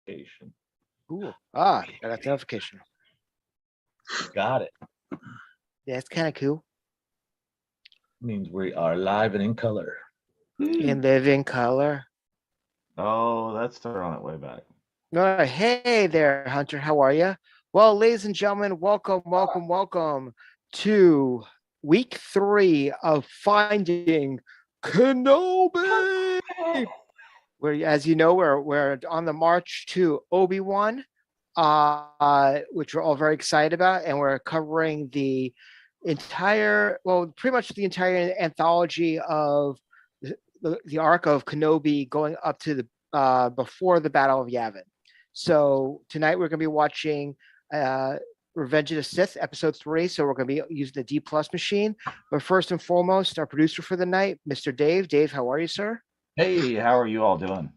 notification. Cool. I got the notification. You got it. Yeah, it's kind of cool. Means we are live and in color. In living color. Oh, that's throwing it way back. All right. Hey there, Hunter. How are you? Well, ladies and gentlemen, welcome to week 3 of Finding Kenoooooobi. Where, as you know, we're on the march to Obi-Wan, which we're all very excited about, and we're covering the pretty much the entire anthology of the arc of Kenobi going up to the before the Battle of Yavin. So tonight we're going to be watching Revenge of the Sith, episode 3. So we're going to be using the D+ machine. But first and foremost, our producer for the night, Mr. Dave. Dave, how are you, sir? Hey, how are you all doing?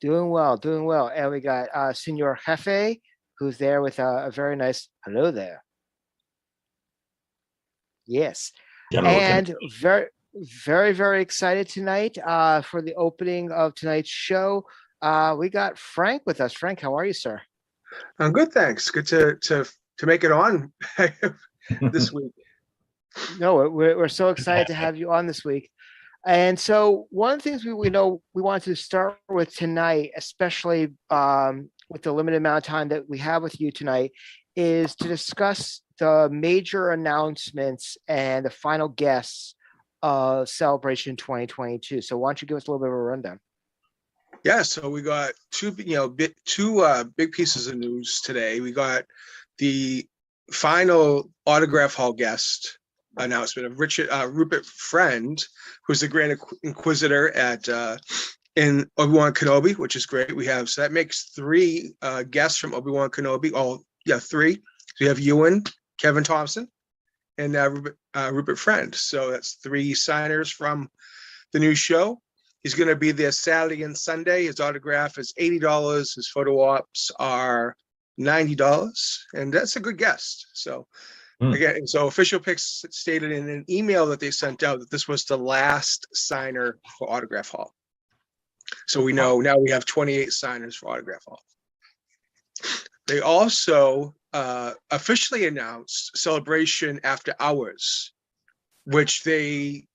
Doing well. And we got Senor Jefe, who's there with a very nice hello there. Yes. General And very excited tonight for the opening of tonight's show. We got Frank with us. Frank, how are you, sir? I'm good, thanks. Good to make it on this week. No, we're so excited to have you on this week. And so one of the things we know we wanted to start with tonight, especially with the limited amount of time that we have with you tonight, is to discuss the major announcements and the final guests of Celebration 2022. So why don't you give us a little bit of a rundown? Yeah, so we got two big pieces of news today. We got the final autograph hall guest announcement of Rupert Friend, who's the Grand Inquisitor in Obi-Wan Kenobi, which is great. So that makes 3 guests from Obi-Wan Kenobi. 3. So we have Ewan, Kevin Thompson, and Rupert Friend. So that's 3 signers from the new show. He's going to be there Saturday and Sunday. His autograph is $80. His photo ops are $90, and that's a good guest. So again, so Official Picks stated in an email that they sent out that this was the last signer for Autograph Hall. So we know now we have 28 signers for Autograph Hall. They also officially announced Celebration After Hours, which they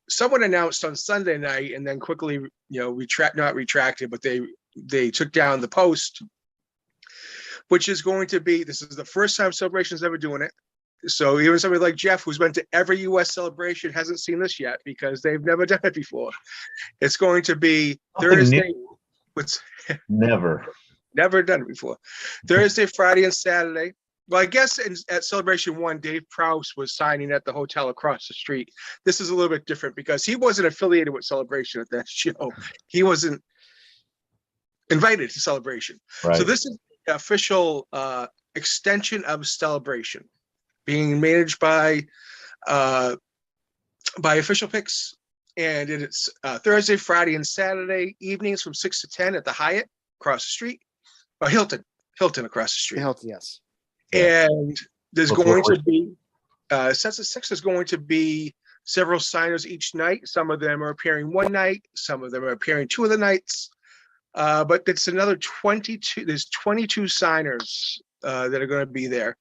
someone announced on Sunday night and then quickly, not retracted, but they took down the post, which is going to be, this is the first time Celebration's ever doing it. So even somebody like Jeff, who's been to every US Celebration, hasn't seen this yet because they've never done it before. It's going to be Thursday. Never done it before. Thursday, Friday, and Saturday. Well, I guess at Celebration 1, Dave Prowse was signing at the hotel across the street. This is a little bit different because he wasn't affiliated with Celebration at that show. He wasn't invited to Celebration. Right. So this is the official extension of Celebration, being managed by Official Picks. And it's Thursday, Friday, and Saturday evenings from 6 to 10 at the Hyatt across the street. Hilton across the street. Hilton, yes. And there's going to be Sets of 6 is going to be several signers each night. Some of them are appearing one night, some of them are appearing 2 of the nights. But it's another 22. There's 22 signers that are going to be there.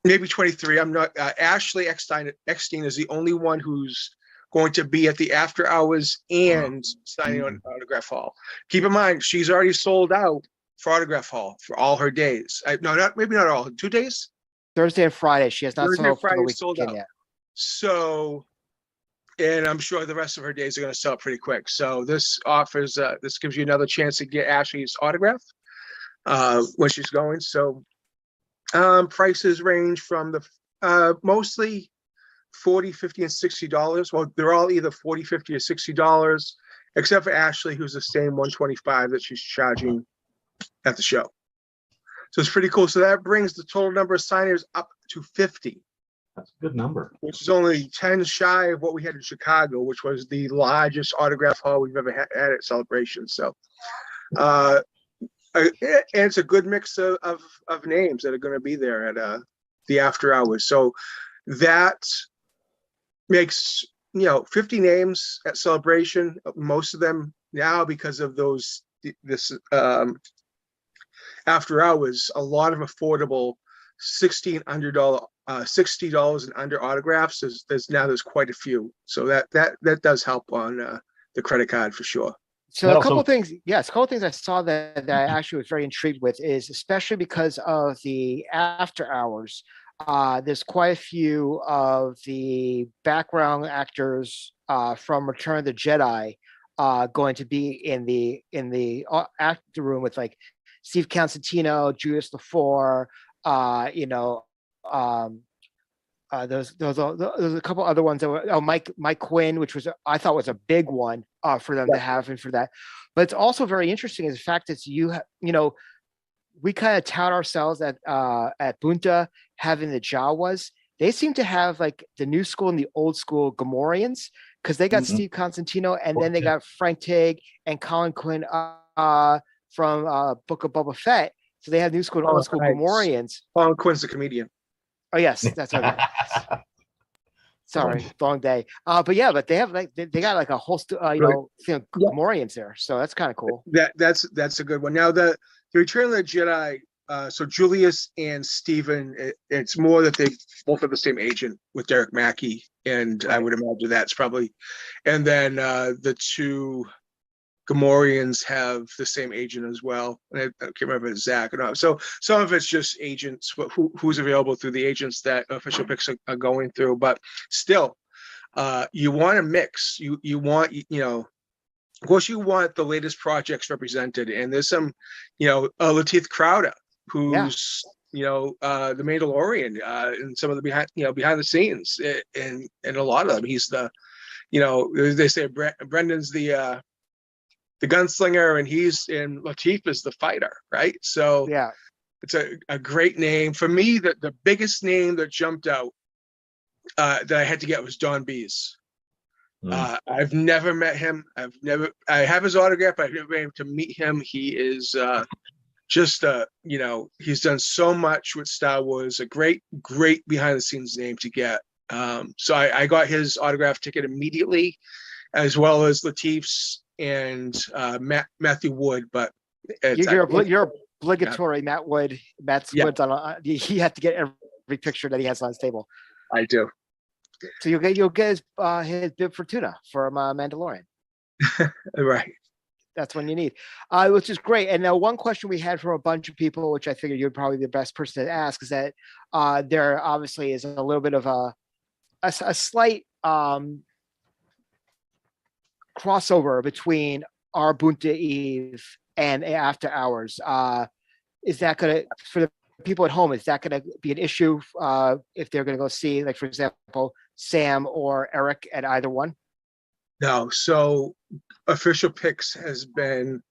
Maybe 23. I'm not. Ashley Eckstein is the only one who's going to be at the after hours and signing on Autograph Hall. Keep in mind, she's already sold out for Autograph Hall for all her days. Maybe not all. 2 days. Thursday and Friday. She has not sold out yet. So, and I'm sure the rest of her days are going to sell pretty quick. So this offers, this gives you another chance to get Ashley's autograph when she's going. So prices range from the mostly $40, $50, and $60. Well, they're all either $40, $50, or $60, except for Ashley, who's the same $125 that she's charging at the show. So it's pretty cool. So that brings the total number of signers up to 50. That's a good number. Which is only 10 shy of what we had in Chicago, which was the largest autograph hall we've ever had at Celebration. So, and it's a good mix of names that are going to be there at the after hours. So that makes 50 names at Celebration. Most of them, now because of this after hours, a lot of affordable $60 and under autographs. There's quite a few, so that does help on the credit card for sure. So And a couple also- things, yes, a couple things I saw that I actually was very intrigued with is especially because of the after hours. There's quite a few of the background actors from Return of the Jedi going to be in the actor room with like Steve Constantino, Julius LaFour, there's a couple other ones that were Mike Quinn, which was I thought was a big one for them to have and for that. But it's also very interesting is the fact that we kind of tout ourselves at Bunta having the Jawas. They seem to have like the new school and the old school Gamorreans because they got Steve Constantino and then they got Frank Tig and Colin Quinn from Book of Boba Fett. So they have new school and old school nice. Gamorreans. Colin Quinn's a comedian. Oh yes, that's okay. Sorry, long day. But they have like they got like a whole Gamorreans there, so that's kind of cool. That's a good one. Now the Return of the Jedi. So Julius and Stephen, it's more that they both have the same agent with Derek Mackey, and I would imagine that's probably. And then the two Gamorreans have the same agent as well. And I can't remember if it's Zach or not. So some of it's just agents, who's available through the agents that official picks are going through. But still, you want a mix. You want, of course, you want the latest projects represented. And there's some, Lateith Crowder, who's the Mandalorian, and some of the behind the scenes, and a lot of them. He's the, they say Brendan's the gunslinger, and Lateef is the fighter, right? So Yeah, it's a great name for me. The biggest name that jumped out that I had to get was Don Bees. I've never met him. I have his autograph, but I've never been able to meet him. He is just he's done so much with Star Wars. A great behind the scenes name to get. So I got his autograph ticket immediately, as well as Lateef's and Matthew Wood. But you're obligatory. Matt Wood. Matt's Wood's on. He has to get every picture that he has on his table. I do. So you'll get his bib for tuna from Mandalorian. Right. That's when you need, which is great. And now one question we had from a bunch of people, which I figured you're probably the best person to ask, is that there obviously is a little bit of a slight crossover between our Bunta Eve and After Hours. Is that going to, for the people at home, is that going to be an issue if they're going to go see, like, for example, Sam or Eric at either one? No. So Official Picks has been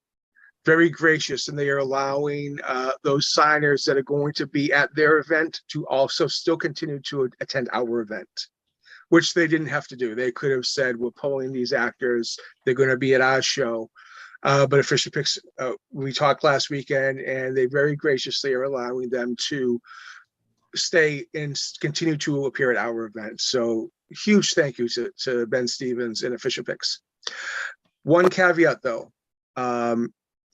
very gracious, and they are allowing those signers that are going to be at their event to also still continue to attend our event, which they didn't have to do. They could have said, we're polling these actors, they're going to be at our show. But Official Picks, we talked last weekend, and they very graciously are allowing them to stay and continue to appear at our event. So huge thank you to Ben Stevens and Official Picks. One caveat though,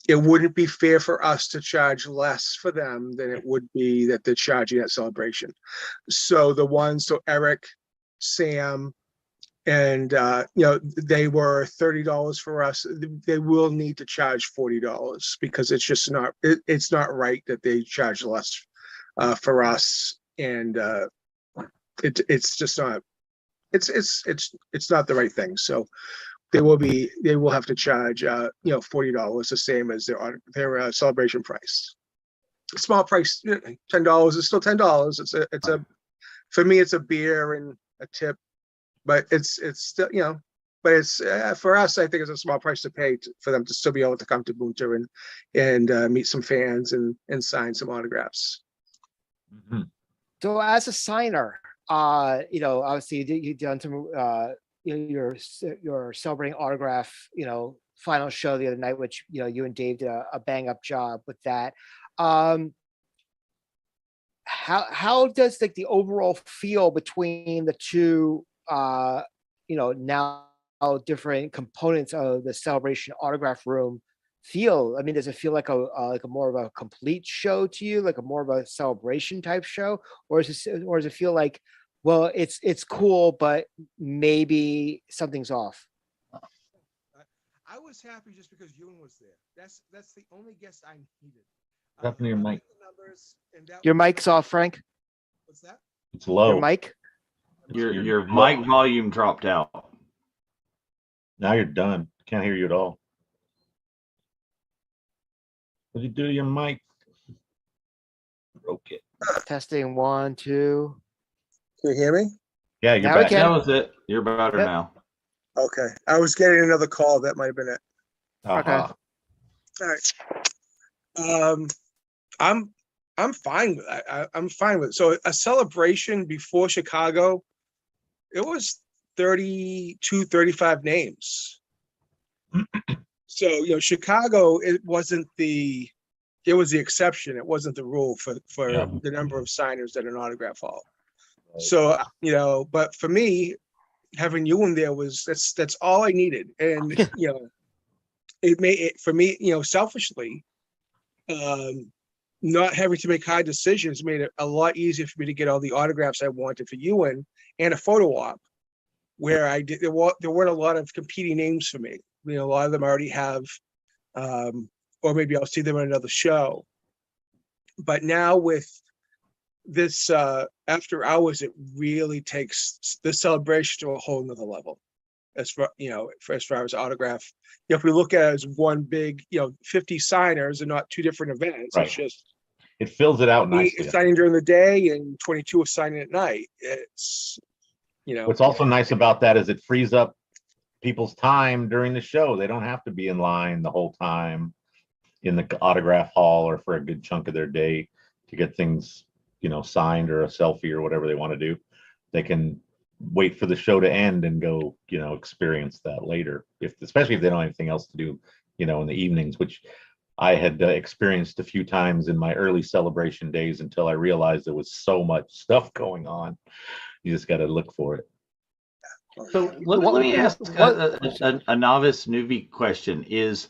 it wouldn't be fair for us to charge less for them than it would be that they're charging at Celebration. So Eric, Sam, and they were $30 for us. They will need to charge $40 because it's just not, it's not right that they charge less for us, and it's just not, it's not the right thing. So they will have to charge $40, the same as their celebration price. Small price, $10 is still $10. It's a for me, it's a beer and a tip, but it's still, but it's for us, I think it's a small price to pay for them to still be able to come to Bunta and meet some fans and sign some autographs. Mm-hmm. So as a signer, obviously you've done some, your celebrating autograph, final show the other night, which, you and Dave did a bang up job with that. How does like the overall feel between the two, now different components of the celebration autograph room feel? I mean, does it feel like a more of a complete show to you, like a more of a celebration type show, or does it feel like, well, it's cool, but maybe something's off? I was happy just because Ewan was there. That's the only guest I needed. What happened to your I mic? looked at the numbers, and that Your was- mic's off, Frank. What's that? It's low. Your mic. Your mic volume dropped out. Now you're done. Can't hear you at all. What did you do to your mic? Broke it. Testing 1, 2. Can you hear me? Yeah, you're Now we back. can. That was it. You're better Yep. now. Okay. I was getting another call. That might have been it. Aha. All right. I'm fine with that. I'm fine with it. So a celebration before Chicago, it was 32, 35 names. So, Chicago, it was the exception. It wasn't the rule for Yeah. the number of signers at an autograph hall. Right. So, but for me, having you in there that's all I needed. And, it made it for me, selfishly, not having to make hard decisions made it a lot easier for me to get all the autographs I wanted for Ewan and a photo op where there weren't a lot of competing names for me. A lot of them I already have, or maybe I'll see them in another show. But now with this after hours, it really takes the celebration to a whole nother level. As far as autograph, if we look at it as one big, 50 signers and not two different events, Right. it's just It fills it out me nicely. signing during the day and 22 are signing at night. It's What's also nice about that is it frees up people's time during the show. They don't have to be in line the whole time in the autograph hall or for a good chunk of their day to get things, signed or a selfie or whatever they want to do. They can wait for the show to end and go, experience that later. Especially if they don't have anything else to do, in the evenings, which I had experienced a few times in my early celebration days until I realized there was so much stuff going on. You just got to look for it. So let me ask a novice newbie question is,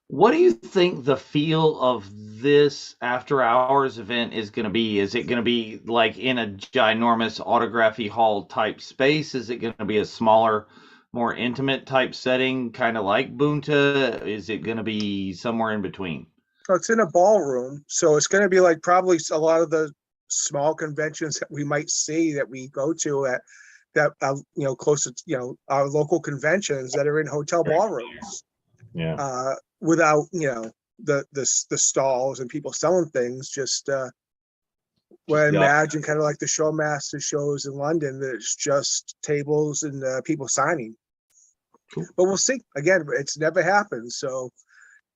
what do you think the feel of this after hours event is going to be? Is it going to be like in a ginormous autography hall type space? Is it going to be a smaller, more intimate type setting, kind of like Bunta? Is it going to be somewhere in between? So it's in a ballroom, so it's going to be like probably a lot of the small conventions that we might see that we go to at that close to our local conventions that are in hotel ballrooms. Yeah. Without the stalls and people selling things, just imagine kind of like the Showmaster shows in London. There's just tables and people signing. Cool. But we'll see. Again, it's never happened, so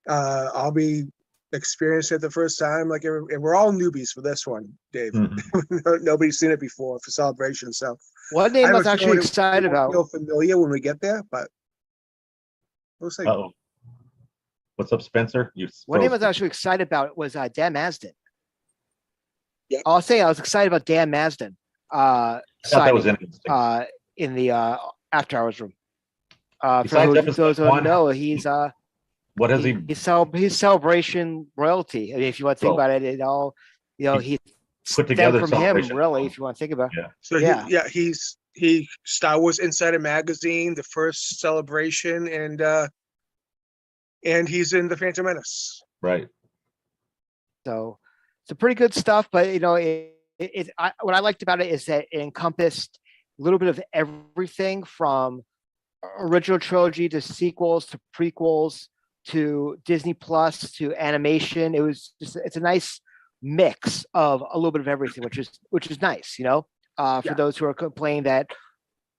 I'll be experiencing it the first time. And we're all newbies for this one, Dave. Mm-hmm. Nobody's seen it before for Celebration, so One name I was actually excited about. Feel familiar when we get there, but we'll see. Uh-oh. What's up, Spencer? One name I was actually excited about was Dan Masden. Yeah. I'll say I was excited about Dan Masden. I thought that was interesting. In the after hours room. For Besides those who episode don't one, know, he's what has he? He's celebration royalty. I mean, if you want to think about it, it all he put together from him, Celebration. really. If you want to think about it. Yeah. So he Star Wars Insider Magazine, the first Celebration, and he's in the Phantom Menace. Right. So it's a pretty good stuff, but what I liked about it is that it encompassed a little bit of everything from original trilogy to sequels to prequels to Disney Plus to animation. It's a nice mix of a little bit of everything, which is nice, for those who are complaining that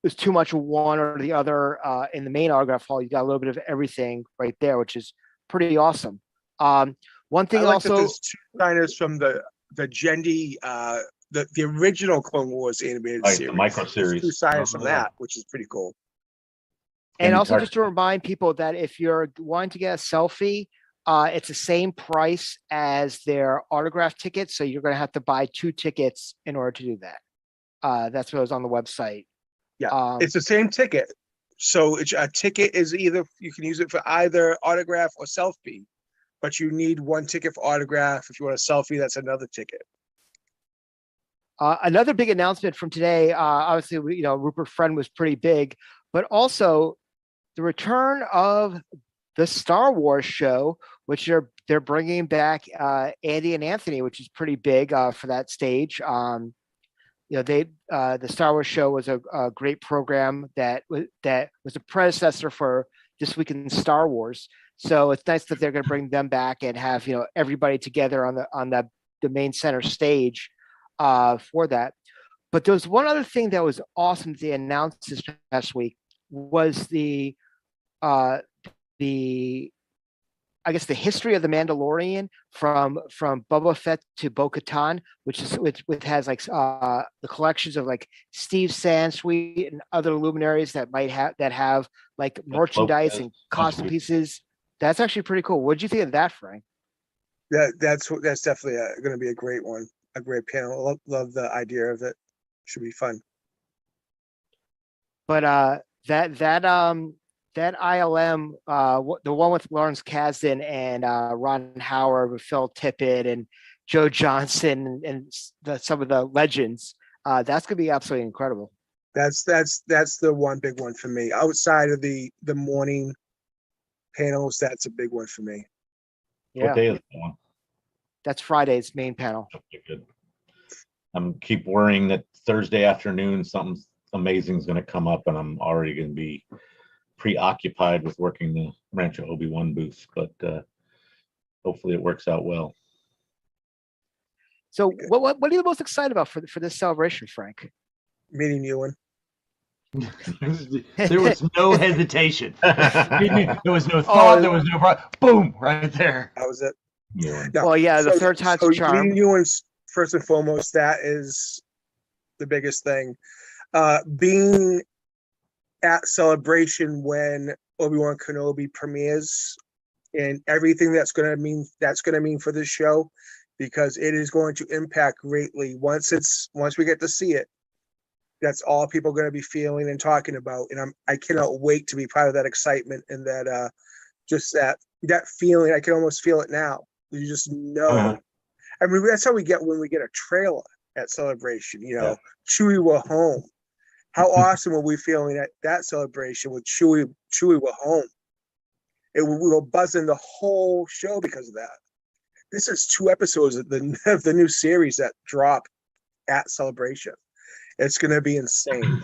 there's too much of one or the other in the main autograph hall. You got a little bit of everything right there, which is pretty awesome. One thing also, there's two signers from the Gendy, the original Clone Wars animated series. The micro series. Two signers from that, which is pretty cool. And also just to remind people that if you're wanting to get a selfie, it's the same price as their autograph tickets. So you're going to have to buy 2 tickets in order to do that. That's what was on the website. Yeah, it's the same ticket. So it's a ticket is either you can use it for either autograph or selfie, but you need one ticket for autograph. If you want a selfie, that's another ticket. Another big announcement from today. Obviously, Rupert Friend was pretty big, but also the return of the Star Wars show, which they're bringing back Andy and Anthony, which is pretty big for that stage. The Star Wars show was a great program that was a predecessor for This Week in Star Wars. So it's nice that they're going to bring them back and have everybody together on the main center stage for that. But there was one other thing that was awesome that they announced this past week was the I guess the history of the Mandalorian from Boba Fett to Bo-Katan, which has like the collections of like Steve Sansweet and other luminaries that have like merchandise and costume pieces. That's actually pretty cool. What did you think of that, Frank? That's definitely going to be a great one, a great panel. Love the idea of it. Should be fun. But that ILM, the one with Lawrence Kasdan and Ron Howard with Phil Tippett and Joe Johnson and some of the legends, that's gonna be absolutely incredible. That's the one big one for me. Outside of the morning panels, that's a big one for me. Yeah. What day is that one? That's Friday's main panel. Okay, good. I'm keep worrying that Thursday afternoon something amazing is going to come up, and I'm already going to be preoccupied with working the Rancho Obi-Wan booth, but hopefully it works out well. So what are you most excited about for this celebration, Frank? Meeting Ewan. There was no hesitation. There was no thought. There was no boom right there. That was it. Yeah. No, well, yeah, the third time's a charm. Meeting Ewan's first and foremost. That is the biggest thing. Being at Celebration when Obi-Wan Kenobi premieres and everything that's going to mean for this show, because it is going to impact greatly once we get to see it. That's all people are going to be feeling and talking about, and I cannot wait to be part of that excitement and that just that feeling. I can almost feel it now. You just know. Uh-huh. I mean, that's how we get when we get a trailer at Celebration. Chewie were home. How awesome were we feeling at that celebration with Chewie were home? We were buzzing the whole show because of that. This is 2 episodes of the new series that drop at Celebration. It's going to be insane.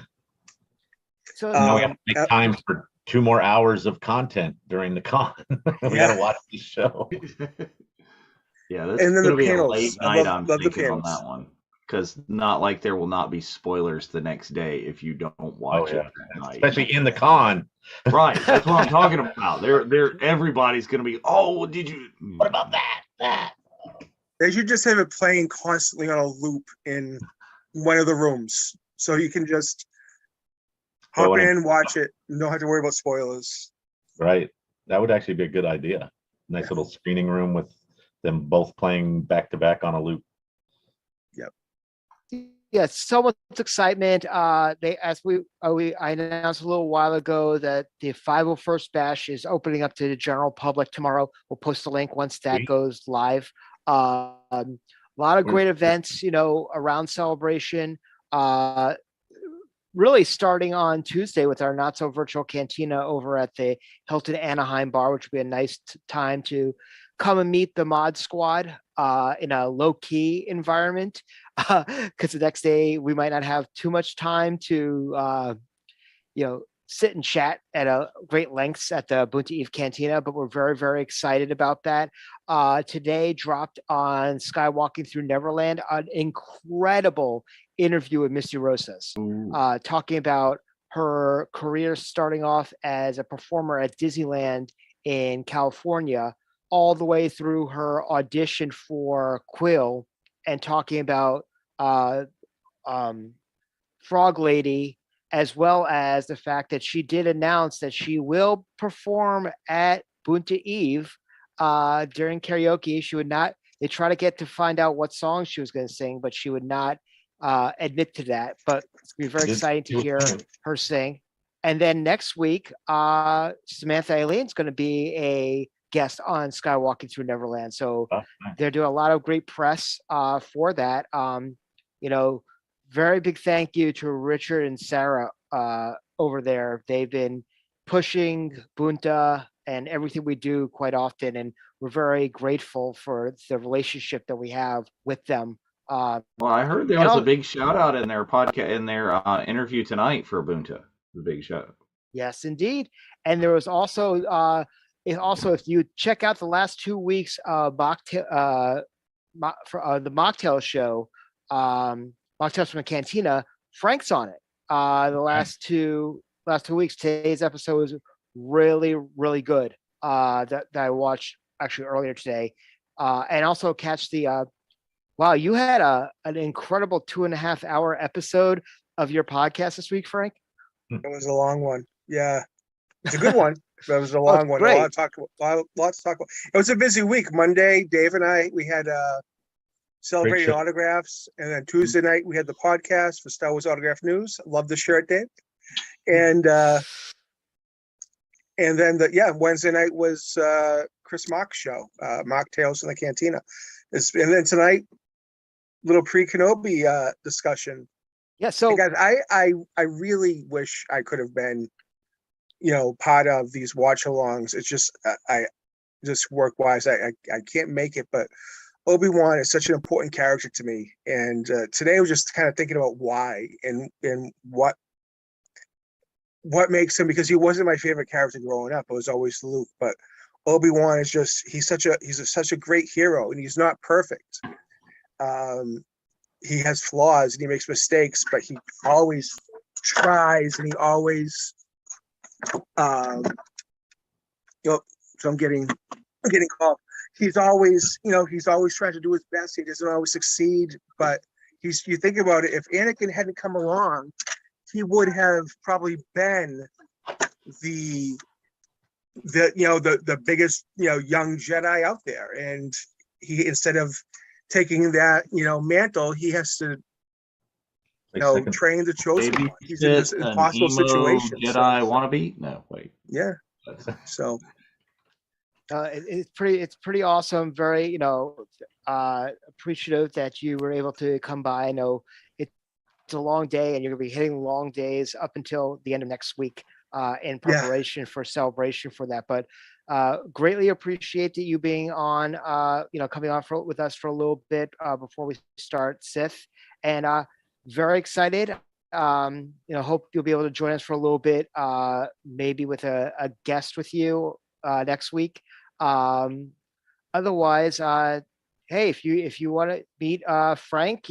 So now we have to make time for 2 more hours of content during the con. We got to watch this show. Yeah, that's and then going to the be panels. a late night. I'm love thinking on that one. Because not like there will not be spoilers the next day if you don't watch it that night. Especially in the con. Right, that's what I'm talking about. Everybody's going to be, did you? What about that? They should just have it playing constantly on a loop in one of the rooms, so you can just hop in, watch it, and don't have to worry about spoilers. Right, that would actually be a good idea. Nice little screening room with them both playing back to back on a loop. Yep. Yeah, so much excitement. I announced a little while ago that the 501st Bash is opening up to the general public tomorrow. We'll post a link once that goes live. A lot of great events, around Celebration. Really starting on Tuesday with our not so virtual cantina over at the Hilton Anaheim bar, which will be a nice time to come and meet the mod squad in a low-key environment, because the next day we might not have too much time to sit and chat at a great lengths at the Bunta Eve Cantina, but we're very, very excited about that. Today dropped on Skywalking Through Neverland an incredible interview with Misty Rosas, talking about her career starting off as a performer at Disneyland in California, all the way through her audition for Quill, and talking about Frog Lady, as well as the fact that she did announce that she will perform at Bunta Eve during karaoke. She would not, they try to get to find out what song she was going to sing, but she would not admit to that. But it's going to be very exciting to hear her sing. And then next week, Samantha Aileen's going to be a guest on Skywalking Through Neverland. So Oh, nice. they're doing a lot of great press for that. Very big thank you to Richard and Sarah over there. They've been pushing Bunta and everything we do quite often, and we're very grateful for the relationship that we have with them. Well, I heard there was a big shout out in their podcast, in their interview tonight for Ubuntu. The big shout out. Yes, indeed. And there was also, if you check out the last 2 weeks, the Mocktail show, Mocktails from the Cantina, Frank's on it. The last two weeks. Today's episode was really, really good. That I watched actually earlier today, and also catch the. Wow, you had an incredible 2.5 hour episode of your podcast this week, Frank. It was a long one. Yeah, it's a good one. But it was a long one. Great. A lot to talk about. It was a busy week. Monday, Dave and I, we had celebrating shirt. autographs, and then Tuesday night we had the podcast for Star Wars Autograph News. Love the shirt, Dave. And then Wednesday night was Chris Mock's show, Mock Tales in the Cantina. And then tonight, little pre-Kenoooooobi discussion. Yeah. So guys, I really wish I could have been, part of these watch-alongs. It's just I just work-wise, I can't make it. But Obi-Wan is such an important character to me, and today I was just kind of thinking about why and what makes him, because he wasn't my favorite character growing up. It was always Luke, but Obi-Wan is just he's such a great hero, and he's not perfect. He has flaws and he makes mistakes, but he always tries, and he always so I'm getting called. He's always trying to do his best. He doesn't always succeed, but you think about it, if Anakin hadn't come along, he would have probably been the biggest young Jedi out there, and he, instead of taking that mantle, he has to train the chosen one. He's in this impossible situation. Jedi wannabe? No, wait. Yeah. So it's pretty awesome. Very appreciative that you were able to come by. I know it's a long day, and you're gonna be hitting long days up until the end of next week in preparation for celebration for that. But greatly appreciate that you being on, coming on with us for a little bit before we start Sith, and very excited. Hope you'll be able to join us for a little bit, maybe with a guest with you next week. Otherwise, hey, if you want to meet Frank,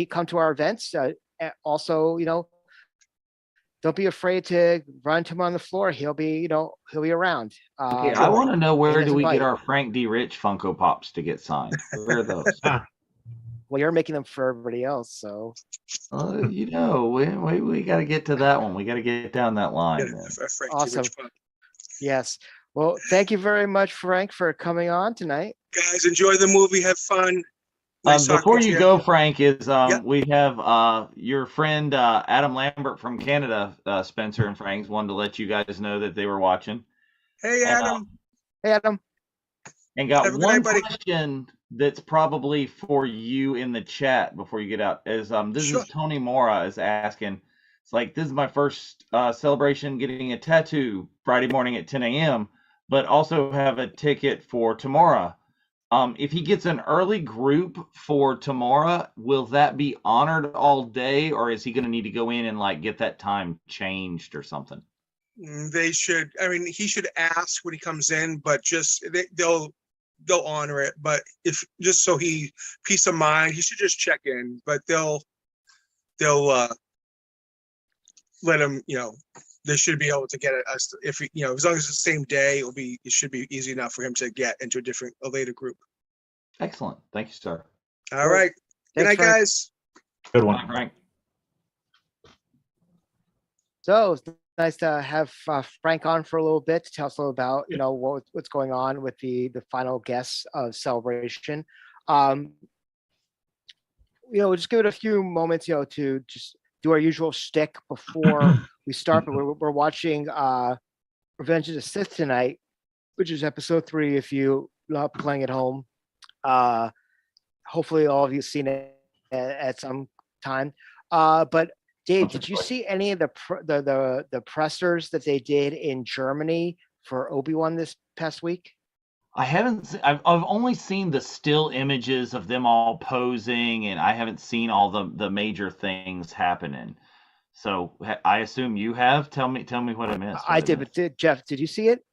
come to our events. Also, don't be afraid to run to him on the floor. He'll be around. Okay, I want to know, where do we get our Frank D. Rich Funko Pops to get signed? Where are those? Well, you're making them for everybody else, so. We got to get to that one. We got to get down that line. Awesome. Yes. Well, thank you very much, Frank, for coming on tonight. Guys, enjoy the movie. Have fun. Nice before you go, Frank, we have your friend Adam Lambert from Canada, Spencer and Frank's, wanted to let you guys know that they were watching. Hey, Adam. Hey, Adam. And got one question that's probably for you in the chat before you get out. Is Tony Mora is asking. It's like, this is my first celebration getting a tattoo Friday morning at 10 a.m., but also have a ticket for tomorrow. If he gets an early group for tomorrow, will that be honored all day, or is he going to need to go in and get that time changed or something? They should. I mean, he should ask when he comes in, but they'll honor it. But if just so he peace of mind, he should just check in. But they'll let him. They should be able to get it. If as long as it's the same day, it should be easy enough for him to get into a later group. Excellent. Thank you, sir. All right. Good night, guys. Good one, Frank. So it's nice to have Frank on for a little bit to tell us a little about what's going on with the final guests of Celebration. We'll just give it a few moments, to just do our usual shtick before we start, but we're watching Revenge of the Sith tonight, which is episode 3. If you not playing at home, hopefully all of you seen it at some time. But Dave, did you see any of the pressers that they did in Germany for Obi-Wan this past week? I haven't. I've only seen the still images of them all posing, and I haven't seen all the major things happening. So I assume you have. Tell me what I missed. I did, but Jeff, did you see it?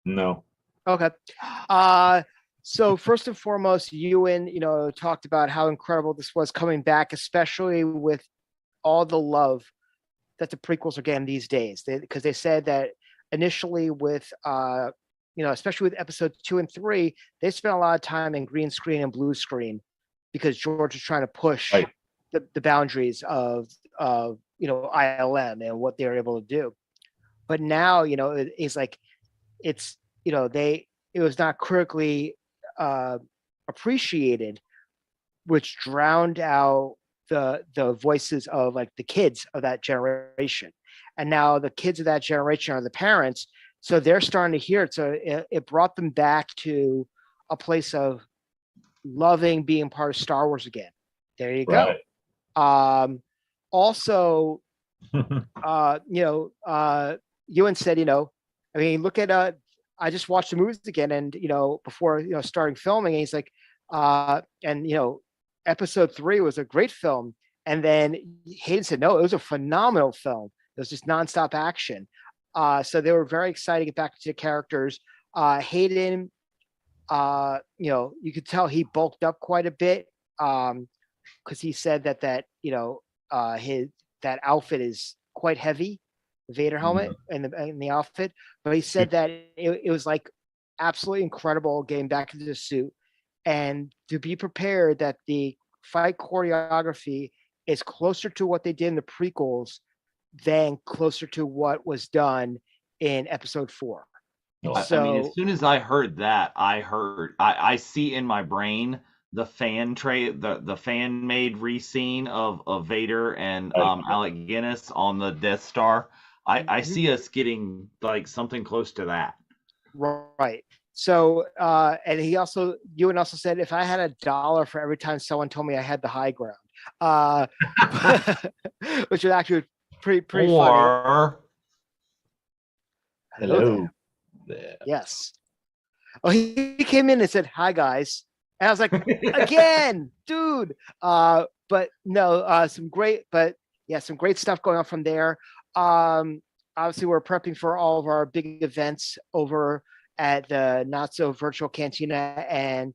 No. Okay. So first and foremost, Ewan, talked about how incredible this was coming back, especially with all the love that the prequels are getting these days. Because they said that initially with especially with episode 2 and 3, they spent a lot of time in green screen and blue screen because George was trying to push the boundaries of ILM and what they're able to do. But now, it's like it was not critically appreciated, which drowned out the voices of like the kids of that generation. And now the kids of that generation are the parents. So they're starting to hear it. So it brought them back to a place of loving being part of Star Wars again. There you go. Also, Ewan said, look at I just watched the movies again, and before starting filming, and he's like, episode 3 was a great film, and then Hayden said, no, it was a phenomenal film. It was just nonstop action. So they were very excited to get back to the characters. Hayden, you could tell he bulked up quite a bit because he said that that outfit is quite heavy, the Vader helmet and the outfit. But he said that it was like absolutely incredible getting back into the suit and to be prepared that the fight choreography is closer to what they did in the prequels than closer to what was done in episode 4. So, I mean, as soon as I heard that, I see in my brain the fan made re-scene of Vader and Alec Guinness on the Death Star. I see us getting like something close to that. Right. So, and Ewan also said, if I had $1 for every time someone told me I had the high ground, which was actually pretty funny. Hello. Yes. Oh, he came in and said, "Hi guys," and I was like, "Again, dude." But no, some great stuff going on from there. Obviously, we're prepping for all of our big events over at the Not So Virtual Cantina and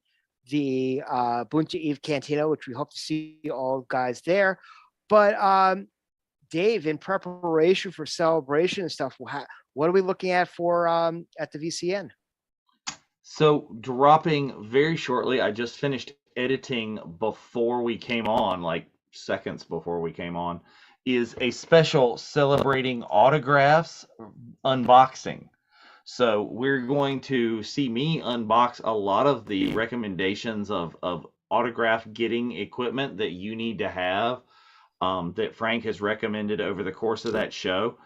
the Bunta Eve Cantina, which we hope to see all guys there. But Dave, in preparation for celebration and stuff, what are we looking at for at the VCN? So dropping very shortly, I just finished editing before we came on, like seconds before we came on, is a special celebrating autographs unboxing. So we're going to see me unbox a lot of the recommendations of autograph getting equipment that you need to have that Frank has recommended over the course of that show.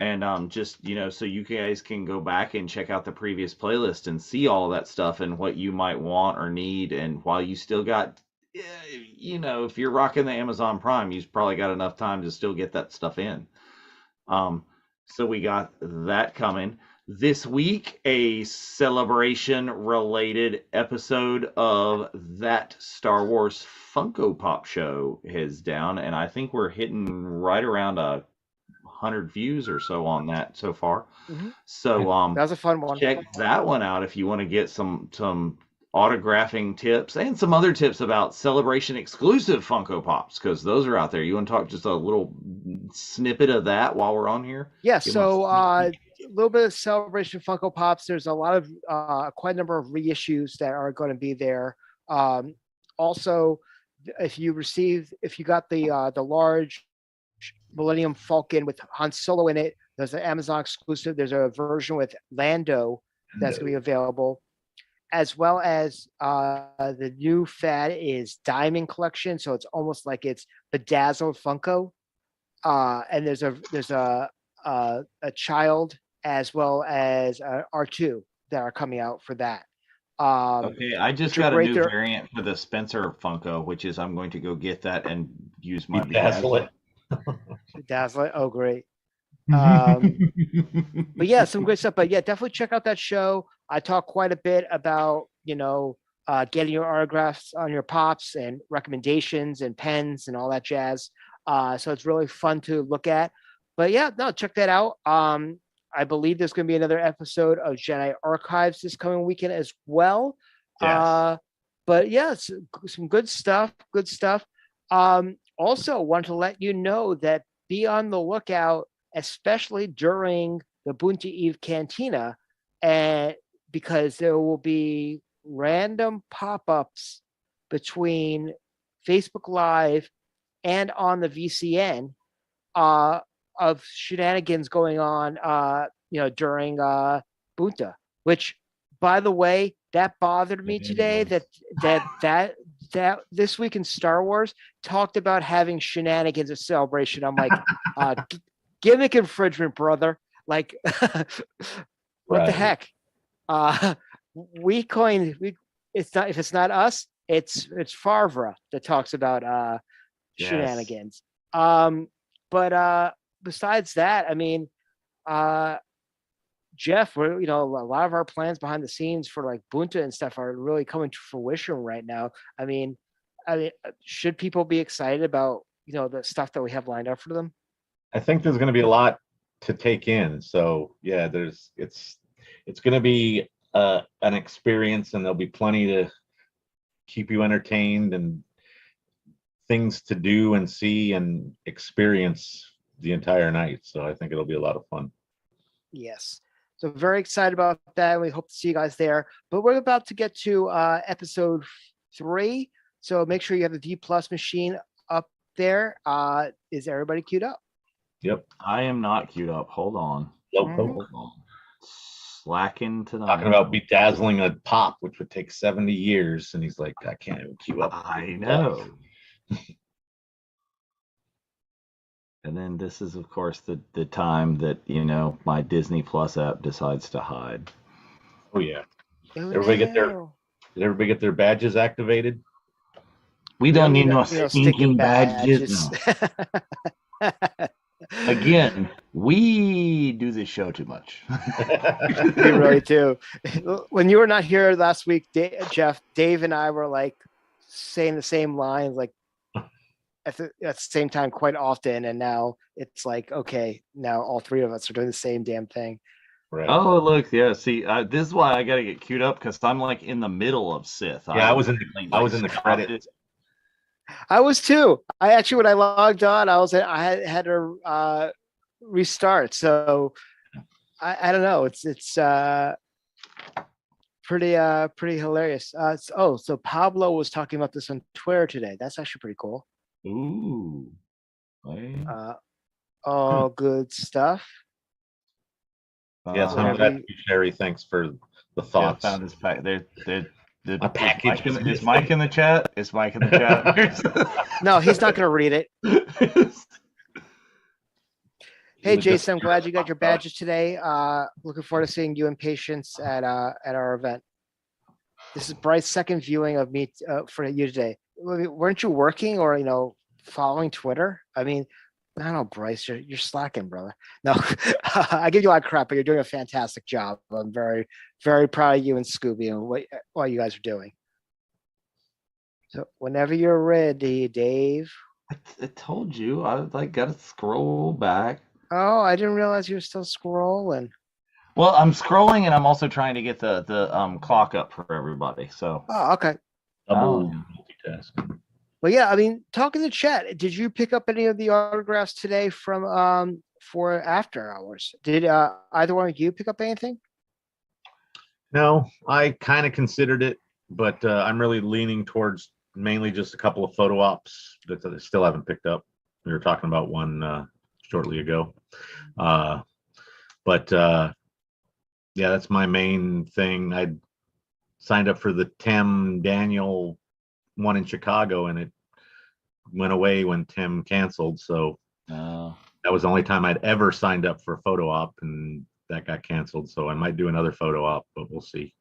And just, so you guys can go back and check out the previous playlist and see all of that stuff and what you might want or need. And while you still got, if you're rocking the Amazon Prime, you've probably got enough time to still get that stuff in. So we got that coming. This week, a celebration-related episode of That Star Wars Funko Pop Show is down, and I think we're hitting right around 100 views or so on that so far. Mm-hmm. So that was a fun one. Check that one out if you want to get some autographing tips and some other tips about Celebration exclusive Funko Pops, because those are out there. You want to talk just a little snippet of that while we're on here? Yeah, so a little bit of Celebration Funko Pops. There's a lot of quite a number of reissues that are going to be there. Also, if you got the large Millennium Falcon with Han Solo in it, there's an Amazon exclusive. There's a version with Lando that's going to be available, as well as the new fad is Diamond Collection. So it's almost like it's bedazzled Funko. And there's a a child as well as R2 that are coming out for that. Okay, I just which are got a great. new They're- variant for the Spencer Funko, which is I'm going to go get that and use my Bedazzle it. Dazzler. Oh, great. But yeah, some great stuff. But yeah, definitely check out that show. I talk quite a bit about, getting your autographs on your pops and recommendations and pens and all that jazz. So it's really fun to look at. But yeah, no, check that out. I believe there's going to be another episode of Jedi Archives this coming weekend as well. Yes. But yeah, some good stuff. Good stuff. Also, want to let you know that be on the lookout, especially during the Bunta Eve Cantina, and because there will be random pop-ups between Facebook Live and on the VCN of shenanigans going on during Bunta, which, by the way, that bothered me today that this week in Star Wars talked about having shenanigans at Celebration. I'm like, gimmick infringement, brother. Like, what the heck? It's not, if it's not us, it's Farvra that talks about shenanigans. But besides that, I mean, Jeff, we're, a lot of our plans behind the scenes for like Bunta and stuff are really coming to fruition right now. I mean, should people be excited about, the stuff that we have lined up for them? I think there's going to be a lot to take in. So yeah, it's going to be an experience, and there'll be plenty to keep you entertained and things to do and see and experience the entire night. So I think it'll be a lot of fun. Yes. So very excited about that. We hope to see you guys there. But we're about to get to episode 3. So make sure you have the V Plus machine up there. Is everybody queued up? Yep. I am not queued up. Hold on. Hold on. Slacking tonight. Talking about bedazzling a pop, which would take 70 years. And he's like, I can't even queue up. I know. And then this is, of course, the time that, my Disney Plus app decides to hide. Oh, yeah. Oh, Did everybody get their badges activated? We don't need no stinking badges. No. Again, we do this show too much. We really do. When you were not here last week, Jeff, Dave and I were like saying the same lines, like at the same time quite often. And now it's like, okay, now all three of us are doing the same damn thing. Right. Oh, look, yeah. See, this is why I got to get queued up, because I'm like in the middle of Sith. Yeah, I was in the credits. I was too. When I logged on, I had to restart. So I don't know. It's pretty hilarious. So Pablo was talking about this on Twitter today. That's actually pretty cool. Ooh. All good stuff. Yes, I'm glad to Sherry. Thanks for the thoughts. Yeah, found his pack. My package. Is Mike in the chat? Is Mike in the chat? No, he's not going to read it. Hey, Jason, I'm glad you got your badges today. Looking forward to seeing you and Patience at our event. This is Bryce's second viewing of me for you today. Weren't you working or following Twitter? I mean, I don't know, Bryce, you're slacking, brother. No, I give you a lot of crap, but you're doing a fantastic job. I'm very, very proud of you and Scooby and what you guys are doing. So whenever you're ready, Dave. I told you, I got to scroll back. Oh, I didn't realize you were still scrolling. Well, I'm scrolling, and I'm also trying to get the clock up for everybody. So. Oh, okay. Multitasking. Well, yeah, I mean, talking to chat, did you pick up any of the autographs today from for After Hours? Did either one of you pick up anything? No, I kind of considered it, but I'm really leaning towards mainly just a couple of photo ops that I still haven't picked up. We were talking about one shortly ago. But yeah, that's my main thing. I signed up for the Tim Daniel one in Chicago, and it went away when Tim canceled. So that That was the only time I'd ever signed up for a photo op, and that got canceled. So I might do another photo op, but we'll see.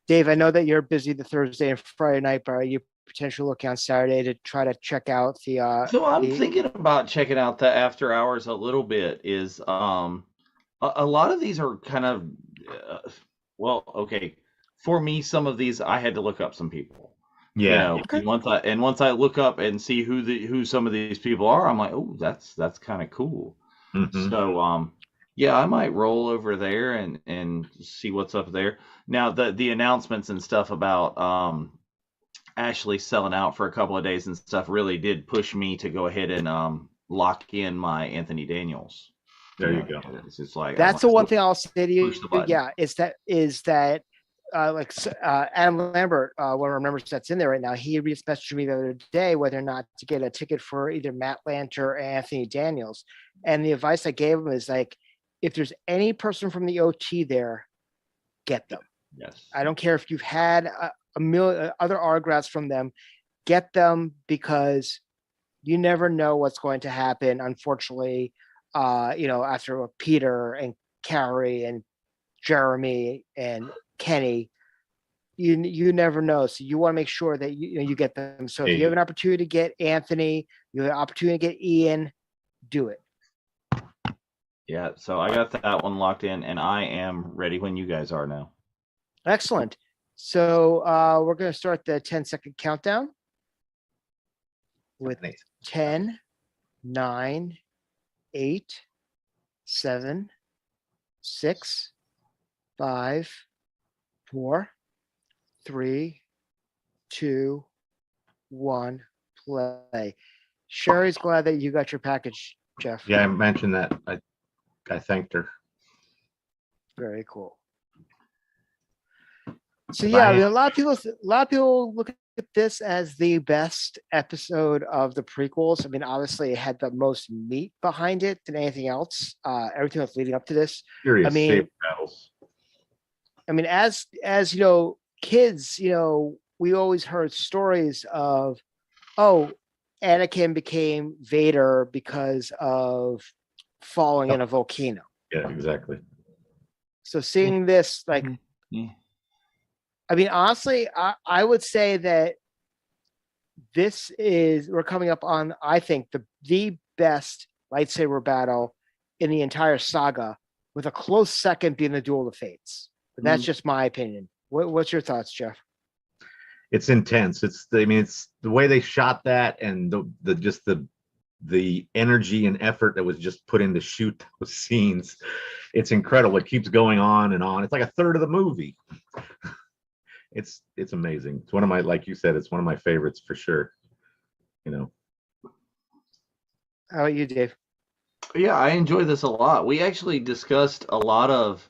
Dave, I know that you're busy the Thursday and Friday night, but are you potentially looking on Saturday to try to check out the? So I'm thinking about checking out the after hours a little bit. Is a lot of these are kind of well, okay. For me, some of these I had to look up some people. Yeah. You know, and once I look up and see who some of these people are, I'm like, oh, that's kind of cool. Mhm. So yeah, I might roll over there and see what's up there. Now the announcements and stuff about Ashley selling out for a couple of days and stuff really did push me to go ahead and lock in my Anthony Daniels. There you go. It's just like That's the one thing I'll say to you. push the button. Yeah, is that Adam Lambert, one of our members that's in there right now, he messaged me the other day whether or not to get a ticket for either Matt Lanter or Anthony Daniels. And the advice I gave him is like, if there's any person from the OT there, get them. Yes. I don't care if you've had a million other autographs from them, get them, because you never know what's going to happen. Unfortunately, after Peter and Carrie and Jeremy and Kenny, you never know. So you want to make sure that you get them. So if you have an opportunity to get Anthony, you have an opportunity to get Ian, do it. Yeah, so I got that one locked in, and I am ready when you guys are now. Excellent. So we're going to start the 10-second countdown with 10, 9, 8, 7, 6, 5, 4, 3, 2, 1, play. Sherry's glad that you got your package, Jeff. Yeah, I mentioned that. I thanked her. Very cool. So yeah, I mean, a lot of people look at this as the best episode of the prequels. I mean, obviously, it had the most meat behind it than anything else. Everything that's leading up to this. Serious I mean, saber battles. I mean, as kids, we always heard stories of, oh, Anakin became Vader because of falling in a volcano. Yeah, exactly. So seeing this, like, I mean, honestly, I would say that we're coming up on, I think, the best lightsaber battle in the entire saga, with a close second being the Duel of the Fates. But that's just my opinion. What's your thoughts, Jeff? It's intense. It's the way they shot that, and the energy and effort that was just put in to shoot those scenes. It's incredible. It keeps going on and on. It's like a third of the movie. It's amazing. It's one of my, like you said, it's one of my favorites for sure. How about you, Dave? Yeah, I enjoy this a lot. We actually discussed a lot of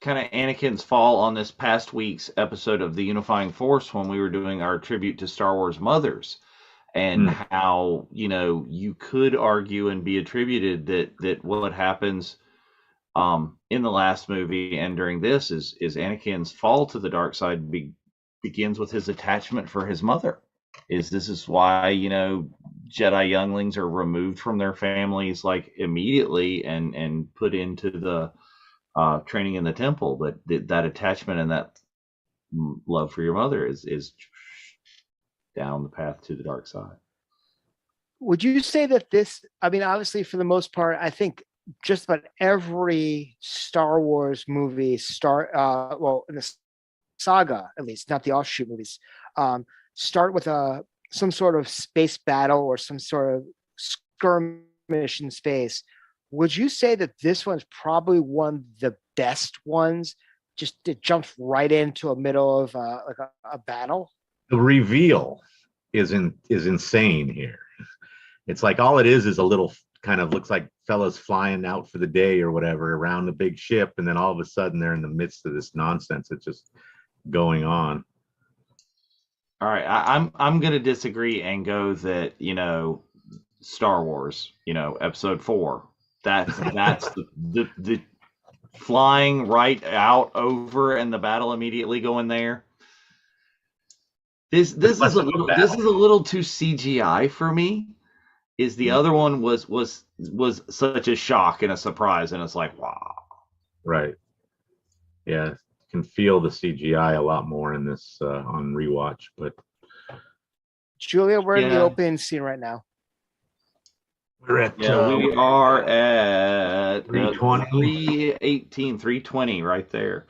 kind of Anakin's fall on this past week's episode of The Unifying Force when we were doing our tribute to Star Wars mothers, and how, you could argue and be attributed that what happens in the last movie and during this is Anakin's fall to the dark side begins with his attachment for his mother. This is why, Jedi younglings are removed from their families like immediately and put into the training in the temple. But that attachment and that love for your mother is down the path to the dark side. Would you say that obviously, for the most part, I think just about every Star Wars movie in the saga, at least, not the offshoot movies, start with some sort of space battle or some sort of skirmish in space. Would you say that this one's probably one of the best ones? Just it jumps right into a middle of a battle. The reveal is insane here. It's like all it is a little kind of looks like fellas flying out for the day or whatever around the big ship, and then all of a sudden they're in the midst of this nonsense. It's just going on. All right, I'm going to disagree and go that Star Wars, Episode 4. That's the flying right out over and the battle immediately going there. This is a little too CGI for me. is the other one was such a shock and a surprise, and it's like, wow. Right. Yeah, you can feel the CGI a lot more in this on rewatch, but Julia, we're in the opening scene right now. we're at we are at 320. 318, 320 right there.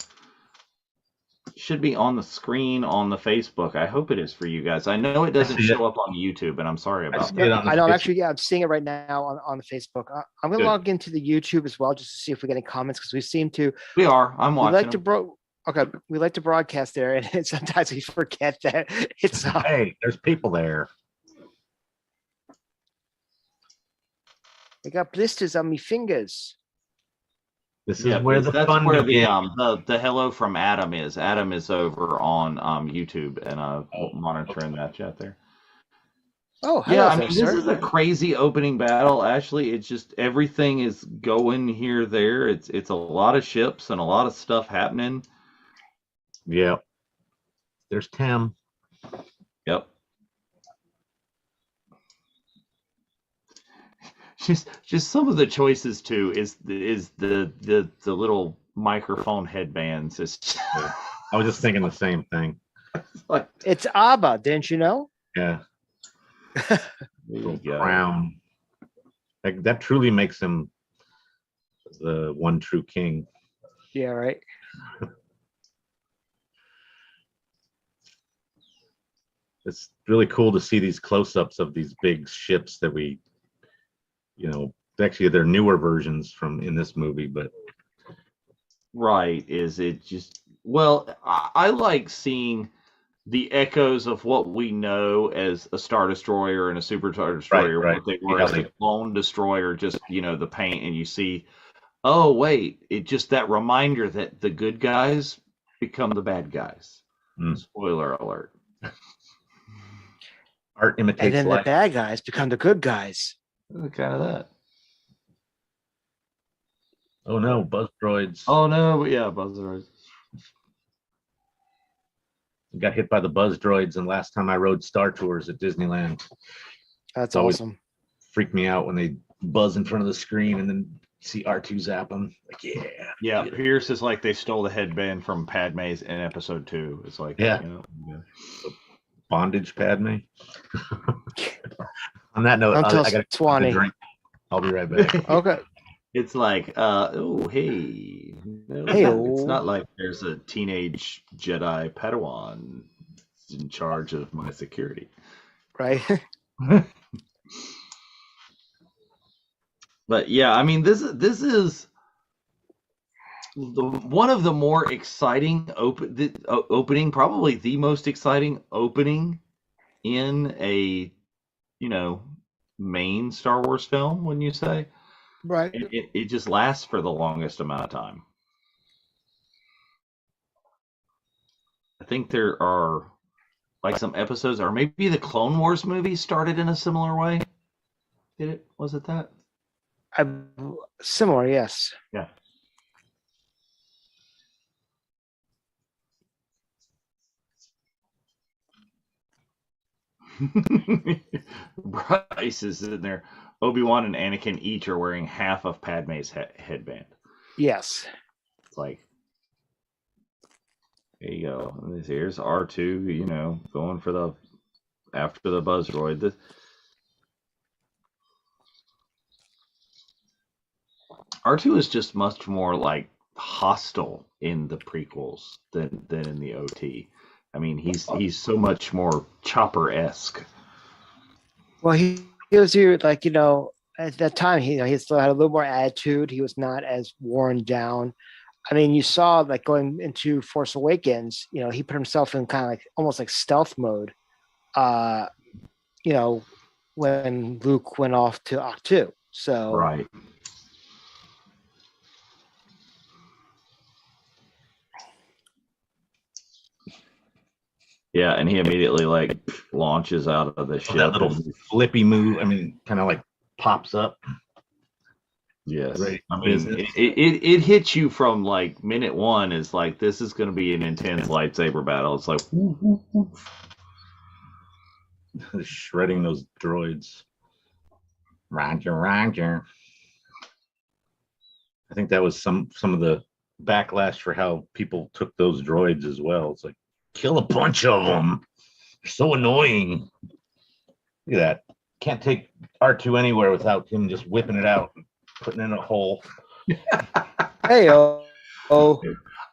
Should be on the screen on the Facebook. I hope it is for you guys. I know it doesn't show up on YouTube, and I'm sorry about that. I know. Actually, yeah, I'm seeing it right now on the Facebook. I'm going to log into the YouTube as well just to see if we get any comments, because we seem to. We are. I'm watching. We like to broadcast there, and sometimes we forget that it's. Hey, there's people there. I got blisters on my fingers. This is where that's where the hello from Adam is. Adam is over on YouTube, and monitoring that chat there. Oh, hello, I mean, this is a crazy opening battle. Actually, it's just everything is going here, there. It's a lot of ships and a lot of stuff happening. Yeah. There's Tim. Yep. Just some of the choices too is the little microphone headbands. I was just thinking the same thing. It's ABBA, didn't you know? Yeah. Little crown. That truly makes him the one true king. Yeah, right. It's really cool to see these close-ups of these big ships that we, actually they're newer versions from in this movie, but right. Is it just, well, I like seeing the echoes of what we know as a Star Destroyer and a Super Star Destroyer, what they were as a clone destroyer, just, the paint, and you see, oh, wait, it just that reminder that the good guys become the bad guys. Spoiler alert. Art imitates and then life. The bad guys become the good guys. Kind of that. Oh no, buzz droids. Oh no, yeah, buzz droids. Got hit by the buzz droids, and last time I rode Star Tours at Disneyland. That's awesome. Freaked me out when they buzz in front of the screen and then see R2 zap them. Like, yeah. Yeah, Pierce is like they stole the headband from Padme's in episode 2. It's like, bondage Padme. On that note, I got to drink. I'll be right back. Okay. It's like, oh, hey. No, it's not like there's a teenage Jedi Padawan in charge of my security. Right. But yeah, I mean, this is one of the more exciting opening, probably the most exciting opening in a, main Star Wars film, wouldn't you say? Right. It just lasts for the longest amount of time. I think there are like some episodes, or maybe the Clone Wars movie started in a similar way. Did it? Was it that? Similar, yes. Yeah. Bryce is in there. Obi-Wan and Anakin each are wearing half of Padme's headband. Yes. It's like, there you go. Here's R2, going for after the buzz droid. R2 is just much more like hostile in the prequels than in the OT. I mean, he's so much more Chopper-esque. Well, he was here, like, at that time, he still had a little more attitude. He was not as worn down. I mean, you saw, like, going into Force Awakens, he put himself in kind of like almost like stealth mode, when Luke went off to Ahch-To. So right. Yeah, and he immediately launches out of the ship. That little flippy move. I mean, kind of like pops up. Yes, right. I mean, it hits you from like minute one. Is like, this is going to be an intense lightsaber battle. It's like woof, woof, woof. Shredding those droids. Roger, Roger. I think that was some of the backlash for how people took those droids as well. It's like, kill a bunch of them. They're so annoying. Look at that. Can't take R2 anywhere without him just whipping it out and putting it in a hole. Hey, oh.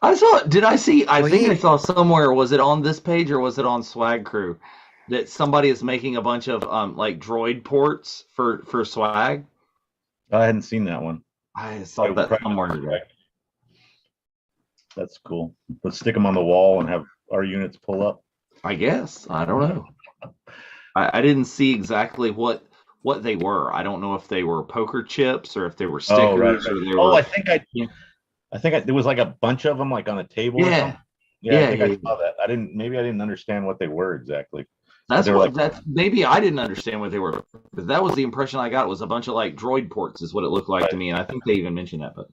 I saw. Did I see? I think I saw somewhere. Was it on this page or was it on Swag Crew that somebody is making a bunch of like droid ports for Swag? I hadn't seen that one. I saw that somewhere today. That's cool. Let's stick them on the wall and have our units pull up. I guess. I don't know. I didn't see exactly what they were. I don't know if they were poker chips or if they were stickers. Oh, right. Or they were, I think there was like a bunch of them like on a table. Yeah. Or something. Yeah, I think I saw that. Maybe I didn't understand what they were exactly. Maybe I didn't understand what they were. That was the impression I got. It was a bunch of like droid ports is what it looked like to me. And I think they even mentioned that, but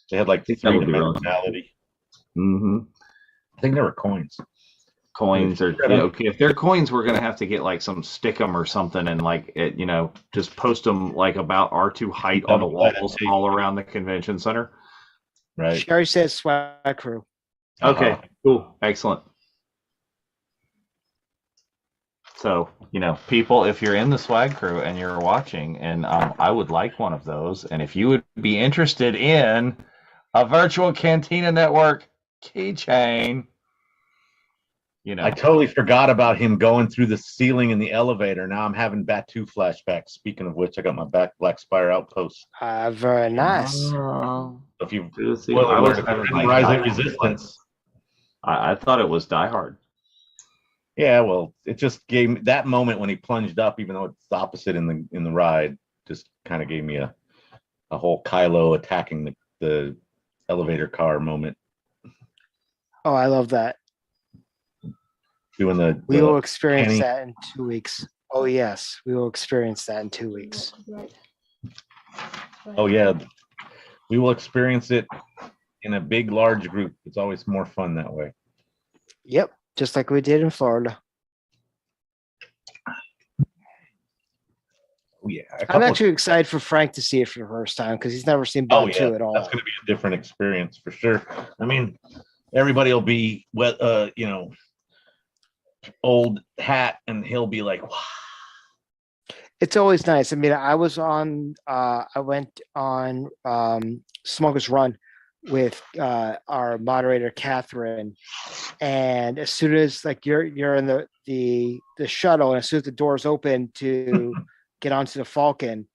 they had like three-dimensionality. Mm-hmm. I think there were coins. Coins or okay, if they're coins, we're gonna have to get like some stick-em or something and like it, just post them like about R2 height on the walls all around the convention center. Right. Sherry says Swag Crew. Okay, cool, excellent. So people, if you're in the Swag Crew and you're watching, and I would like one of those, and if you would be interested in a virtual Cantina Network keychain. I totally forgot about him going through the ceiling in the elevator. Now I'm having Batu flashbacks. Speaking of which, I got my Black Spire Outpost. Very nice. If you Rise Resistance, I thought it was Die Hard. Yeah, well, it just gave me that moment when he plunged up, even though it's opposite in the ride, just kind of gave me a whole Kylo attacking the elevator car moment. Oh, I love that. Doing we will experience that in 2 weeks. Oh yes, we will experience that in 2 weeks. Oh yeah, we will experience it in a big, large group. It's always more fun that way. Yep, just like we did in Florida. Oh yeah, I'm actually excited for Frank to see it for the first time because he's never seen Batu at all. That's going to be a different experience for sure. I mean, everybody will be old hat and he'll be like, wow. It's always nice. I mean, I went on Smuggler's Run with our moderator Catherine, and as soon as like you're in the shuttle, and as soon as the doors open to get onto the Falcon,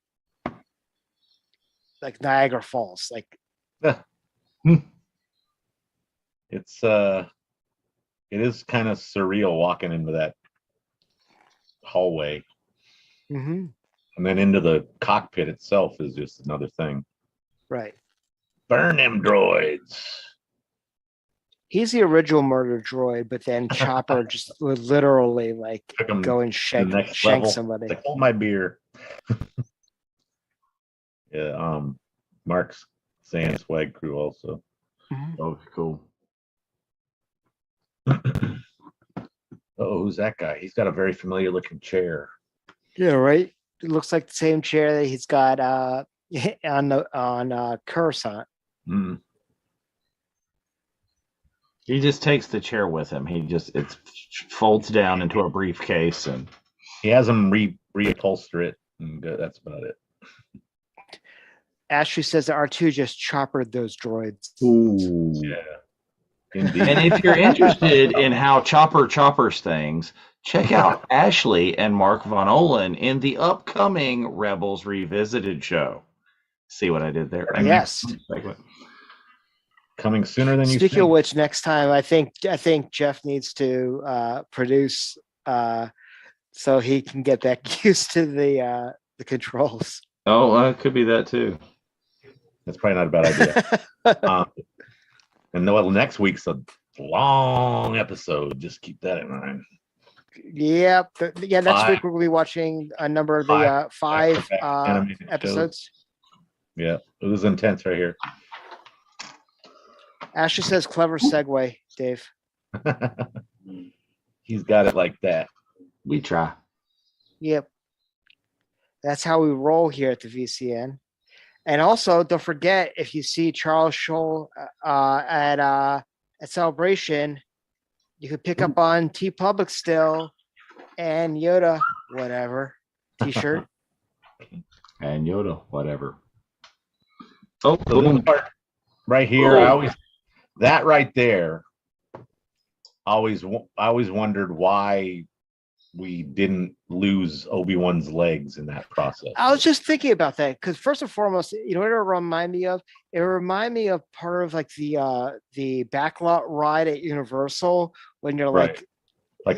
like Niagara Falls, like it is kind of surreal walking into that hallway. Mm-hmm. And then into the cockpit itself is just another thing. Right. Burn them droids. He's the original murder droid, but then Chopper just would literally like go and shank somebody. Like, hold my beer. Yeah, Mark's saying Swag Crew also. Mm-hmm. Oh, cool. Oh, who's that guy? He's got a very familiar looking chair. Yeah, right. It looks like the same chair that he's got on Coruscant. Mm. He just takes the chair with him. It folds down into a briefcase, and he has him reupholster it, and that's about it. Ashley says that R2 just choppered those droids. Ooh. Yeah. Indeed. And if you're interested in how Chopper choppers things, check out Ashley and Mark Von Olen in the upcoming Rebels Revisited show. See what I did there? Yes. Coming sooner than you think. Speaking of which, next time I think Jeff needs to produce so he can get back used to the controls. Oh, it could be that too. That's probably not a bad idea. And next week's a long episode. Just keep that in mind. Yep. Next week we're going to be watching a number of the five episodes. Yeah, it was intense right here. Ashley says, clever segue, Dave. He's got it like that. We try. Yep. That's how we roll here at the VCN. And also, don't forget, if you see Charles Scholl at Celebration, you could pick up on T Public still and Yoda, whatever, T-shirt. And Yoda, whatever. Oh, So this part right here, that right there. I always wondered why we didn't lose Obi-Wan's legs in that process. I was just thinking about that because first and foremost, you know what it remind me of? It remind me of part of like the backlot ride at Universal when you're like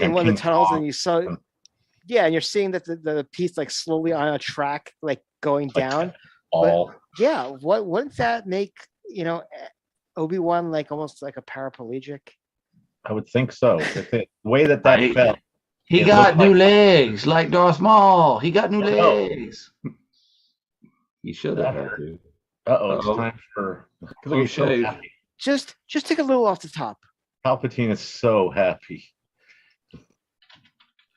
in one of the tunnels and you saw, yeah, and you're seeing that the piece like slowly on a track like going down. But yeah, wouldn't that make Obi-Wan like almost like a paraplegic? I would think so. The way that felt. He got new legs, like Darth Maul. He got new legs. He should have had to. It's time for clean shave. Just take a little off the top. Palpatine is so happy.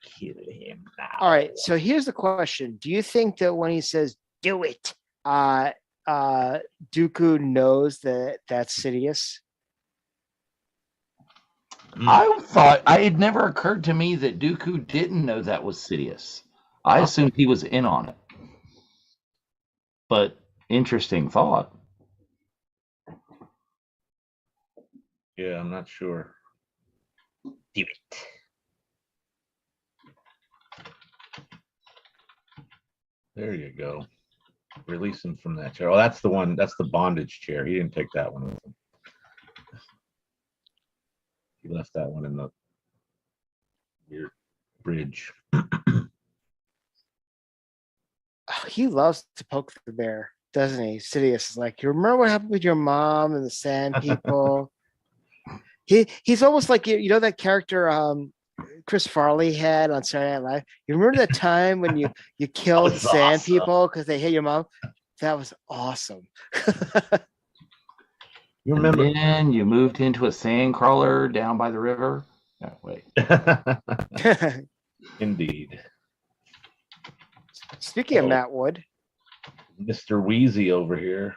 Kill him now. All right, so here's the question: do you think that when he says "do it," Dooku knows that that's Sidious? I thought it never occurred to me that Dooku didn't know that was Sidious. I assumed he was in on it. But interesting thought. Yeah, I'm not sure. Do it. There you go. Release him from that chair. Oh, that's the one. That's the bondage chair. He didn't take that one with him. He left that one in the weird bridge. He loves to poke the bear, doesn't he? Sidious is like, you remember what happened with your mom and the Sand People? He's almost like that character Chris Farley had on Saturday Night Live. You remember that time when you killed the Sand People because they hit your mom? That was awesome. You remember? And then you moved into a sand crawler down by the river. No, wait. Indeed. Speaking of Matt Wood, Mr. Wheezy over here.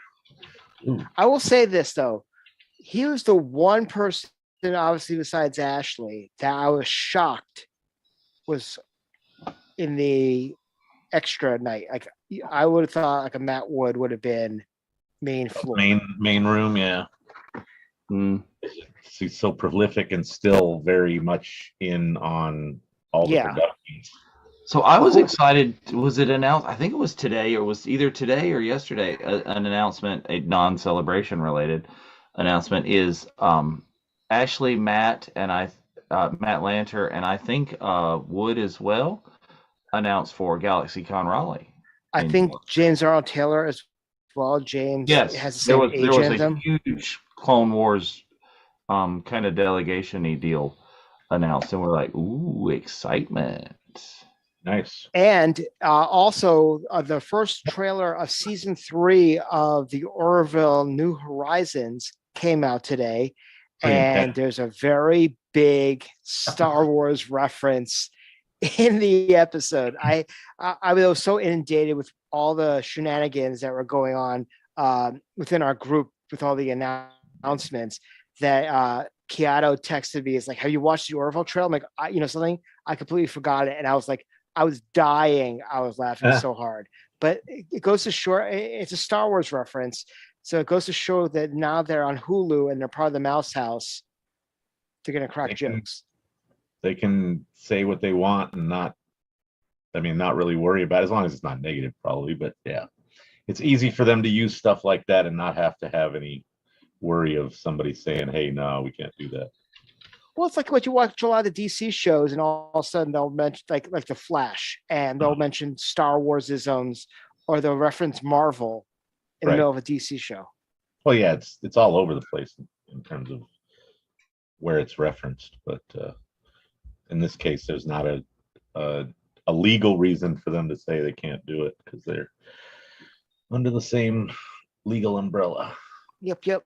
Ooh. I will say this though, he was the one person, obviously besides Ashley, that I was shocked was in the extra night. Like I would have thought, like a Matt Wood would have been main floor, main room, yeah. He's so prolific and still very much in on all the productions. So I was excited. Was it announced? I think it was today, or was either today or yesterday. An announcement, a non-celebration related announcement, is Ashley, Matt, and Matt Lanter, and I think Wood as well, announced for GalaxyCon Raleigh. I think James Arnold Taylor as well. James has the same age there was as them. Huge Clone Wars kind of delegation-y deal announced, and we're like, ooh, excitement. Nice. And also the first trailer of season 3 of the Orville New Horizons came out today. And there's a very big Star Wars reference in the episode. I was so inundated with all the shenanigans that were going on within our group with all the announcements that Keato texted me. It's like, have you watched the Orville trailer? I'm like, something, I completely forgot it. And I was like, I was dying. I was laughing so hard. But it goes to show, it's a Star Wars reference. So it goes to show that now they're on Hulu and they're part of the Mouse House. They're going to crack jokes. They can say what they want and not really worry about it, as long as it's not negative, probably. But yeah, it's easy for them to use stuff like that and not have to have any worry of somebody saying, hey, no, we can't do that. Well, it's like what you watch a lot of the DC shows, and all of a sudden they'll mention like the Flash, and they'll mention Star Wars isms, or they'll reference Marvel in the middle of a DC show. Well, yeah, it's all over the place in terms of where it's referenced, but in this case, there's not a legal reason for them to say they can't do it because they're under the same legal umbrella. Yep.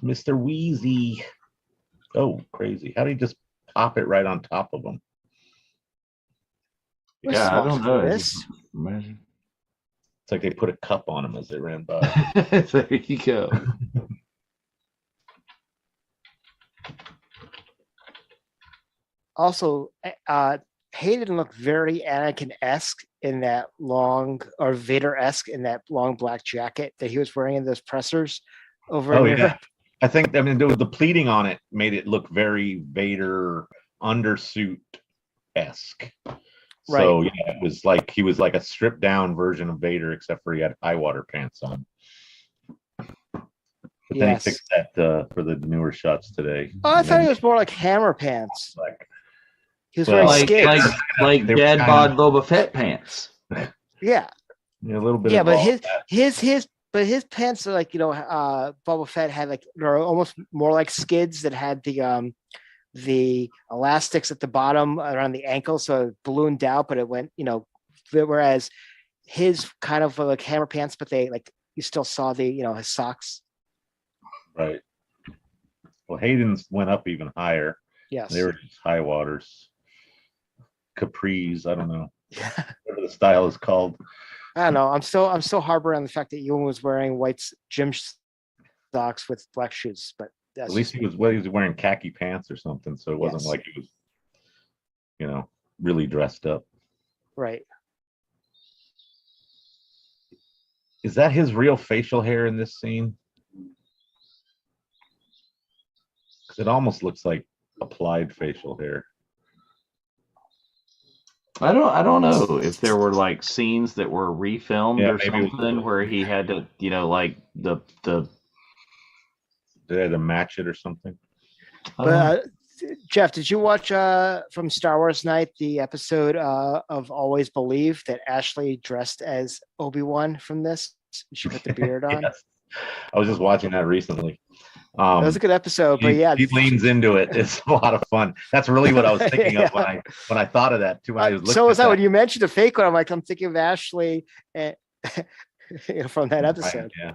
Mr. Wheezy. Oh, crazy. How did he just pop it right on top of him? We're Yeah, I smart don't for know. this. Imagine. It's like they put a cup on him as they ran by. There you go. Also, Hayden looked very Anakin-esque in that long, or Vader-esque in that long black jacket that he was wearing in those pressers over Oh, in yeah. Europe. I think, I mean, the pleating on it made it look very Vader undersuit-esque. So, Right. yeah, it was like he was like a stripped down version of Vader, except for he had high water pants on. But then he Yes. fixed that for the newer shots today. Oh, I And thought then it was more like hammer pants. like, He was well, wearing Like skids. like They were Dad kind bod Boba Fett pants. Yeah. yeah, a little bit Yeah, of but all his that. his pants are like, Boba Fett had like, they're almost more like skids that had the elastics at the bottom around the ankle, so it ballooned out, but it went, whereas his kind of like hammer pants, but they like, you still saw the, his socks. Right. Well, Hayden's went up even higher. Yes. They were just high waters, capris. I don't know whatever the style is called. I don't know. I'm still harboring on the fact that Ewan was wearing white gym socks with black shoes, but that's At least he was wearing khaki pants or something, so it wasn't Yes. like he was, really dressed up. right. Is that his real facial hair in this scene? Because it almost looks like applied facial hair. I don't know if there were like scenes that were refilmed Yeah, or maybe it was- something where he had to, like the Did they have to match it or something? But Jeff, did you watch from Star Wars Night the episode of Always Believe that Ashley dressed as Obi-Wan from this? She put the beard on. Yes. I was just watching that recently. That was a good episode, but yeah, He leans into it. It's a lot of fun. That's really what I was thinking of Yeah. when I thought of that too. When I was looking so was at that when you mentioned a fake one. I'm thinking of Ashley from that Brian, episode. yeah,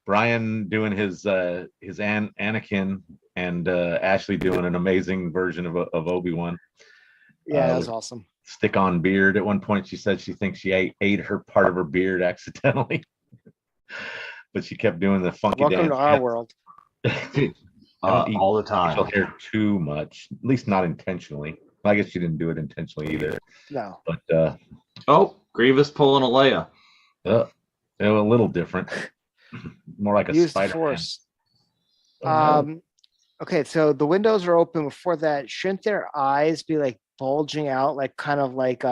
Brian doing his Anakin and Ashley doing an amazing version of Obi-Wan. Yeah, that was awesome. Stick-on beard. At one point, she said she thinks she ate her part of her beard accidentally, but she kept doing the funky Welcome dance. to our world. I don't eat all the facial time. hair too much, at least not intentionally. I guess she didn't do it intentionally either. No. But Oh, Grievous pulling a Leia. they were a little different, more like a Use the Spider-Man. force. Oh, no. Okay, so the windows are open. Before that, shouldn't their eyes be like bulging out, like kind of like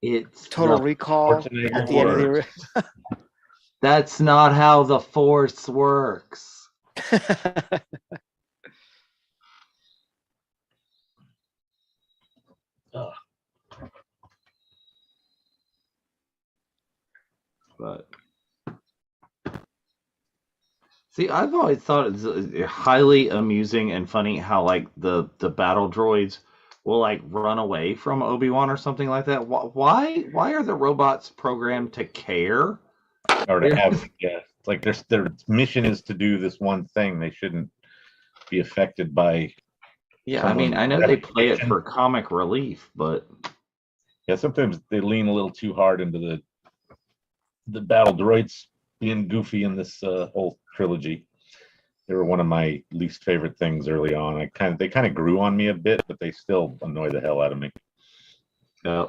It's Total the Recall Schwarzenegger at the end of Force. the That's not how the Force works. Ugh. But see, I've always thought it's highly amusing and funny how like the battle droids will like run away from Obi-Wan or something like that. Why are the robots programmed to care? Or to have, yeah, it's like their mission is to do this one thing. They shouldn't be affected by. Yeah, I mean, I know they play it for comic relief, but Yeah, sometimes they lean a little too hard into the battle droids being goofy in this whole trilogy. They were one of my least favorite things early on. They kind of grew on me a bit, but they still annoy the hell out of me. yeah.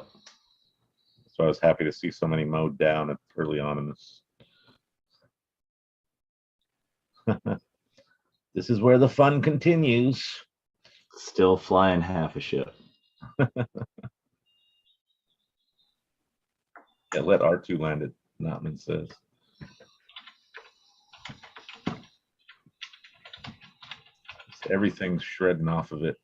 So I was happy to see so many mowed down early on in this. This is where the fun continues. Still flying half a ship. Yeah, let R2 land it, Notman says. Everything's shredding off of it.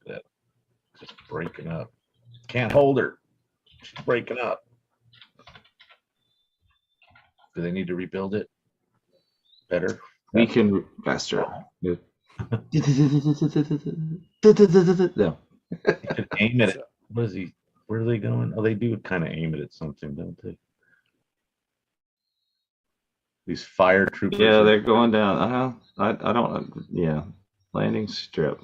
That just breaking up. Can't hold her. She's breaking up. Do they need to rebuild it? Better. We can faster. No. You could aim at it. What is he? Where are they going? Oh, they do kind of aim it at something, don't they? These fire troopers. Yeah, they're going down. I don't. Yeah, landing strip.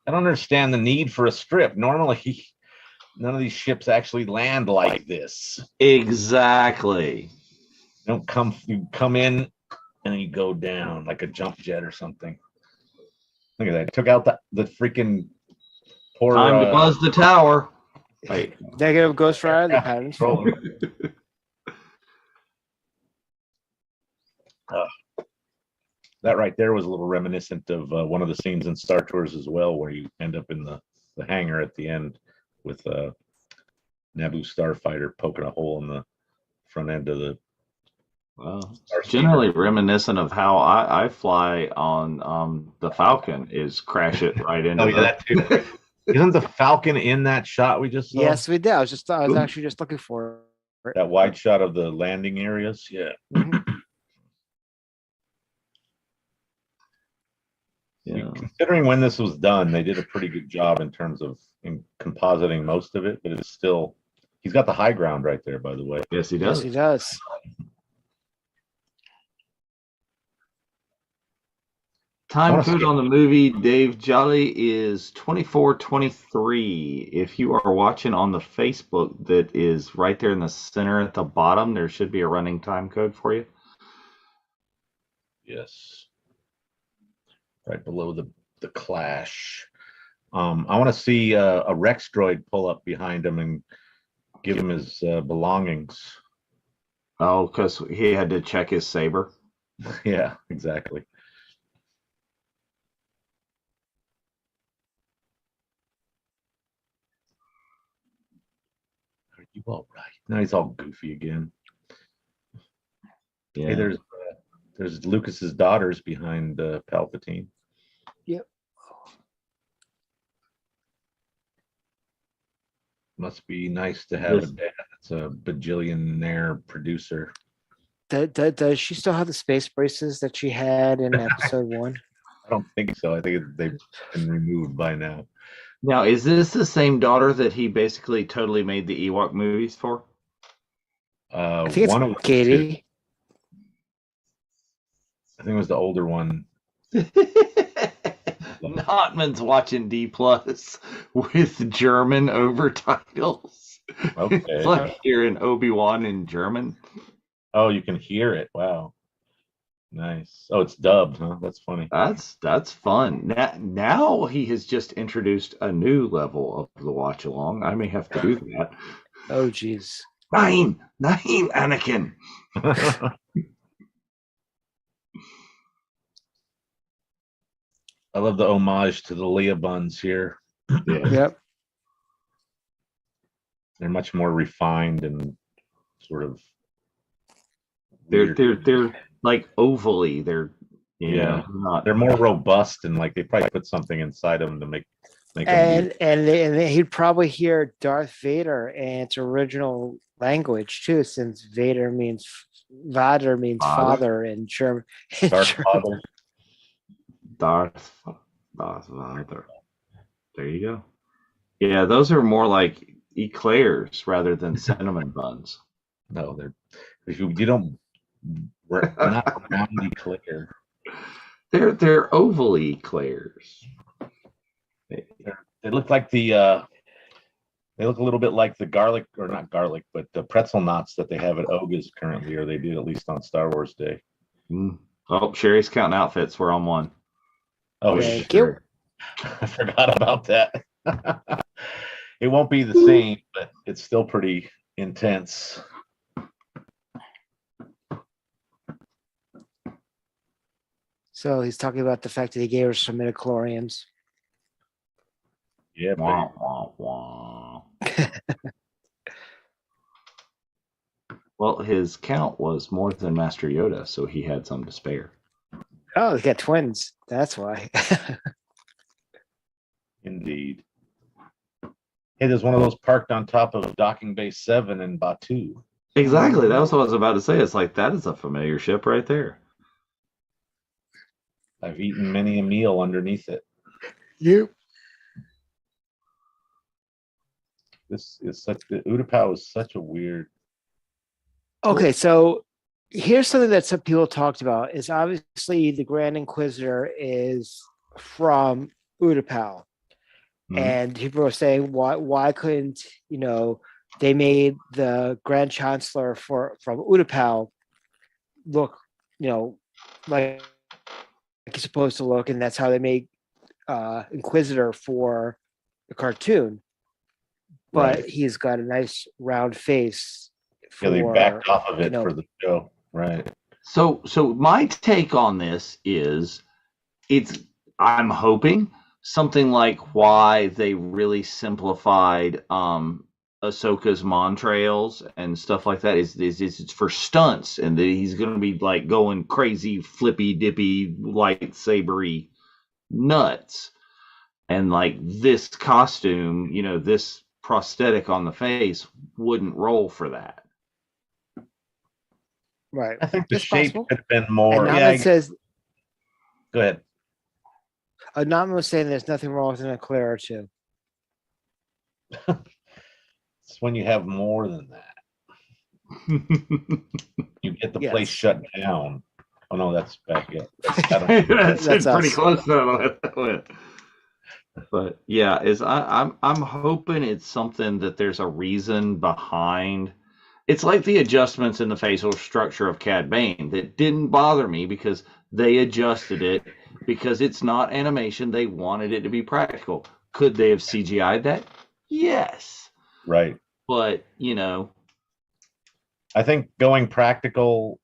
I don't understand the need for a strip. Normally, none of these ships actually land like this. Exactly. You come in and then you go down like a jump jet or something. Look at that. Took out the freaking poor. Time to buzz the tower. Wait. Negative Ghost Rider, the patterns. That right there was a little reminiscent of one of the scenes in Star Tours as well, where you end up in the hangar at the end with Naboo starfighter poking a hole in the front end of the. Well, generally reminiscent of how I fly on the Falcon is crash it right into that too. Isn't the Falcon in that shot we just saw? Yes, we did. I was actually just looking for it. That wide shot of the landing areas. Yeah. Mm-hmm. Yeah. Considering when this was done, they did a pretty good job in terms of compositing most of it, but it's still, he's got the high ground right there, by the way. Yes, he does. Yes, he does. Time code on the movie, Dave Jolly, is 2423. If you are watching on the Facebook, that is right there in the center at the bottom, there should be a running time code for you. Yes. Right below the clash. I want to see a Rex droid pull up behind him and give him his belongings. Oh, because he had to check his saber. Yeah, exactly. Are you all right? Now he's all goofy again. Yeah. Hey, there's Lucas's daughters behind Palpatine. Yep. Must be nice to have a dad that's a bajillionaire producer. Does she still have the space braces that she had in episode 1? I don't think so. I think they've been removed by now. Now, is this the same daughter that he basically totally made the Ewok movies for? I think one it's of Katie. I think it was the older one. Notman's watching D+ with German overtitles. Okay. It's like hearing Obi-Wan in German. Oh, you can hear it. Wow. Nice. Oh, it's dubbed, huh? That's funny. That's fun. Now he has just introduced a new level of the watch along. I may have to do that. Oh, geez. Nine, Anakin. I love the homage to the Leia buns here. Yeah. Yep. They're much more refined and sort of. They're like ovally. They're they're more robust and like they probably put something inside them to make them. And he'd probably hear Darth Vader in its original language too, since Vader means father in German. Darth Father. Darth Vader. There you go. Yeah, those are more like eclairs rather than cinnamon buns. No, you don't. We're not round eclair. They're oval eclairs. They look like they look a little bit like the garlic, or not garlic, but the pretzel knots that they have at Oga's currently, or they did at least on Star Wars Day. Oh, Sherry's counting outfits. We're on one. Oh, Thank you. I forgot about that. It won't be the same, but it's still pretty intense. So he's talking about the fact that he gave her some midichlorians. Yeah. Wah, wah, wah. Well, his count was more than Master Yoda, so he had some to spare. Oh, he got twins. That's why. Indeed. Hey, there's one of those parked on top of Docking Bay 7 in Batuu. Exactly. That was what I was about to say. It's like, that is a familiar ship right there. I've eaten many a meal underneath it. You. This is the Utapau is such a weird Okay, so here's something that some people talked about is obviously the Grand Inquisitor is from Utapau. And people were saying why couldn't, they made the Grand Chancellor from Utapau look, like he's supposed to look, and that's how they made Inquisitor for the cartoon. But he's got a nice round face. They backed off of it for the show, right? So my take on this is, I'm hoping something like why they really simplified Ahsoka's Montrails and stuff like that is it's for stunts, and that he's going to be like going crazy, flippy dippy, lightsabery nuts, and like this costume, this prosthetic on the face wouldn't roll for that. Right. I think the it's shape possible. could have been more. And it says. Go ahead. Anonymous was saying there's nothing wrong with an eclair or two. It's when you have more than that. You get the place shut down. Oh no, that's back yet. That's pretty close to that. But yeah, I'm hoping it's something that there's a reason behind. It's like the adjustments in the facial structure of Cad Bane that didn't bother me because they adjusted it because it's not animation. They wanted it to be practical. Could they have CGI'd that? Yes. Right. But, I think going practical,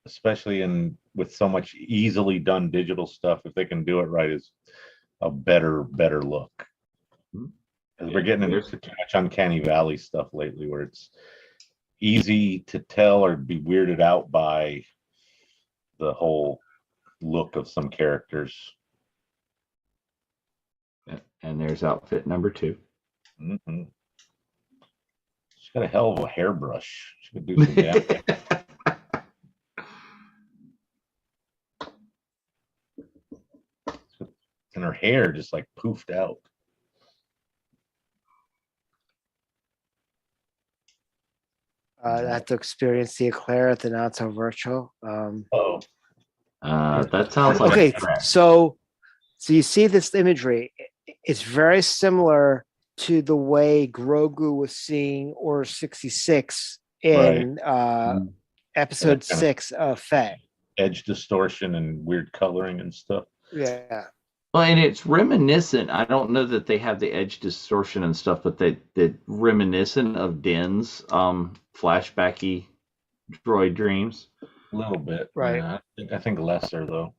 especially with so much easily done digital stuff, if they can do it right, is a better look. Because we're getting into too much uncanny valley stuff lately where it's easy to tell or be weirded out by the whole look of some characters. And there's outfit number 2. Mm-hmm. She's got a hell of a hairbrush. She could do some damage. And her hair just like poofed out. I have to experience the eclair at the Not So Virtual. That sounds like okay. So you see this imagery. It's very similar to the way Grogu was seeing Order 66 in episode 6 of Fett. Edge distortion and weird coloring and stuff. Yeah. Well, and it's reminiscent. I don't know that they have the edge distortion and stuff, but they're reminiscent of Din's flashbacky droid dreams. A little bit, right? I think lesser though.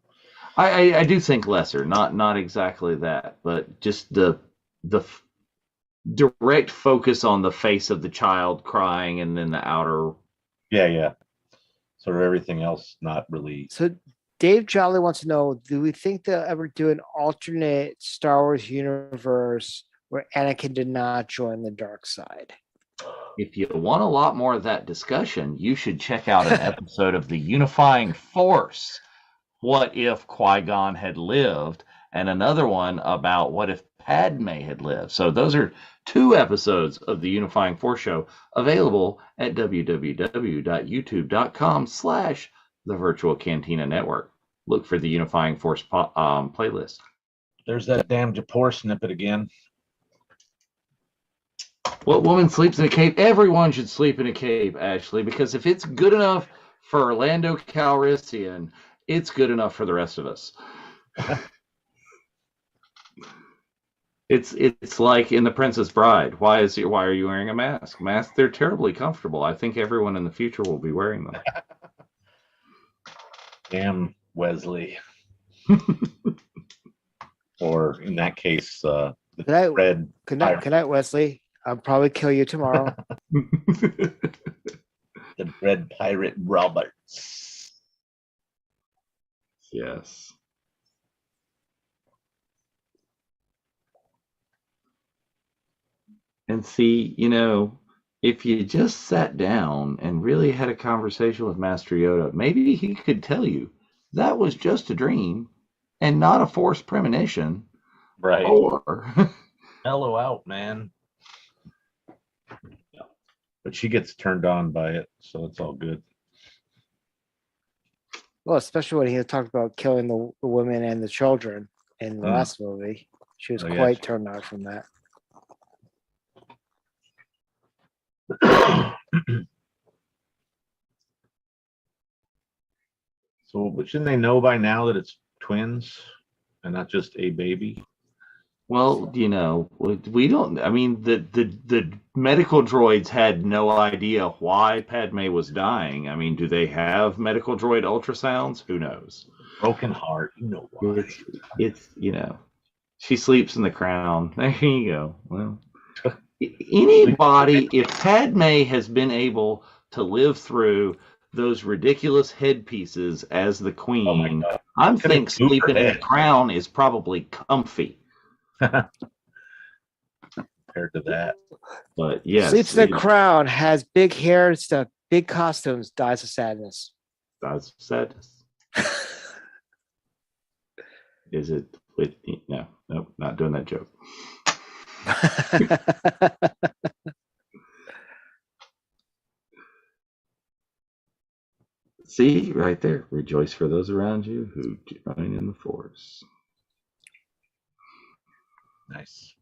I do think lesser, not exactly that, but just the direct focus on the face of the child crying, and then the outer. Yeah. Sort of everything else, not really. So Dave Jolly wants to know: do we think they'll ever do an alternate Star Wars universe where Anakin did not join the dark side? If you want a lot more of that discussion, you should check out an episode of The Unifying Force. What if Qui-Gon had lived? And another one about what if Padme had lived. So those are 2 episodes of The Unifying Force show available at www.youtube.com/The Virtual Cantina Network. Look for the Unifying Force playlist. There's that damn Japor snippet again. What woman sleeps in a cave? Everyone should sleep in a cave, Ashley, because if it's good enough for Orlando Calrissian, it's good enough for the rest of us. It's like in The Princess Bride. Why are you wearing a mask? They're terribly comfortable. I think everyone in the future will be wearing them. Damn Wesley. Or in that case, Good night, Wesley. I'll probably kill you tomorrow. The Dread Pirate Roberts. Yes. And see, if you just sat down and really had a conversation with Master Yoda, maybe he could tell you that was just a dream and not a forced premonition. Right. Or mellow out, man. but she gets turned on by it, so it's all good. Well, especially when he talked about killing the women and the children in the last movie. She was quite turned on from that. So, but shouldn't they know by now that it's twins and not just a baby? Well, you know, we don't. I mean, the medical droids had no idea why Padme was dying. I mean, do they have medical droid ultrasounds? Who knows? Broken heart, you know why? It's you know, she sleeps in the crown. There you go. Well, anybody, if Padme has been able to live through those ridiculous headpieces as the queen, I'm thinking sleeping in the crown is probably comfy. Compared to that. But yes. Sleeps in the crown, has big hair and stuff, big costumes, dies of sadness. Dies of sadness. Is it with no, not doing that joke. See, right there. Rejoice for those around you who join in the force. Nice.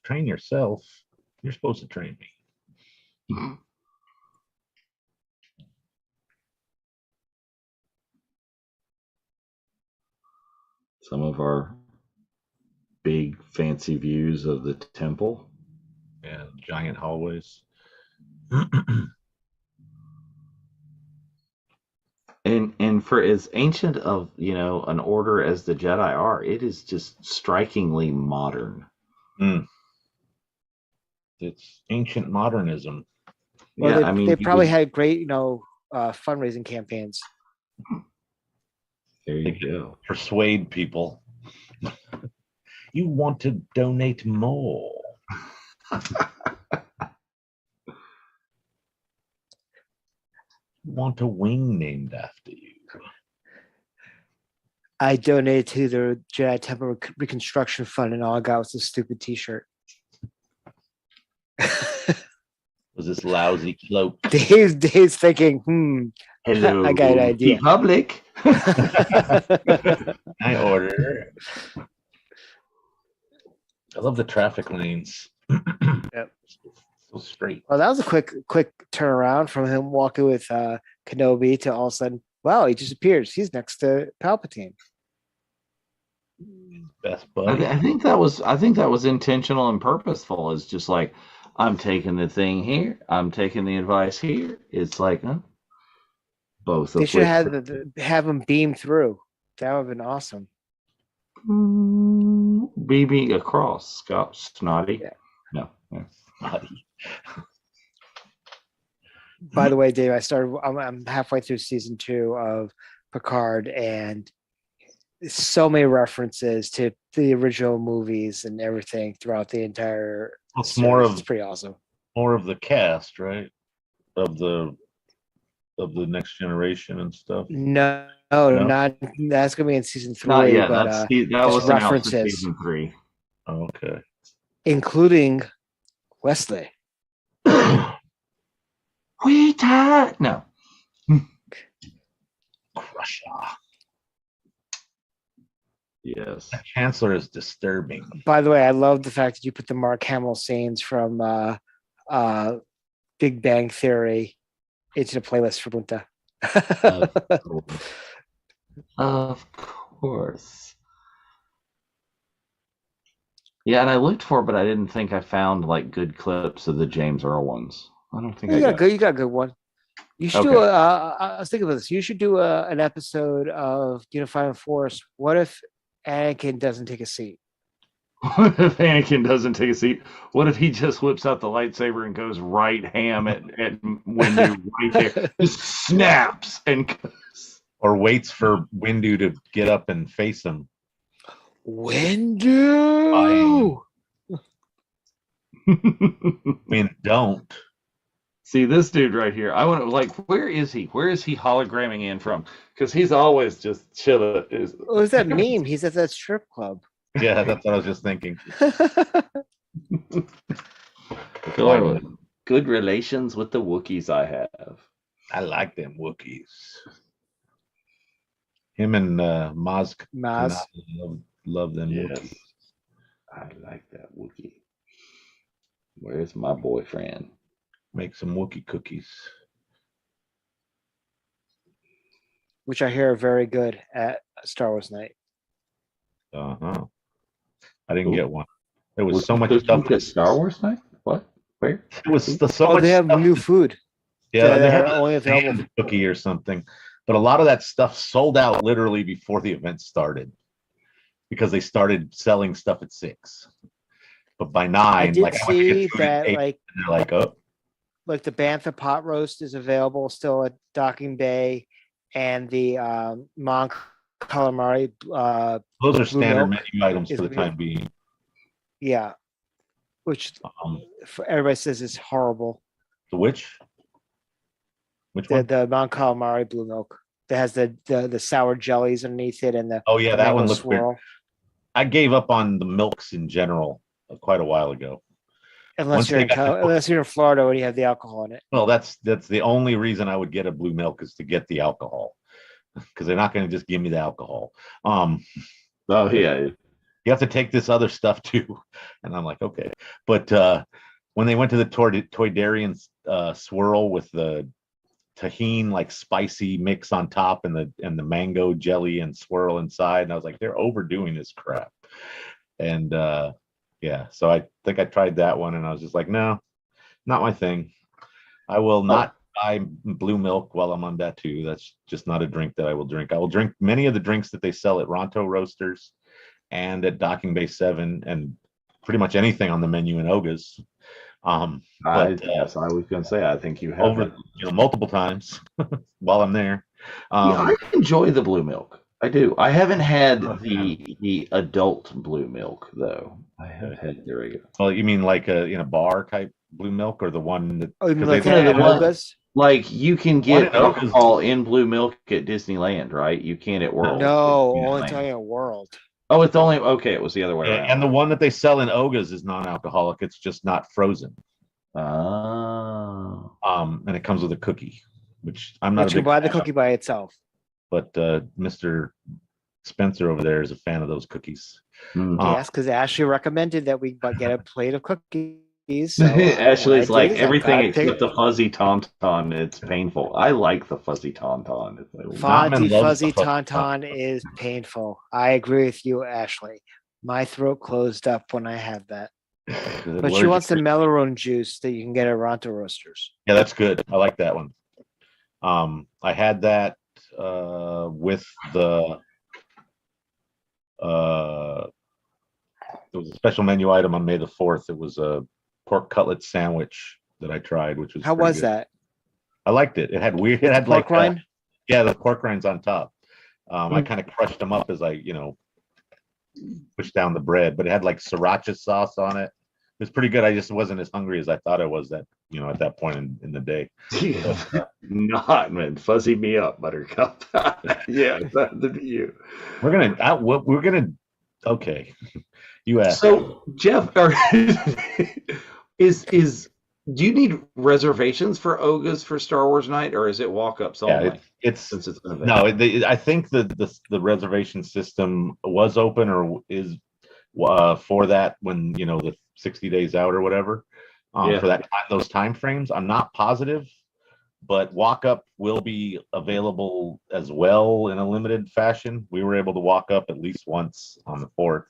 Train yourself. You're supposed to train me. Some of our big fancy views of the temple. Yeah, giant hallways. And for as ancient of, you know, an order as the Jedi are, it is just strikingly modern. It's ancient modernism. Well, yeah, I mean, they probably had great, you know, fundraising campaigns. There you go. Persuade people. You want to donate more. Want a wing named after you. I donated to the Jedi Temple Reconstruction Fund, and all I got was a stupid T-shirt. Was this lousy cloak? Dave's thinking, hello, I got an idea. Public. I order. I love the traffic lanes. Yep. So straight. Well, that was a quick turnaround from him walking with Kenobi to all of a sudden, wow, he just appears. He's next to Palpatine. Best buddy. I think that was intentional and purposeful. It's just like, I'm taking the thing here. I'm taking the advice here. It's like, both. They should have him beam through. That would have been awesome. Beaming across, Scott Snotty. Yeah. No, Snotty. By the way, Dave, I'm halfway through season 2 of Picard, and so many references to the original movies and everything throughout the entire series. It's pretty awesome. More of the cast, right? Of the Next Generation and stuff. No, not that's gonna be in season 3. Not yet. But that was references in season 3. Oh, okay. Including Wesley. No. Crusher. Yes. The Chancellor is disturbing. By the way, I love the fact that you put the Mark Hamill scenes from Big Bang Theory into the playlist for Bunta. Of course. Yeah, and I looked for it, but I didn't think I found like good clips of the James Earl ones. I don't think you got a good one. You should do I was thinking about this. You should do an episode of Unifying Force. What if Anakin doesn't take a seat? What if Anakin doesn't take a seat? What if he just whips out the lightsaber and goes right ham at Windu right there? Just snaps and goes. Or waits for Windu to get up and face him. Windu! I mean, don't. See this dude right here. I want to like, where is he? Where is he hologramming in from? Because he's always just chilling. What was that meme? He's at that strip club. Yeah, that's what I was just thinking. Good relations with the Wookiees I have. I like them Wookiees. Him and Maz. Love them Wookiees. I like that Wookiee. Where's my boyfriend? Make some Wookiee cookies. Which I hear are very good at Star Wars night. Uh-huh. I didn't get one. There was so much stuff at Star Wars night. What? Where? It was so much. They have stuff. New food. Yeah, they are have only available cookie or something. But a lot of that stuff sold out literally before the event started, because they started selling stuff at 6. But by 9, I did like see that, 8, like and they're like, oh, like the bantha pot roast is available still at Docking Bay, and the Mon calamari. those are standard milk menu items for the time being. Yeah, which everybody says is horrible. The which? Which one? The Mon calamari blue milk that has the sour jellies underneath it and the that one looks swirl. weird. I gave up on the milks in general quite a while ago. Unless you're in Florida when you have the alcohol in it. Well, that's the only reason I would get a blue milk is to get the alcohol, because they're not going to just give me the alcohol. Oh yeah, you have to take this other stuff too, and I'm like, okay. But when they went to the Toydarian swirl with the tahine like spicy mix on top and the mango jelly and swirl inside, and I was like, they're overdoing this crap. And so I think I tried that one, and I was just like, no, not my thing. I will not buy blue milk while I'm on Batu. That's just not a drink that I will drink. I will drink many of the drinks that they sell at Ronto Roasters and at Docking Bay 7, and pretty much anything on the menu in Oga's. I was going to say, I think you have over multiple times while I'm there. I enjoy the blue milk. I do. I haven't had the adult blue milk though. I have had there we go. Well, you mean like a bar type blue milk, or the one that? Oh, you mean like Oga's? Like you can get alcohol in blue milk at Disneyland, right? You can't at World. No, only talking at World. Oh, it's only okay. It was the other way around. And the one that they sell in Oga's is non-alcoholic. It's just not frozen. Oh. And it comes with a cookie, which I'm not. But you can buy the cookie by itself. But Mr. Spencer over there is a fan of those cookies. Yes, because Ashley recommended that we get a plate of cookies. So Ashley's like everything except the fuzzy tauntaun. It's painful. I like the fuzzy tauntaun. Fuzzy tauntaun is painful. I agree with you, Ashley. My throat closed up when I had that. But she wants the melon juice that you can get at Ronto Roasters. Yeah, that's good. I like that one. I had that with the it was a special menu item on May the 4th. It was a pork cutlet sandwich that I tried, which was how was good. That? I liked it. It had pork rind. Yeah, the pork rinds on top. I kind of crushed them up as I pushed down the bread, but it had like sriracha sauce on it. It was pretty good. I just wasn't as hungry as I thought I was at that point in the day. Not, man. Fuzzy me up, Buttercup. Yeah, that'd be you. We're gonna. Okay, you asked. So, Jeff, do you need reservations for Oga's for Star Wars night, or is it walk-ups only? Yeah, I think the reservation system was open or is for that when the 60 days out or whatever for those time frames. I'm not positive, but walk up will be available as well in a limited fashion. We were able to walk up at least once on the 4th,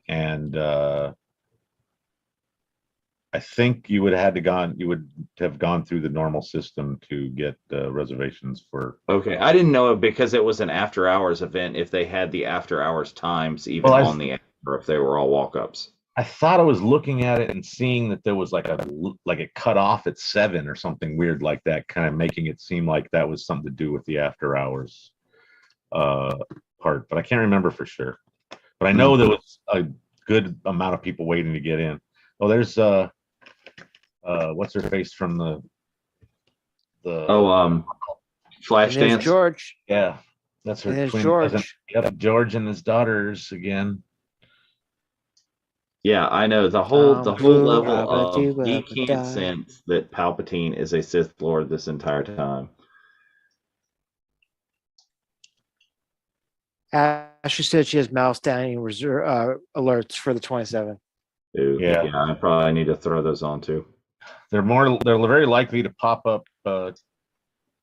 and I think you would have gone through the normal system to get reservations for. Okay, I didn't know it because it was an after hours event. If they had the after hours times even on the app, or if they were all walk ups. I thought I was looking at it and seeing that there was like it cut off at 7 or something weird like that, kind of making it seem like that was something to do with the after hours part, but I can't remember for sure. But I know there was a good amount of people waiting to get in. Oh, there's what's her face from the Flash And there's Dance. George. yeah, that's her And there's twin George. cousin. Yep, George and his daughters again. Yeah, I know the whole level of he can't sense that Palpatine is a Sith Lord this entire time. Ashley said she has mouse standing reserve alerts for the 27th. Ooh, Yeah. I probably need to throw those on too. They're very likely to pop up the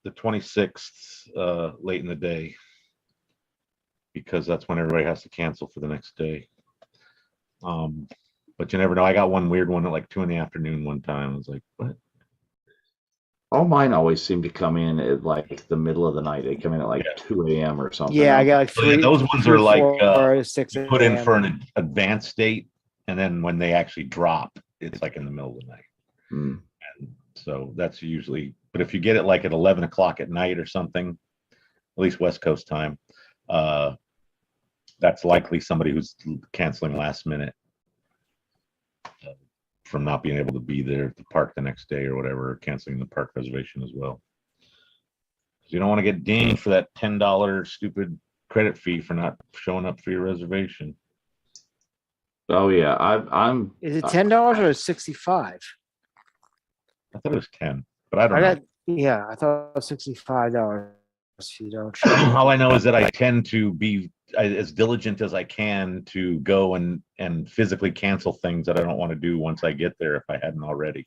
26th late in the day, because that's when everybody has to cancel for the next day. But you never know. I got one weird one at like 2 p.m. one time. I was like, what? All mine always seem to come in at like the middle of the night. They come in at like 2 a.m. or something. Yeah, I got like three. Those ones three, are like 4, 6 you put in for an advanced date, and then when they actually drop, it's like in the middle of the night. Mm. And so that's usually. But if you get it like at 11 o'clock at night or something, at least West Coast time, that's likely somebody who's canceling last minute from not being able to be there at the park the next day or whatever, or canceling the park reservation as well. You don't want to get dinged for that $10 stupid credit fee for not showing up for your reservation. Oh yeah, I'm. Is it $10 or $65? I thought it was 10, but I don't know. Yeah, I thought it was $65 if you don't. All I know is that I tend to be as diligent as I can to go and physically cancel things that I don't want to do once I get there if I hadn't already.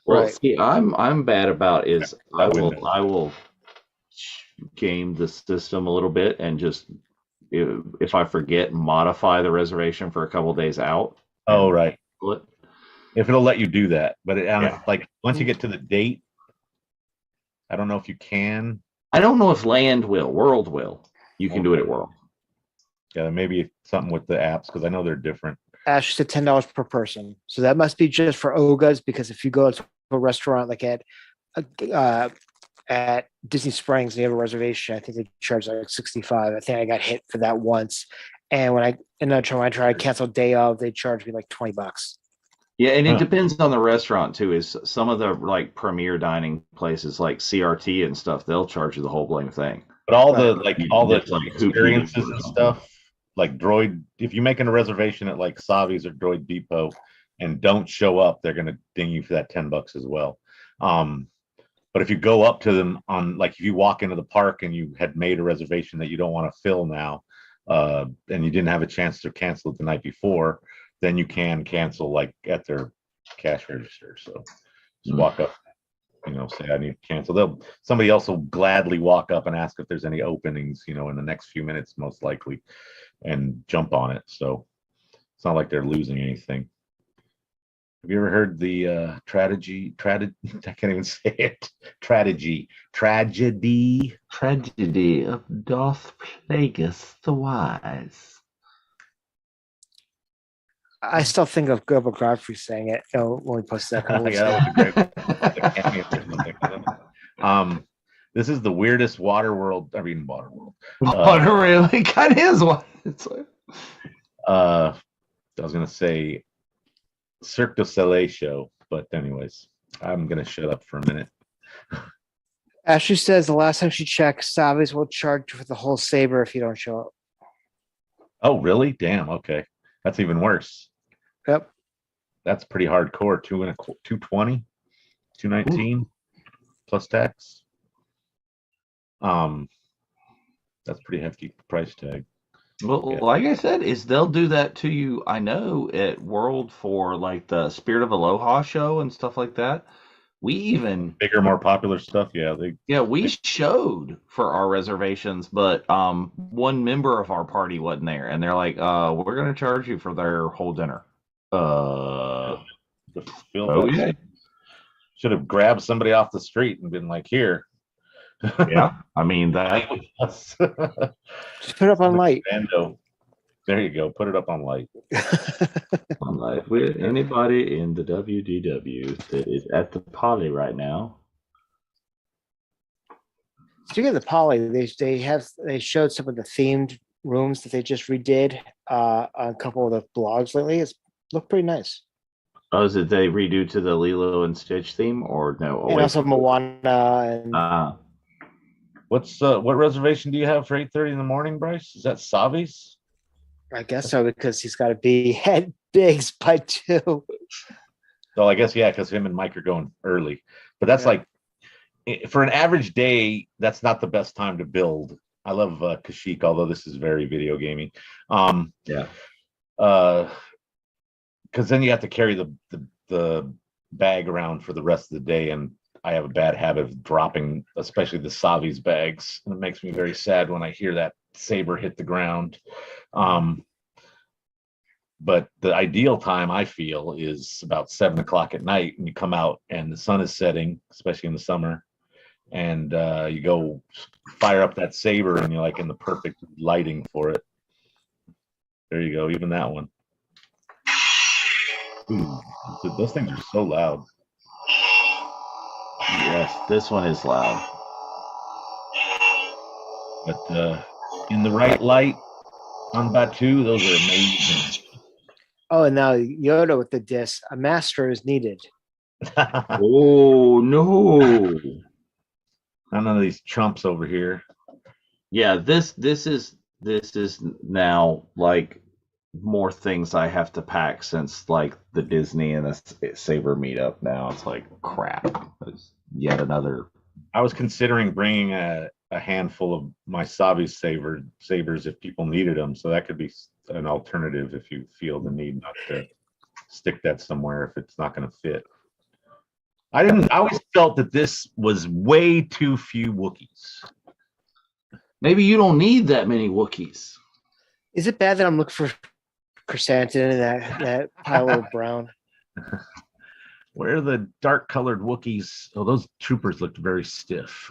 Well, Right. see, I'm bad about is I will game the system a little bit and just if I forget, modify the reservation for a couple days out. Oh, right. What? If it'll let you do that, but like once you get to the date, I don't know if you can. I don't know if Land will. World will. You can do it at World. Yeah, maybe something with the apps because I know they're different. Ash said $10 per person, so that must be just for Ogas. Because if you go to a restaurant like at Disney Springs, and you have a reservation, I think they charge like $65. I think I got hit for that once, and when I tried to cancel day of, they charged me like $20. Yeah, and it depends on the restaurant too. Is some of the like premier dining places like CRT and stuff, they'll charge you the whole blame thing. But all the experiences and stuff, like Droid, if you're making a reservation at like Savi's or Droid Depot and don't show up, they're gonna ding you for that $10 as well. But if you go up to them on, like, if you walk into the park and you had made a reservation that you don't want to fill now, and you didn't have a chance to cancel it the night before, then you can cancel like at their cash register. So just walk up, say I need to cancel. Somebody else will gladly walk up and ask if there's any openings, in the next few minutes, most likely, and jump on it. So it's not like they're losing anything. Have you ever heard the tragedy? I can't even say it. Tragedy of Darth Plagueis the Wise. I still think of Gilbert Godfrey saying it when we posted that. Yeah, that was a great. This is the weirdest Waterworld. Water really kind of is one. It's like. I was gonna say Cirque du Soleil show, but anyways, I'm gonna shut up for a minute. Ashley says the last time she checked, Savi's will charge you for the whole saber if you don't show up. Oh, really? Damn. Okay, that's even worse. Yep. That's pretty hardcore. 220, 219 plus tax. That's pretty hefty price tag. Well, like I said, they'll do that to you. I know at World for like the Spirit of Aloha show and stuff like that. We even bigger, more popular stuff. We showed for our reservations, but one member of our party wasn't there, and they're like, "We're going to charge you for their whole dinner." Okay. Should have grabbed somebody off the street and been like, "Here." Yeah, I mean that. Just put it up on light. There you go. Put it up on light. On light. Anybody in the WDW that is at the Poly right now? Speaking of the Poly, they showed some of the themed rooms that they just redid on a couple of the blogs lately. It's looked pretty nice. Oh, is it they redo to the Lilo and Stitch theme or no? And also Moana. And What reservation do you have for 8:30 in the morning, Bryce? Is that Savi's? I guess so, because he's got to be at Biggs by 2. So I guess, yeah, because him and Mike are going early. But that's like, for an average day, that's not the best time to build. I love Kashyyyk, although this is very video gaming. Yeah. Because then you have to carry the bag around for the rest of the day, and I have a bad habit of dropping, especially the Savi's bags, and it makes me very sad when I hear that saber hit the ground. But the ideal time, I feel, is about 7 o'clock at night, and you come out and the sun is setting, especially in the summer, and you go fire up that saber, and you're like in the perfect lighting for it. There you go, even that one. Ooh, those things are so loud. Yes, this one is loud. But in the right light on Batu, those are amazing. Oh, and now Yoda with the disc. A master is needed. Oh no! None of these chumps over here. Yeah, this is now like more things I have to pack since like the Disney and the Saber meetup. Now it's like crap. It's yet another. I was considering bringing a handful of my Savi's sabers if people needed them, so that could be an alternative if you feel the need not to stick that somewhere if it's not going to fit. I always felt that this was way too few Wookiees. Maybe you don't need that many Wookiees. Is it bad that I'm looking for chrysanthemum in that pile of brown? Where are the dark colored Wookiees? Oh, those troopers looked very stiff.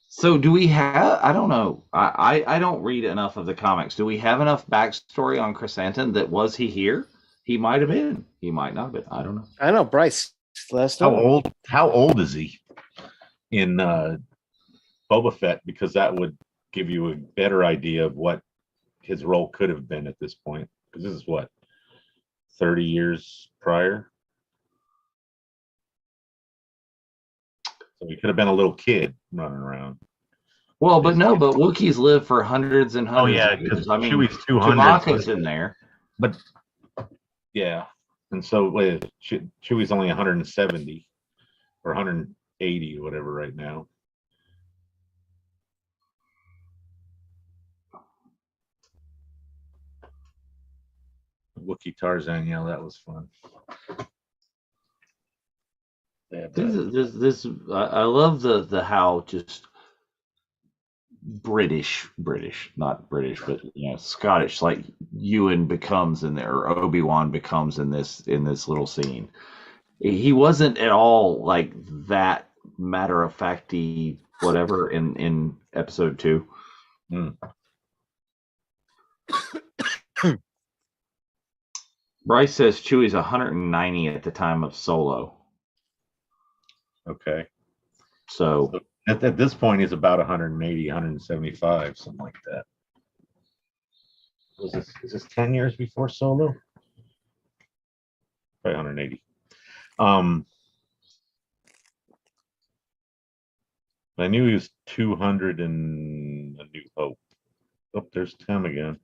So do we have, I don't know, I don't read enough of the comics. Do we have enough backstory on Chrysanthemum that was he here? He might have been. He might not have been. I don't know. I know, Bryce. How old is he in Boba Fett? Because that would give you a better idea of what his role could have been at this point. Because this is what, 30 years prior? So he could have been a little kid running around. Well, but no, but Wookiees live for hundreds and hundreds. Oh yeah, because I mean, Chewie's 200. Chewbacca's in there. But yeah, and so Chewie's only 170 or 180 or whatever right now. Wookiee Tarzan, yeah, that was fun. I love the how just British, not British, but Scottish, like Ewan becomes in there, or Obi-Wan becomes in this little scene. He wasn't at all like that matter of facty whatever in episode 2. Bryce says Chewie's 190 at the time of Solo. Okay. So at this point, he's about 180, 175, something like that. Is this 10 years before Solo? Probably 180. I knew he was 200 in A New Hope. Oh, there's Tim again.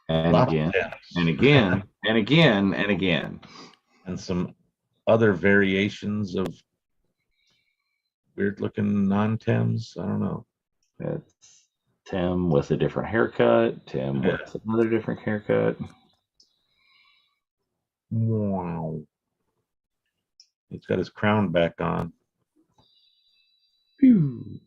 And again, and again, and again, and again. And some other variations of weird looking non-Tims. I don't know. It's Tim with a different haircut. Tim with another different haircut. Wow. He's got his crown back on. Phew.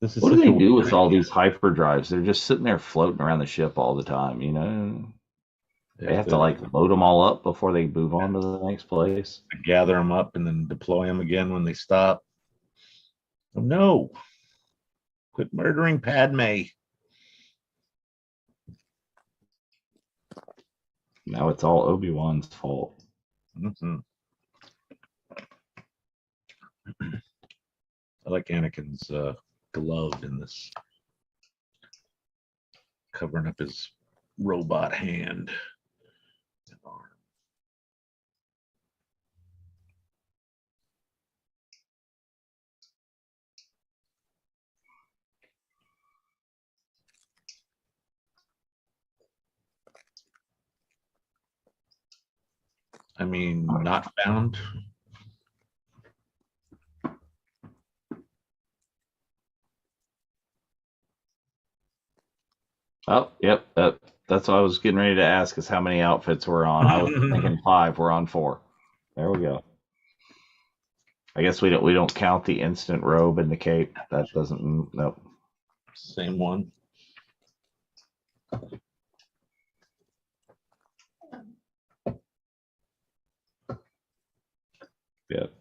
What do they do with all these hyperdrives? They're just sitting there floating around the ship all the time, you know? They have to like load them all up before they move on to the next place. Gather them up and then deploy them again when they stop. Oh, no. Quit murdering Padme. Now it's all Obi-Wan's fault. Mm-hmm. I like Anakin's glove in this, covering up his robot hand. I mean, not found. Oh, yep. That's what I was getting ready to ask, is how many outfits we're on. I was thinking 5. We're on 4. There we go. I guess we don't count the instant robe and the cape. That doesn't. Nope. Same one. Yep.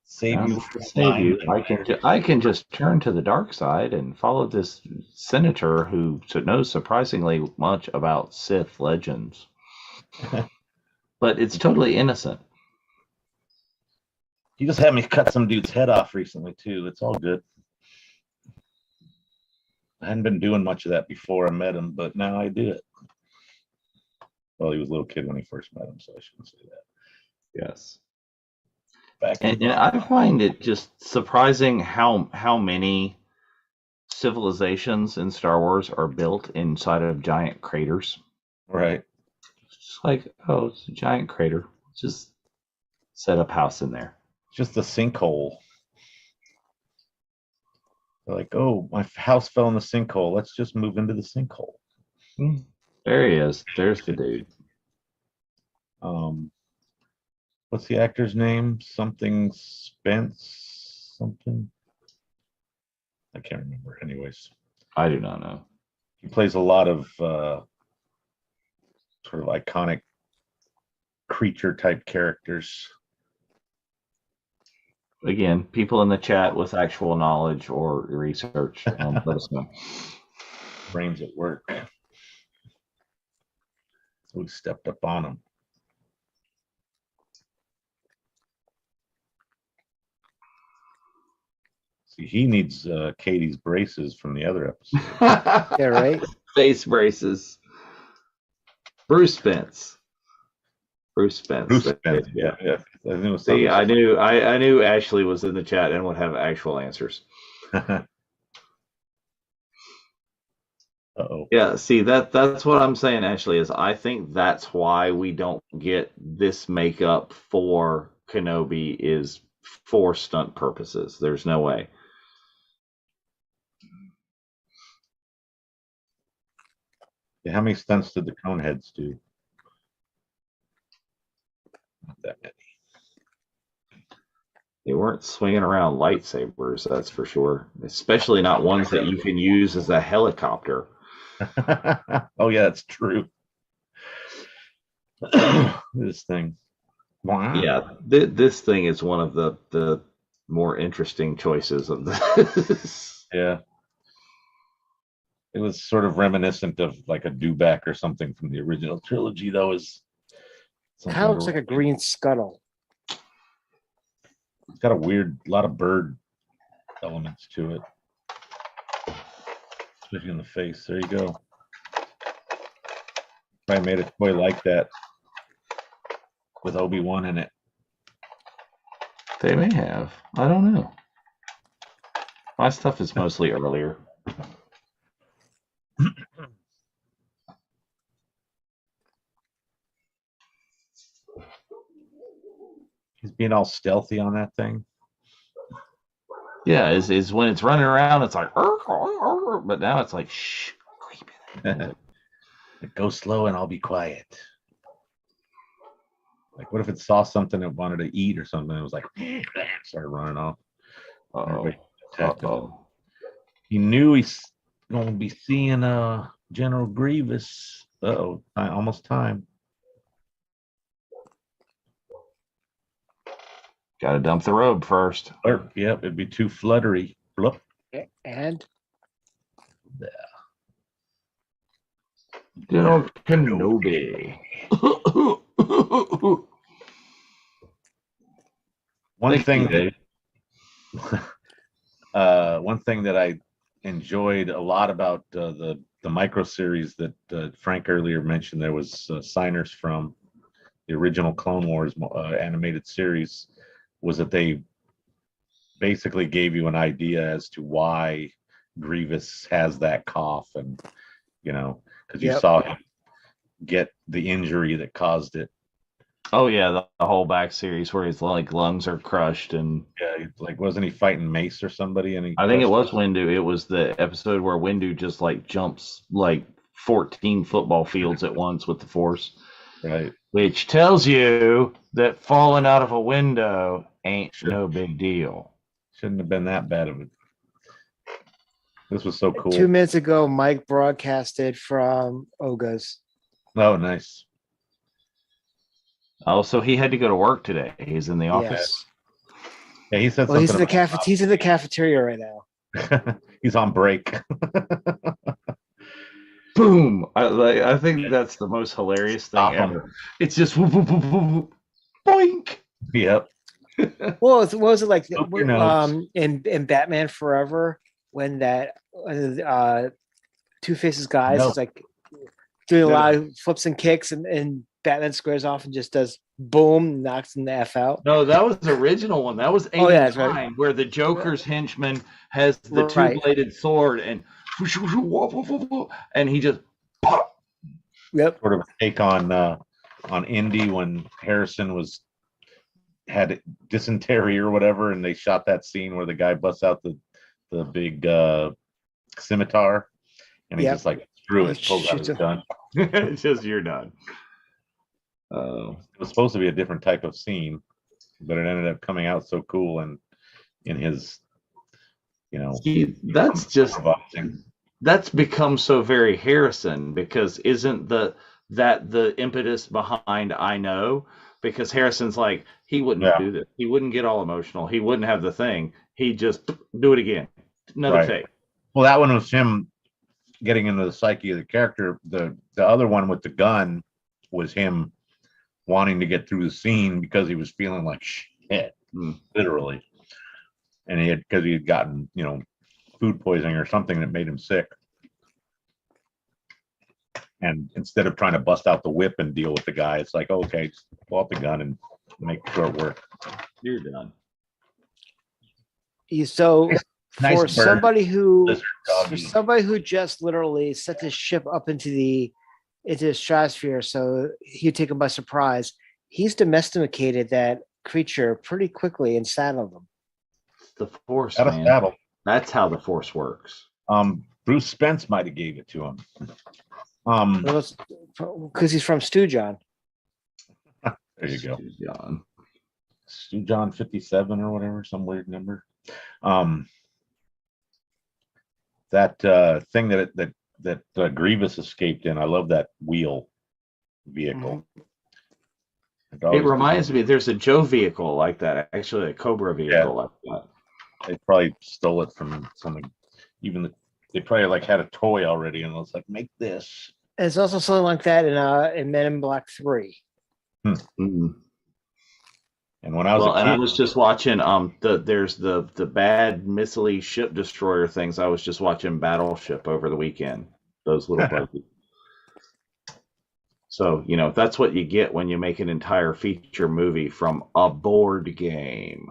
Save you. Save you. I can just turn to the dark side and follow this senator who knows surprisingly much about Sith legends, but it's totally innocent. You just had me cut some dude's head off recently too. It's all good. I hadn't been doing much of that before I met him, but now I do it. Well, he was a little kid when he first met him, so I shouldn't say that. Yes. And I find it just surprising how many civilizations in Star Wars are built inside of giant craters. Right. It's just like, oh, it's a giant crater. Just set up house in there. Just a sinkhole. They're like, oh, my house fell in the sinkhole. Let's just move into the sinkhole. There he is. There's the dude. What's the actor's name? Something Spence something. I can't remember. Anyways, I do not know. he plays a lot of sort of iconic creature type characters. Again, people in the chat with actual knowledge or research, let us know. Brains at work. So we stepped up on him. See, he needs Katie's braces from the other episode. Yeah, right. Face braces. Bruce Spence. Bruce Spence. Bruce Spence. Yeah. See, I knew Ashley was in the chat and would have actual answers. Uh-oh. Yeah, see, that's what I'm saying, Ashley, is I think that's why we don't get this makeup for Kenobi is for stunt purposes. There's no way. Yeah, how many stunts did the Coneheads do? Not that many. They weren't swinging around lightsabers, that's for sure. Especially not ones that you can use as a helicopter. Oh, yeah, that's true. This thing. Wow. Yeah, this thing is one of the more interesting choices of this. Yeah. It was sort of reminiscent of like a dewback or something from the original trilogy, though. Kind of looks like a green scuttle. It's got a lot of bird elements to it. Especially in the face. There you go. Probably made a toy like that with Obi-Wan in it. They may have. I don't know. My stuff is mostly earlier. He's being all stealthy on that thing. Yeah, is when it's running around, it's like, but now it's like, shh, creep. Go slow and I'll be quiet. Like, what if it saw something it wanted to eat or something? It was like, started running off. Uh-oh. He knew he's going to be seeing General Grievous. Uh-oh, almost time. Got to dump the robe first. Yep, it'd be too fluttery. Blup. And Yeah. General Kenoooooobi. One thing that I enjoyed a lot about the micro series that Frank earlier mentioned, there was signers from the original Clone Wars animated series, was that they basically gave you an idea as to why Grievous has that cough, and because you saw him get the injury that caused it. Oh yeah, the whole back series where his like lungs are crushed, and Yeah, like wasn't he fighting Mace or somebody? And I think it was Windu. It was the episode where Windu just like jumps like 14 football fields at once with the Force. Right. Which tells you that falling out of a window ain't no big deal. Shouldn't have been that bad of it. This was so cool. 2 minutes ago, Mike broadcasted from Oga's. Oh, nice. Oh, so he had to go to work today. He's in the office. Yeah, he said Well, something. he's in the cafeteria right now. He's on break. Boom! I think that's the most hilarious thing ever. It's just whoop, whoop, whoop, whoop, whoop, boink. Yep. Well, what was it like in Batman Forever when that Two-Face's guys is like doing a lot of flips and kicks, and Batman squares off and just does boom, knocks him the F out. No, that was the original one. That was 89, right. where the Joker's henchman has the two-bladed sword and he just sort of a take on Indy when Harrison had dysentery or whatever, and they shot that scene where the guy busts out the big scimitar, and he's just like, screw it, pulls out his gun. It's just, you're done. It was supposed to be a different type of scene, but it ended up coming out so cool, and in his, that's become so very Harrison, because isn't the impetus behind I Know? Because Harrison's like, he wouldn't do this. He wouldn't get all emotional. He wouldn't have the thing. He'd just do it again. Another take. Well, that one was him getting into the psyche of the character. The other one with the gun was him wanting to get through the scene because he was feeling like shit, literally. And because he had gotten, food poisoning or something that made him sick. And instead of trying to bust out the whip and deal with the guy, it's like, okay, just pull out the gun and make sure it works. You're done. So nice for bird. somebody who just literally set this ship up into the stratosphere, so he'd take him by surprise, he's domesticated that creature pretty quickly and saddled him. The Force, man. Saddle. That's how the Force works. Bruce Spence might have gave it to him. Because he's from Stu John. There you go. Stu John 57 or whatever, some weird number. That thing that Grievous escaped in, I love that wheel vehicle. It reminds me, there's a Joe vehicle like that, actually a Cobra vehicle like that. They probably stole it from something. They probably like had a toy already, and it was like, make this. And it's also something like that in Men in Black 3. Mm-hmm. And when I was a kid, and I was just watching there's the bad missile ship destroyer things. I was just watching Battleship over the weekend. Those little buggies. So, that's what you get when you make an entire feature movie from a board game.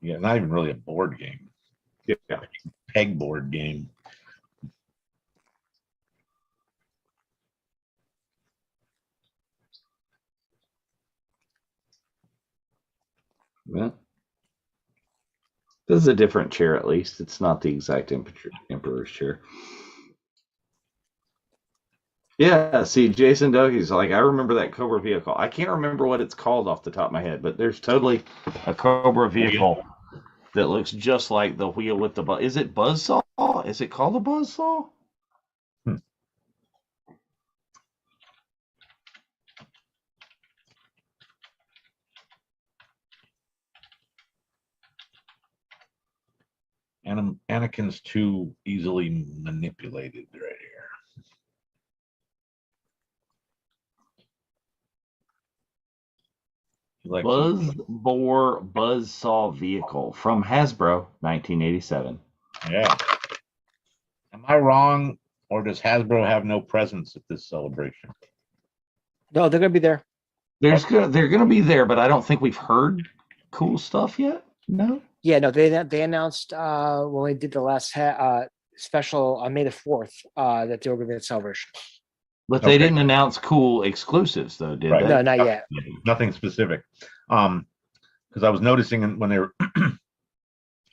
Yeah, not even really a board game. Yeah, pegboard game. Yeah. This is a different chair, at least. It's not the exact Emperor's chair. Yeah, see, Jason Dougie's like, I remember that Cobra vehicle. I can't remember what it's called off the top of my head, but there's totally a Cobra vehicle that looks just like the wheel with the buzz. Is it Buzzsaw? Is it called a Buzzsaw? Anakin's too easily manipulated right here. Buzzsaw vehicle from Hasbro, 1987. Yeah. Am I wrong, or does Hasbro have no presence at this celebration? No, they're going to be there. They're going to be there, but I don't think we've heard cool stuff yet. No. Yeah, no. They announced when we did the last special on May the 4th that they were going to be at celebration. But they didn't announce cool exclusives, though, did they? No, not yet. Nothing specific. Because I was noticing when they were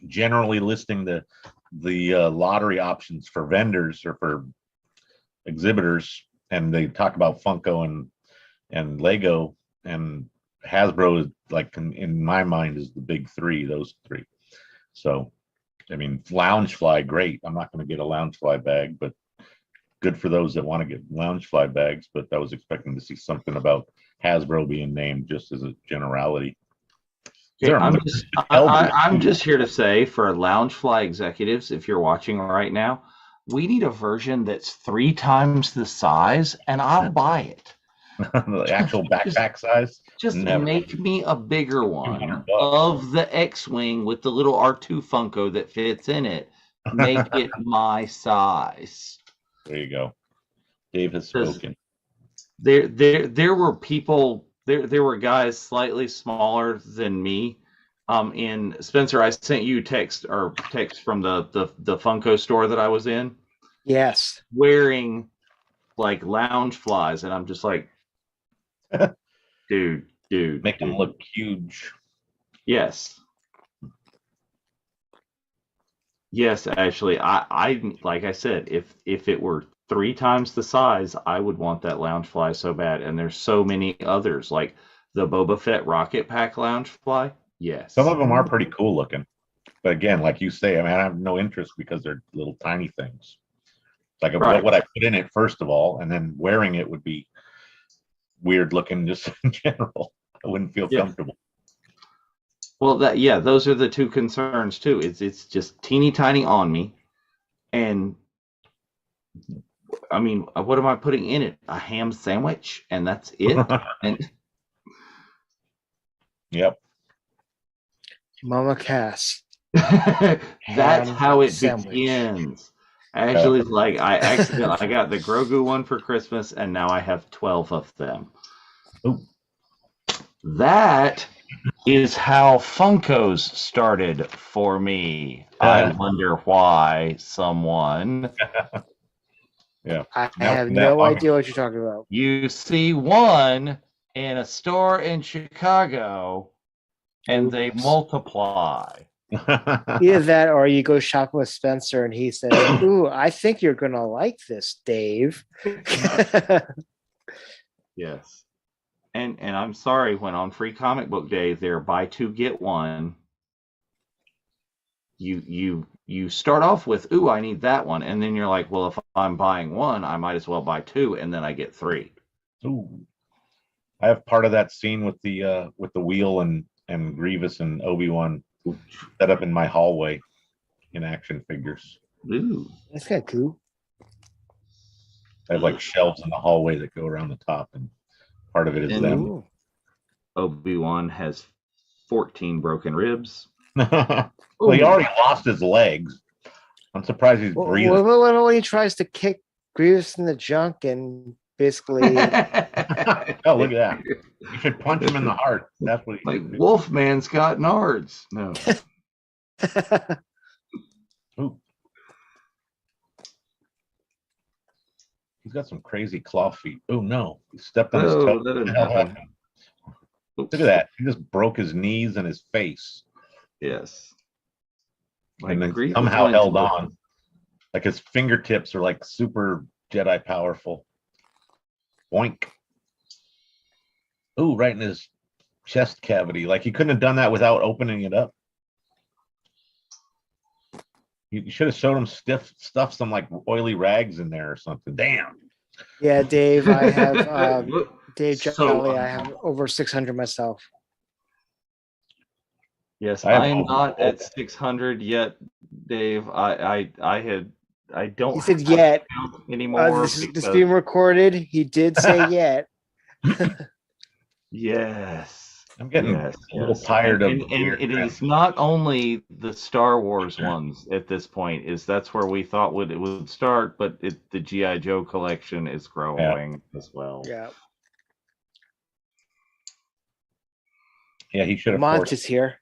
generally listing the lottery options for vendors or for exhibitors, and they talk about Funko and Lego, and Hasbro is like in my mind is the big three, those three. So, I mean, Loungefly, great. I'm not going to get a Loungefly bag, but good for those that want to get Loungefly bags. But I was expecting to see something about Hasbro being named just as a generality. Okay, I'm just here to say for Loungefly executives, if you're watching right now, we need a version that's 3 times the size, and I'll buy it. The actual backpack size? Just make me a bigger one of the X-Wing with the little R2 Funko that fits in it. Make it my size. There you go. Dave has spoken. There were people, there were guys slightly smaller than me. In Spencer, I sent you text from the Funko store that I was in. Yes. Wearing like Loungeflies, and I'm just like, dude. Make them look huge. Yes. Yes, actually, I like I said, if it were 3 times the size, I would want that Loungefly so bad. And there's so many others, like the Boba Fett Rocket Pack Loungefly. Yes. Some of them are pretty cool looking. But again, like you say, I mean, I have no interest because they're little tiny things. Like what would I put in it first of all, and then wearing it would be weird looking just in general. I wouldn't feel comfortable. Well, those are the 2 concerns too. It's just teeny tiny on me, and I mean, what am I putting in it? A ham sandwich, and that's it. And yep. Mama Cass. That's how it begins. Actually, like I got the Grogu one for Christmas, and now I have 12 of them. Ooh. That is how Funkos started for me. I wonder why someone. Yeah. I have no idea what you're talking about. You see one in a store in Chicago, and they multiply. Either that, or you go shopping with Spencer, and he says, "Ooh, I think you're gonna like this, Dave." Yes. And I'm sorry, when on Free Comic Book Day they're buy 2 get 1. You start off with, ooh, I need that one, and then you're like, well, if I'm buying 1, I might as well buy 2, and then I get 3. Ooh. I have part of that scene with the wheel and Grievous and Obi-Wan set up in my hallway in action figures. Ooh. That's kind of cool. I have like shelves in the hallway that go around the top, and part of it is them. Obi-Wan has 14 broken ribs. Well, he already lost his legs. I'm surprised he's breathing. When he tries to kick Grievous in the junk and basically... Oh, look at that. You should punch him in the heart. That's what he like Wolfman's got nards. No. Ooh. He's got some crazy claw feet. Oh no, he stepped on his toe. Look at that. He just broke his knees and his face. Yes. And then somehow held on. Like his fingertips are like super Jedi powerful. Boink. Ooh, right in his chest cavity. Like he couldn't have done that without opening it up. You should have showed him stuff some like oily rags in there or something. Damn. Yeah, Dave, I have Dave Jolly, I have over 600 myself. Yes, I am not at 600 yet, Dave. I don't. He said yet anymore. This is being recorded. He did say yet. Yes. I'm getting a little tired of and it is not only the Star Wars ones at this point, that's where we thought it would start, but the G.I. Joe collection is growing as well. Yeah. Yeah, he should have. Lamont is here.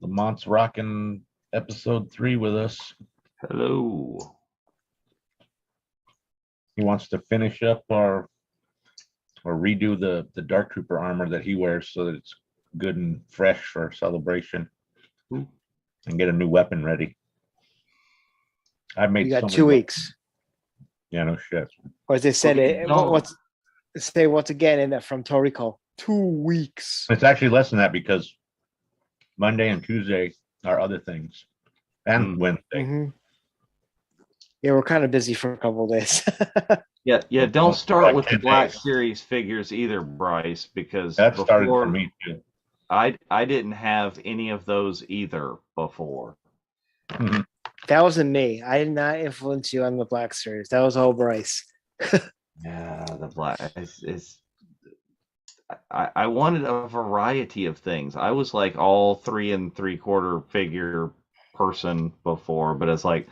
Lamont's rocking episode 3 with us. Hello. he wants to finish up or redo the Dark Trooper armor that he wears so that it's good and fresh for celebration, and get a new weapon ready. I've made You got so 2 many weeks. Yeah, no shit. Or as they said, Okay, no. what's say once again in that from Toriko, 2 weeks. It's actually less than that because Monday and Tuesday are other things, and Wednesday. Mm-hmm. Yeah, we're kind of busy for a couple of days. Yeah. Don't start Like with the 10 Black days. Series figures either, Bryce, because That started before for me too. I didn't have any of those either before. Mhm. That wasn't me. I did not influence you on the Black Series. That was all Bryce. Yeah, the Black is. I wanted a variety of things. I was like all 3 3/4 figure person before, but it's like,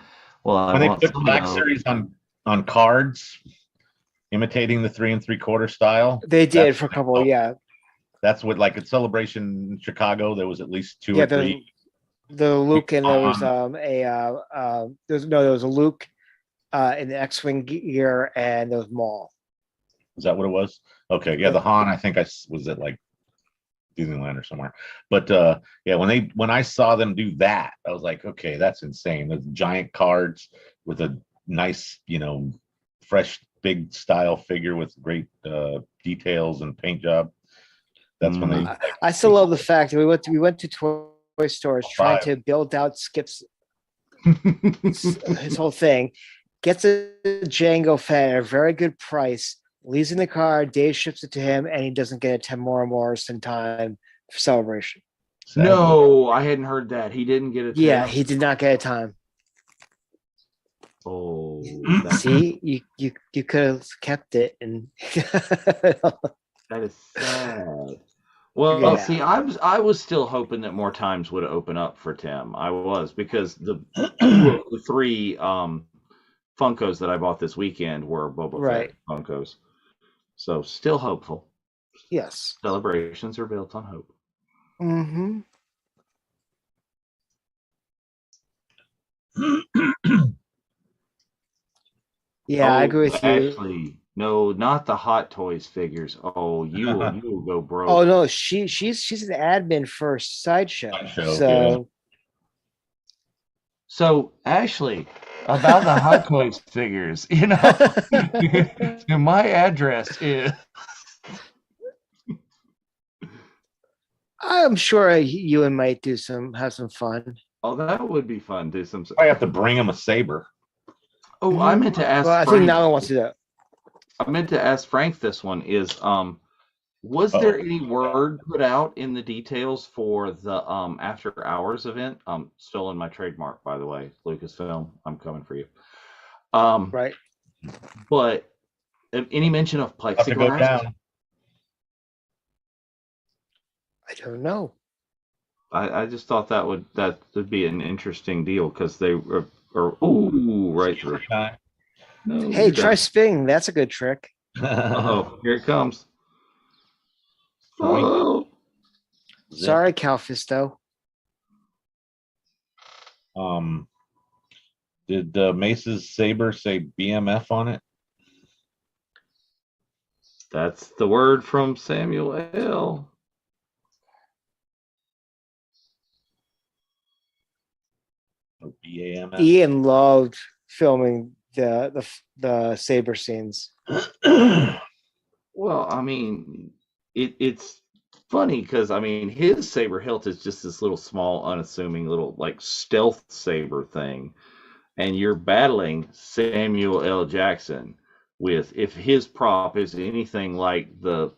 well, I When they want put some Black of those. Series on cards, imitating the 3 3/4 style. They did That's for a what I couple, felt. yeah. That's what, like at Celebration in Chicago, there was at least 2 Yeah, or 3. the Luke, and there was there was a Luke in the X-Wing gear, and there was Maul. Is that what it was? Okay, yeah, the Han, I think was at like Disneyland or somewhere. But yeah, when I saw them do that, I was like, okay, that's insane. The giant cards with a nice, fresh big style figure with great details and paint job. That's when they I still love the fact that we went to toy stores trying to build out Skip's his whole thing, gets a Django Fett at a very good price, leaves in the car, Dave ships it to him, and he doesn't get it 10 more in time for Celebration. sadly. No, I hadn't heard that. He didn't get a Yeah, tap? he did not get it time. Oh, See, you could have kept it, and that is sad. Well, Yeah. see, I was still hoping that more times would open up for Tim. I was, because the 2 of the 3 Funkos that I bought this weekend were Boba Right. Fett Funkos. So still hopeful. Yes. Celebrations are built on hope. Mm-hmm. Yeah, I agree with you. Actually, no, not the Hot Toys figures. Oh, you will go broke. Oh no, she's an admin for Sideshow. So Ashley, about the Hot Toys figures, my address is. I'm sure you and might have some fun. Oh, that would be fun. Do some. I have to bring him a saber. Oh, I meant to ask. Well, I think Nala wants to do that. I meant to ask Frank this one. Was there any word put out in the details for the after hours event? Stolen my trademark, by the way, Lucasfilm. I'm coming for you. Right. But any mention of Have to go plexiglass? down. I don't know. I just thought that would be an interesting deal, because they are right through. No, Hey, try spinning. That's a good trick. Uh-oh, here it comes. Oh. Sorry, Calfisto. Did Mace's saber say BMF on it? That's the word from Samuel L. Or BAMF? Ian loved filming the saber scenes. Well, I mean, it's funny because, I mean, his saber hilt is just this little small, unassuming little like stealth saber thing, and you're battling Samuel L. Jackson with, if his prop is anything like the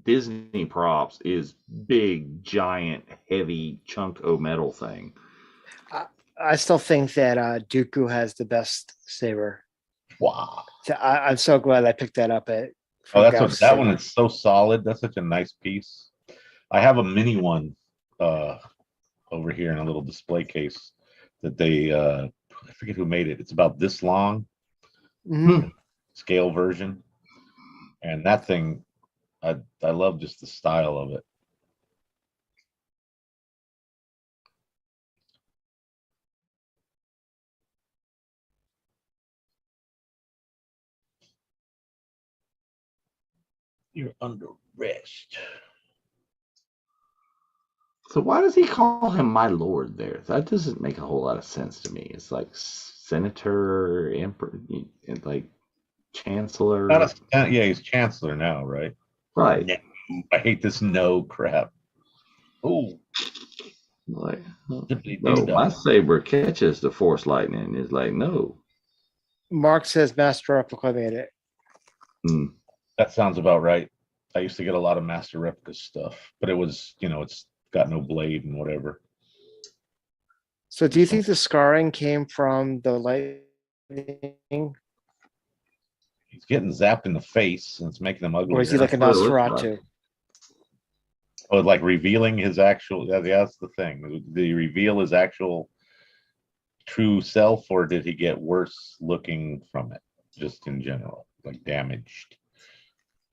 Disney props, is big, giant, heavy chunk of metal thing. I still think that Dooku has the best saber. Wow. I'm so glad I picked that up at. That one is so solid. That's such a nice piece. I have a mini one over here in a little display case that they I forget who made it. It's about this long, scale version, and that thing, I love just the style of it. You're under arrest. So why does he call him my lord there? That doesn't make a whole lot of sense to me. It's like senator, emperor, like chancellor. Yeah, he's chancellor now, right? Right. No, I hate this no crap. Oh, like no, my saber catches the force lightning. It's like no. Mark says Master Replica made it. That sounds about right. I used to get a lot of Master Replica stuff, but it was, it's got no blade and whatever. So do you think the scarring came from the lightning? He's getting zapped in the face and it's making him ugly. Or is he like a Nosferatu? Oh, like revealing his actual, yeah, that's the thing. Did he reveal his actual true self, or did he get worse looking from it, just in general, like damaged?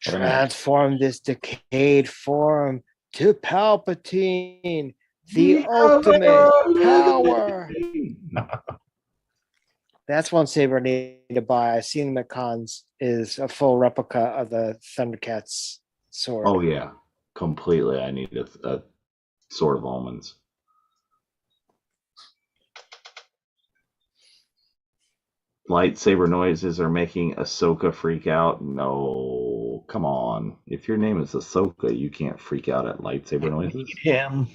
Transform this decayed form to Palpatine, the ultimate power. That's one saber I need to buy. I've seen them at cons, is a full replica of the Thundercats sword. Oh, yeah. Completely. I need a Sword of Omens. Lightsaber noises are making Ahsoka freak out. No, come on. If your name is Ahsoka, you can't freak out at lightsaber noises. Him.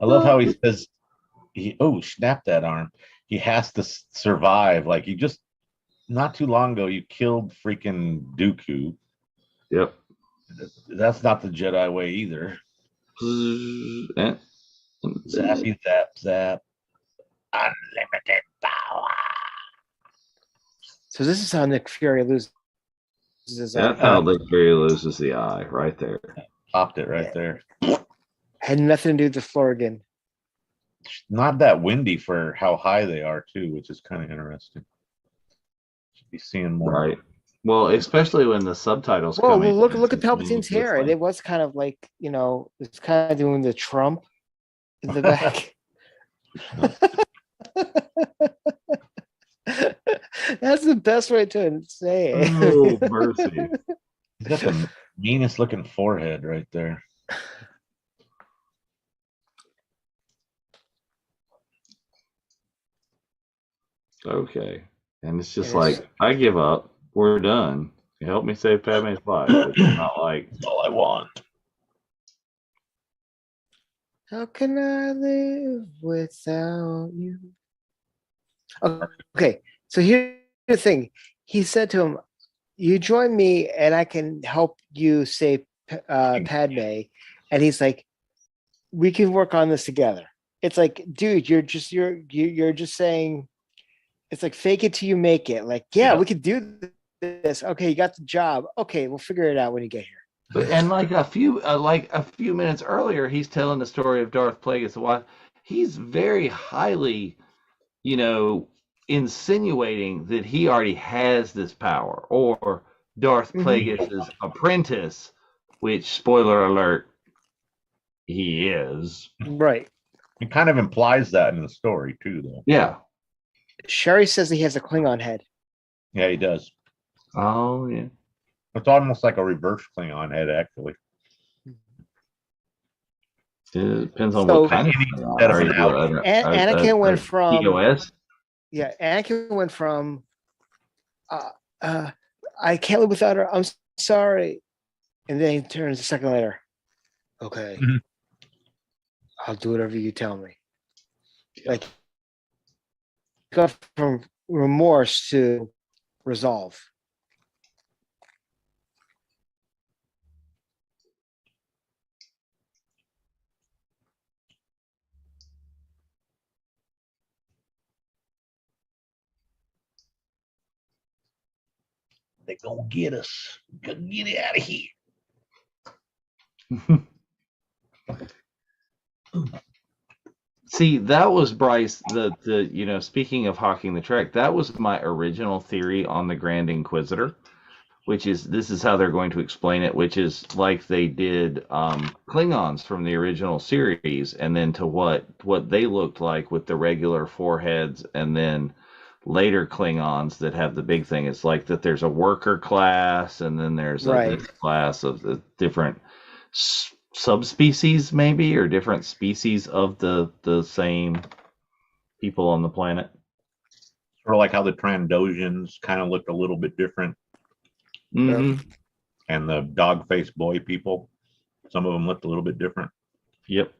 I love how he says, snap that arm. He has to survive. Like, you just, not too long ago, you killed freaking Dooku. Yep. That's not the Jedi way either. Zappy, zap, zap. Unlimited power. So this is how Nick Fury loses his eye. That's how Nick Fury loses the eye, right there. Popped it right there. Had nothing to do with the Florigan. Not that windy for how high they are, too, which is kind of interesting. Should be seeing more. Right. Well, especially when the subtitles come in. Look at Palpatine's hair. Like... It was kind of like, it's kind of doing the Trump in the back. That's the best way to say it. Oh, mercy. He's got the meanest looking forehead right there. Okay. And it's just I give up. We're done. You help me save Padme's life. It's not like that's all I want. How can I live without you? Okay, so here's the thing. He said to him, you join me and I can help you save Padme. And he's like, we can work on this together. It's like, dude, you're just saying, it's like fake it till you make it. Like, yeah. We could do this. Okay, you got the job. Okay, we'll figure it out when you get here. And like a few minutes earlier, he's telling the story of Darth Plagueis. Why he's very highly, insinuating that he already has this power, or Darth Plagueis' apprentice, which, spoiler alert, he is. Right. It kind of implies that in the story too, though. Yeah. Sherry says he has a Klingon head. Yeah, he does. Oh, yeah. It's almost like a reverse Klingon head, actually. It depends on what kind of Anakin went from POS. Yeah, Anakin went from I can't live without her. I'm sorry. And then he turns a second later. Okay. Mm-hmm. I'll do whatever you tell me. Like, go from remorse to resolve. They're gonna get us. Gonna get it out of here. See, that was Bryce. The speaking of hawking the trek, that was my original theory on the Grand Inquisitor, which is this is how they're going to explain it, which is like they did Klingons from the original series, and then to what they looked like with the regular foreheads, and then later Klingons that have the big thing. It's like that there's a worker class, and then there's a this class of the different subspecies, maybe, or different species of the same people on the planet. Sort of like how the Trandosians kind of looked a little bit different. Mm-hmm. And the dog-faced boy people, some of them looked a little bit different. Yep.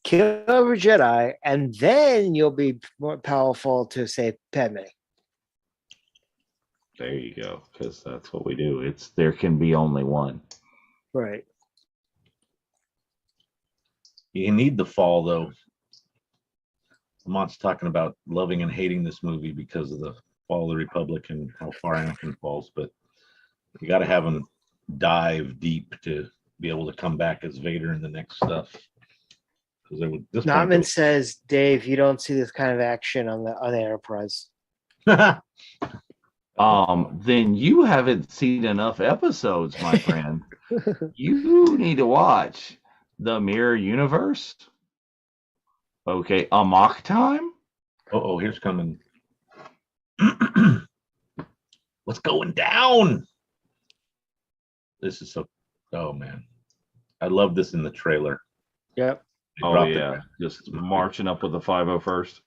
Kill every Jedi, and then you'll be more powerful to save Padme. There you go, because that's what we do. There can be only one. Right. You need the fall, though. Lamont's talking about loving and hating this movie because of the fall of the Republic and how far Anakin falls, but you got to have him dive deep to be able to come back as Vader in the next stuff. Notman says, Dave, you don't see this kind of action on the Enterprise. Then you haven't seen enough episodes, my friend. You need to watch the Mirror Universe. Okay, Amok Time. Oh, here's coming. What's going down? This is so. Oh man, I love this in the trailer. Yep. Oh yeah, just marching up with the 501st.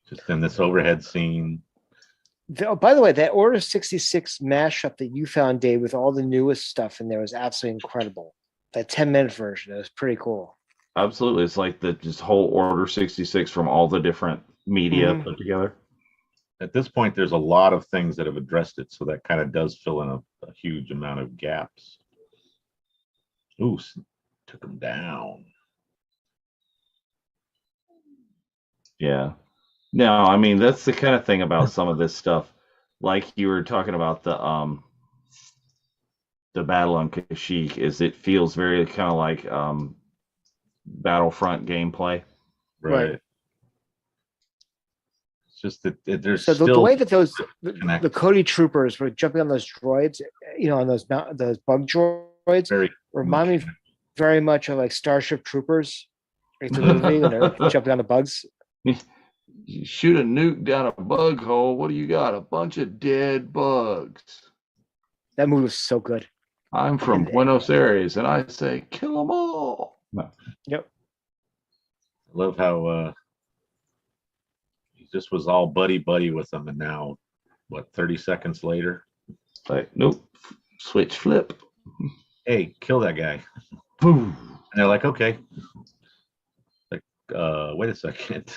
Just in this overhead scene. By the way, that Order 66 mashup that you found, Dave, with all the newest stuff in there was absolutely incredible. That 10-minute version, it was pretty cool. Absolutely, it's like the just whole Order 66 from all the different media put together. At this point, there's a lot of things that have addressed it, so that kind of does fill in a huge amount of gaps. Ooh, took him down. Yeah. No, I mean that's the kind of thing about some of this stuff. Like you were talking about the battle on Kashyyyk, is it feels very kind of like Battlefront gameplay. Right. It's just that there's so still the way that the Cody troopers were jumping on those droids, on those bug droids, remind me very much of like Starship Troopers. It's a movie when they're jumping on the bugs. You shoot a nuke down a bug hole. What do you got? A bunch of dead bugs. That movie was so good. I'm from Buenos Aires, and I say, kill them all. No. Yep. I love how he just was all buddy with them, and now, 30 seconds later? Like, nope. Switch flip. Hey, kill that guy. Boom. And they're like, okay. Like, wait a second.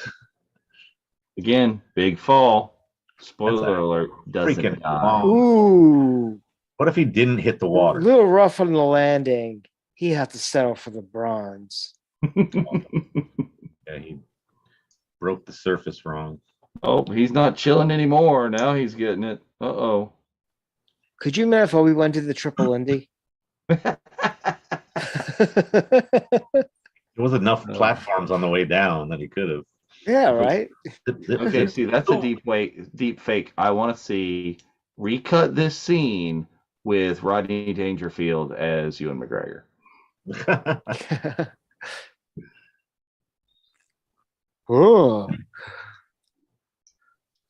Again, big fall. Spoiler alert, doesn't die. Ooh. What if he didn't hit the water? A little rough on the landing. He had to settle for the bronze. Yeah, he broke the surface wrong. Oh, he's not chilling anymore. Now he's getting it. Uh-oh. Could you imagine if we went to the Triple Indy? There was enough platforms on the way down that he could have. Yeah, right. Okay, see, that's a deep fake. I want to see recut this scene with Rodney Dangerfield as Ewan McGregor. Oh.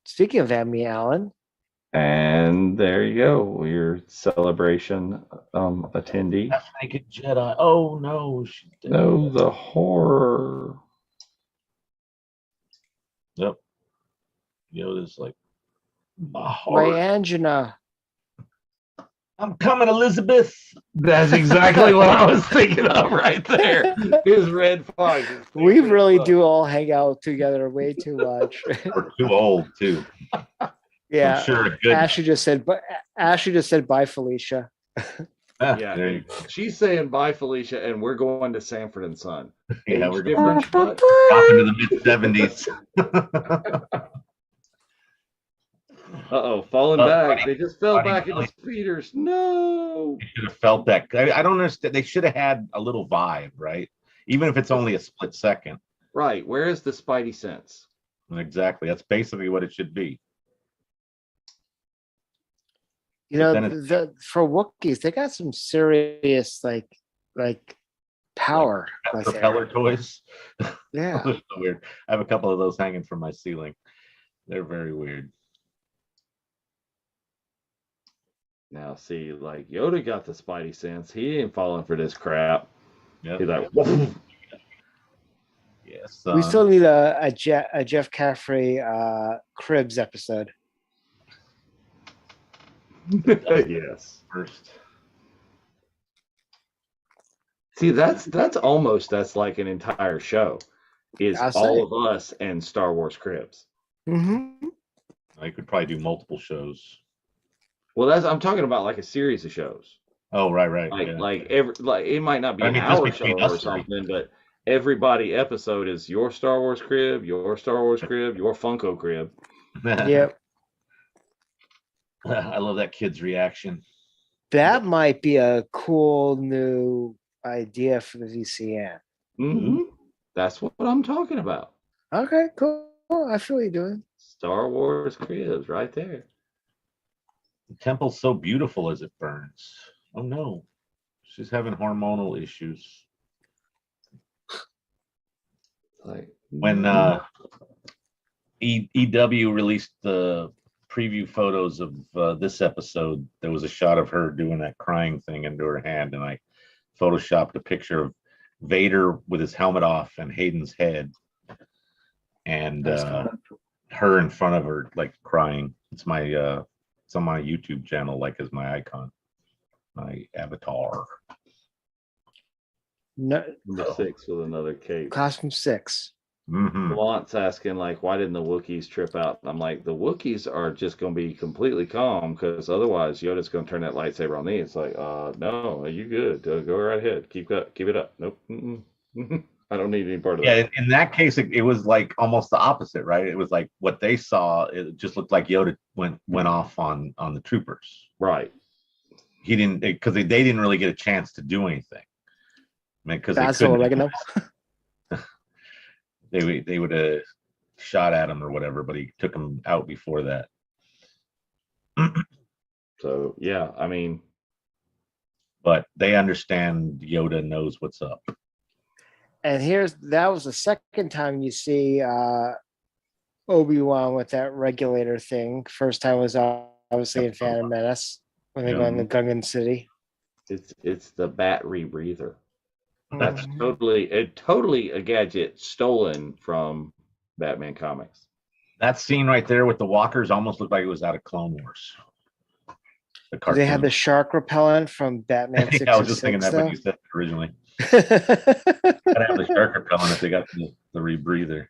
Speaking of that, me, Alan. And there you go, your celebration attendee. Half naked Jedi. Oh no, no, the horror. Yep. Yoda's like, my horror. My angina. I'm coming, Elizabeth. That's exactly what I was thinking of right there. His red fog. We really do all hang out together way too much. We're too old too. Yeah. I'm sure. Good. Ashley just said bye, Felicia. Yeah, she's saying bye, Felicia, and we're going to Sanford and Son. Yeah, we're different. Talking to the mid-70s. Falling back. They just fell back in the speeders. No. You should have felt that. I don't understand. They should have had a little vibe, right? Even if it's only a split second. Right. Where is the Spidey sense? Exactly. That's basically what it should be. For Wookiees, they got some serious like power. Like propeller toys. Yeah. Those are so weird. I have a couple of those hanging from my ceiling. They're very weird. Now, see, like Yoda got the Spidey sense. He ain't falling for this crap. Yep. He's like, whoa. Yes. We still need a Jeff Caffrey Cribs episode. Yes. First. See, that's like an entire show. Is all of us and Star Wars Cribs. Mm-hmm. I could probably do multiple shows. Well, I'm talking about like a series of shows. Oh, right. Like it might not be an hour show or something, but everybody episode is your Star Wars crib, your Star Wars crib, your Funko crib. Yep. I love that kid's reaction. That might be a cool new idea for the VCN. Mm-hmm. That's what I'm talking about. Okay, cool. I feel what you're doing. Star Wars cribs right there. The temple's so beautiful as it burns. Oh no. She's having hormonal issues. Like when EW released the preview photos of this episode, there was a shot of her doing that crying thing into her hand, and I photoshopped a picture of Vader with his helmet off and Hayden's head, and her in front of her, like crying. It's my it's on my YouTube channel, like as my icon, my avatar. No, Number 6 with another cape. Costume 6. Mm-hmm. Lance asking like, why didn't the Wookiees trip out? And I'm like, the Wookiees are just going to be completely calm because otherwise Yoda's going to turn that lightsaber on me. It's like, no, are you good? Go right ahead. Keep it up. Nope. I don't need any part of that. Yeah, in that case, it was like almost the opposite, right? It was like what they saw. It just looked like Yoda went off on the troopers. Right. He didn't, because they didn't really get a chance to do anything. I mean, because that's oregano. They would have shot at him or whatever, but he took him out before that. So yeah, I mean, but they understand Yoda knows what's up. And that was the second time you see Obi-Wan with that regulator thing. First time was obviously in Phantom Menace when they go in the Gungan City. It's the bat rebreather. That's totally a gadget stolen from Batman comics. That scene right there with the walkers almost looked like it was out of Clone Wars. They had the shark repellent from Batman 6. I was just thinking that when you said it originally. Gotta have the shark repellent if they got the rebreather.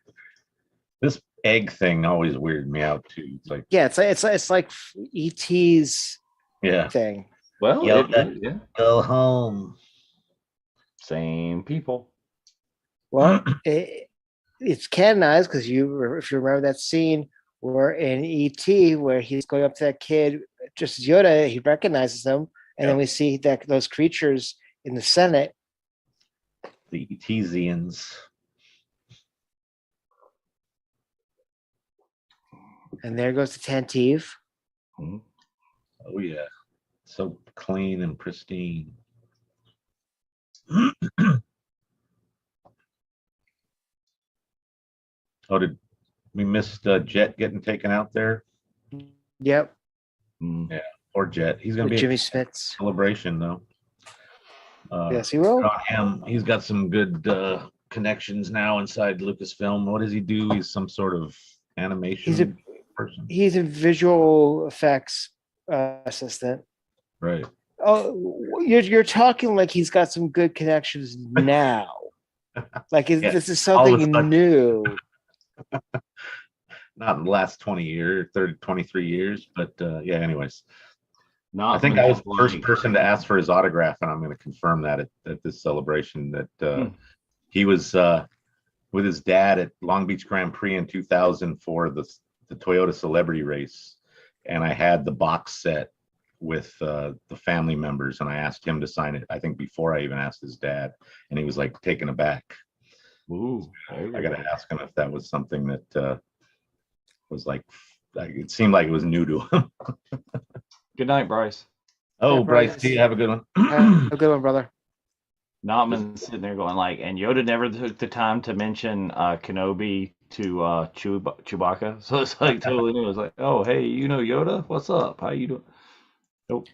This egg thing always weirded me out too. It's like it's like ET's thing. Well, go home. Same people. Well, it's canonized because if you remember that scene where in ET where he's going up to that kid, just as Yoda, he recognizes them, and then we see that those creatures in the Senate, the Etesians, and there goes the Tantive. Oh yeah, so clean and pristine. Oh, did we miss Jet getting taken out there? Yep. Yeah, or Jet. He's going to be Jimmy Smits celebration though. Yes, he will. He's got some good connections now inside Lucasfilm. What does he do? He's some sort of animation person. He's a visual effects assistant. Right. Oh, you're talking like he's got some good connections now. Like this is something new. Not in the last 20 years, 23 years, but anyways. I think I was the first person to ask for his autograph, and I'm going to confirm that at this celebration that he was with his dad at Long Beach Grand Prix in 2000 for the Toyota Celebrity Race, and I had the box set with the family members, and I asked him to sign it, I think before I even asked his dad, and he was like taken aback. Ooh, I got to ask him if that was something that was like it seemed like it was new to him. Good night, Bryce. Oh, Bryce, do you have a good one? Have a good one, brother. Notman's sitting there going like, and Yoda never took the time to mention Kenobi to Chewbacca. So it's like totally new. It's like, oh, hey, you know Yoda? What's up? How you doing? Nope.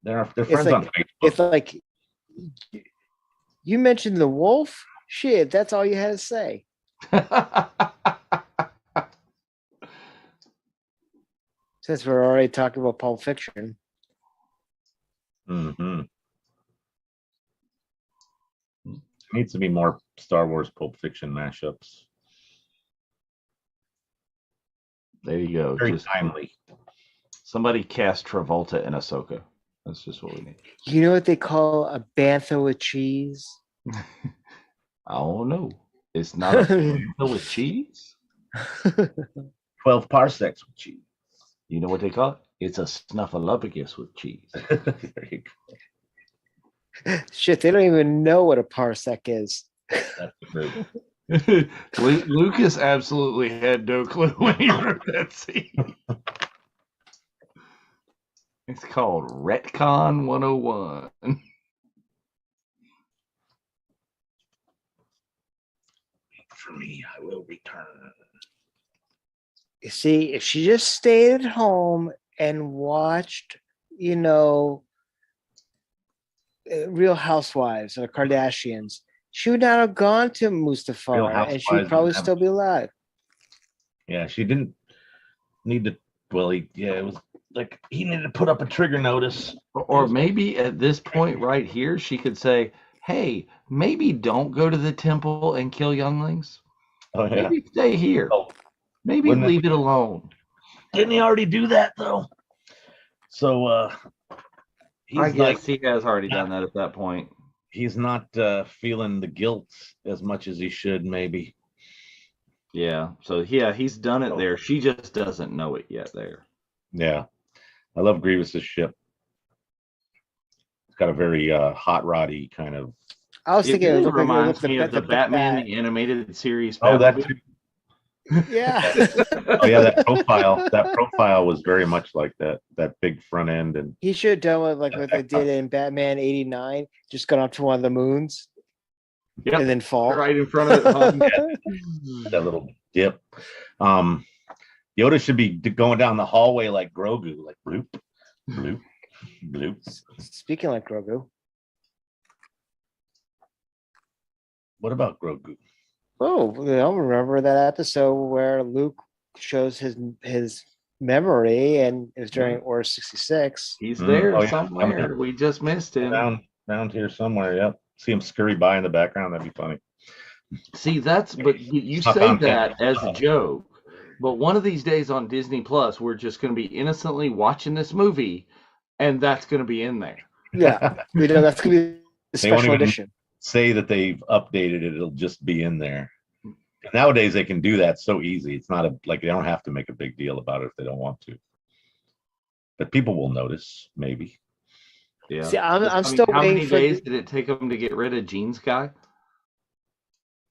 They're It's friends on like Facebook. it's like you mentioned the wolf. Shit, that's all you had to say. Since we're already talking about Pulp Fiction. Mm-hmm. Needs to be more Star Wars Pulp Fiction mashups. There you go. Very Just timely. somebody cast Travolta in Ahsoka. That's just what we need. You know what they call a bantha with cheese? I don't know. It's not a bantha with cheese. 12 parsecs with cheese. You know what they call it? It's a snuffleupagus with cheese. There you go. Shit, they don't even know what a parsec is. That's the move. Lucas absolutely had no clue when he wrote that scene. It's called Retcon 101. For me, I will return. You see, if she just stayed at home and watched, Real Housewives or the Kardashians, she would not have gone to Mustafar, and she'd probably still be alive. Yeah, she didn't need to. Well, it was like he needed to put up a trigger notice. Or maybe at this point right here, she could say, hey, maybe don't go to the temple and kill younglings. Oh, yeah. Maybe stay here. Maybe leave it alone. Didn't he already do that, though? So, I guess he has already done that at that point. He's not feeling the guilt as much as he should, maybe. Yeah. So, yeah, he's done it there. She just doesn't know it yet there. Yeah. I love Grievous's ship. It's got a very hot roddy kind of. I was thinking it reminds me of the Batman the animated series. Oh, that too. Yeah. Oh, yeah, that profile was very much like that big front end. And he should have done what they did in Batman '89, just gone up to one of the moons, and then fall right in front of it. That little dip. Yoda should be going down the hallway like Grogu, like bloop, bloop, bloop. Speaking like Grogu. What about Grogu? Oh, remember that episode where Luke shows his memory, and it was during Order 66. He's there somewhere. We just missed him. Down here somewhere. Yep. See him scurry by in the background. That'd be funny. See, but you say that as a joke. But one of these days on Disney Plus, we're just going to be innocently watching this movie, and that's going to be in there. Yeah, we know that's going to be the special edition. Say that they've updated it; it'll just be in there. Nowadays, they can do that so easy. It's not they don't have to make a big deal about it if they don't want to. But people will notice, maybe. Yeah. See, I'm still waiting. How many days did it take them to get rid of Gene's guy?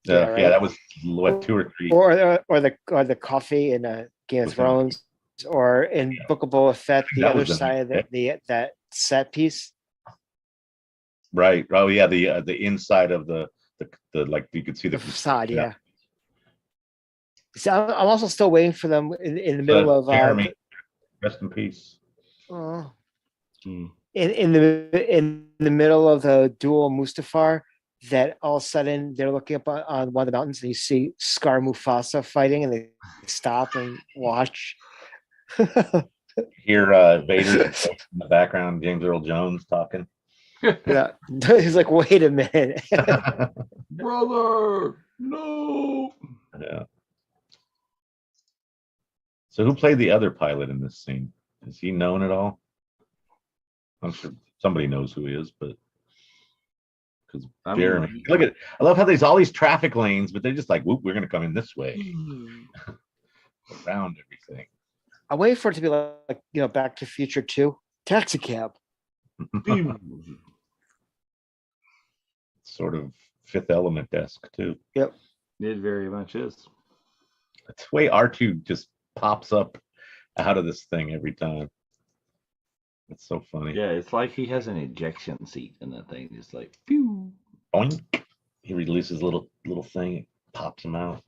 Right. Yeah, that was 2 or 3. Or the coffee in Game of Thrones, or in Book of Boba Fett, the other side of that set piece. Right. Oh yeah, the inside of the like you could see the facade. Yeah. So I'm also still waiting for them in the middle of Jeremy. Rest in peace. In the middle of the duel Mustafar, that all of a sudden they're looking up on one of the mountains and you see Scar Mufasa fighting, and they stop and watch. Hear Vader in the background, James Earl Jones talking. Yeah, he's like, wait a minute. Brother, no. Yeah. So who played the other pilot in this scene? Is he known at all? I'm sure somebody knows who he is, but because Jeremy, look at it. I love how there's all these traffic lanes, but they're just like, whoop, we're gonna come in this way. Around everything. I'm waiting for it to be like Back to the Future 2. Taxi cab. Sort of Fifth Element-esque too. Yep. It very much is. That's the way R2 just pops up out of this thing every time. It's so funny. Yeah, it's like he has an ejection seat in that thing. It's like, pew. Boink. He releases little thing, it pops him out.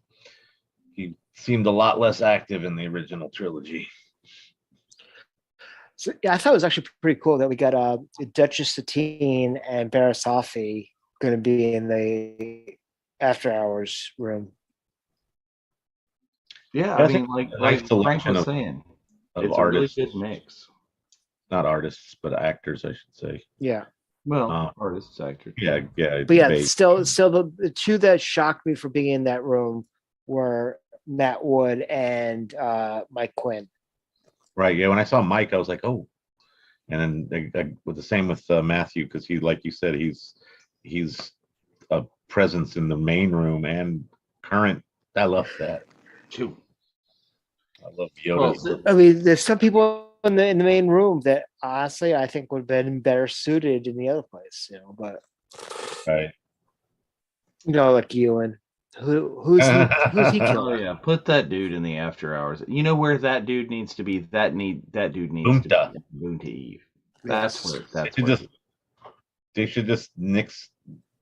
He seemed a lot less active in the original trilogy. So, yeah, I thought it was actually pretty cool that we got Duchess Satine and Barasafi going to be in the after hours room. Yeah, I I think mean, a like nice Frank selection was of saying, it's artists. a really good mix. Not artists, but actors, I should say. Yeah. Well, artists, actors. Yeah. But yeah, still the two that shocked me for being in that room were Matt Wood and Mike Quinn. Right. Yeah. When I saw Mike, I was like, oh. And then with the same with Matthew, because he, like you said, he's a presence in the main room and current. I love that. Too. I love Yoda. I mean, there's some people in the main room that honestly I think would have been better suited in the other place, but right. Like Ewan. Who's he killing? Oh yeah, put that dude in the after hours. You know where that dude needs to be? That dude needs to be Boonta Eve. That's where. They should just nix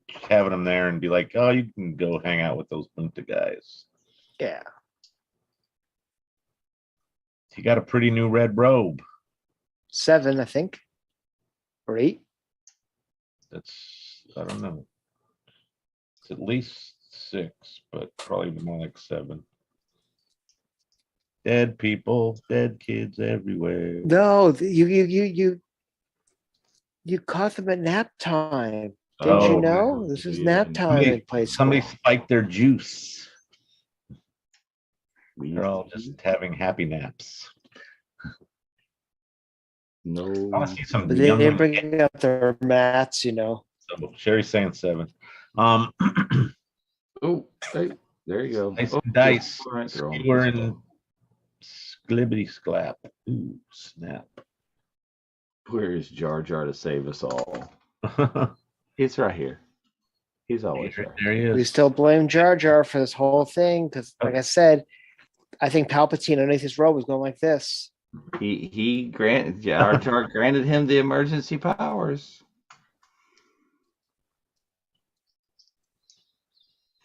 having him there and be like, oh, you can go hang out with those Boonta guys. Yeah. He got a pretty new red robe. 7, I think, or 8. I don't know. It's at least 6, but probably more like 7. Dead people, dead kids everywhere. No, you caught them at nap time. Did you know? This is nap time. Somebody spiked their juice. They're all just having happy naps. No, I want to see some. But they didn't bring up their mats, So Sherry's saying 7. Oh, hey, there you go. Nice dice. Skewer and sklibbity sklap. Ooh, snap. Where is Jar Jar to save us all? He's right here. He's always right. There he is. We still blame Jar Jar for this whole thing because, like I said, I think Palpatine underneath his robe was going like this. Jar Jar granted him the emergency powers.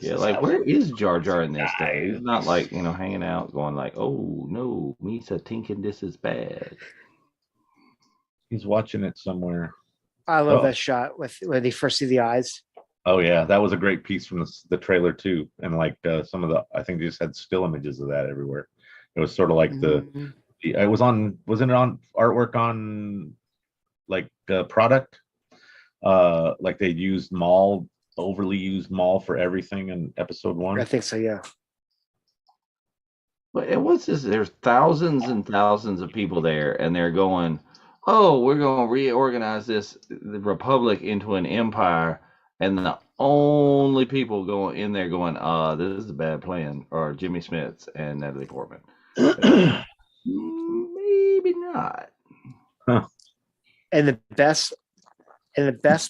Yeah, like where is Jar Jar in this day? He's not like hanging out, going like, "Oh no, Misa thinking this is bad." He's watching it somewhere. I love that shot when they first see the eyes. Oh yeah, that was a great piece from the trailer too, and like some of I think they just had still images of that everywhere. It was sort of like wasn't it on artwork on like product, like they used overly used Maul for everything in episode 1. I think so, yeah. And what's this? There's thousands and thousands of people there, and they're going, "Oh, we're going to reorganize the Republic into an empire." And the only people going in there going, this is a bad plan, are Jimmy Smits and Natalie Portman. Maybe not. Huh. And the best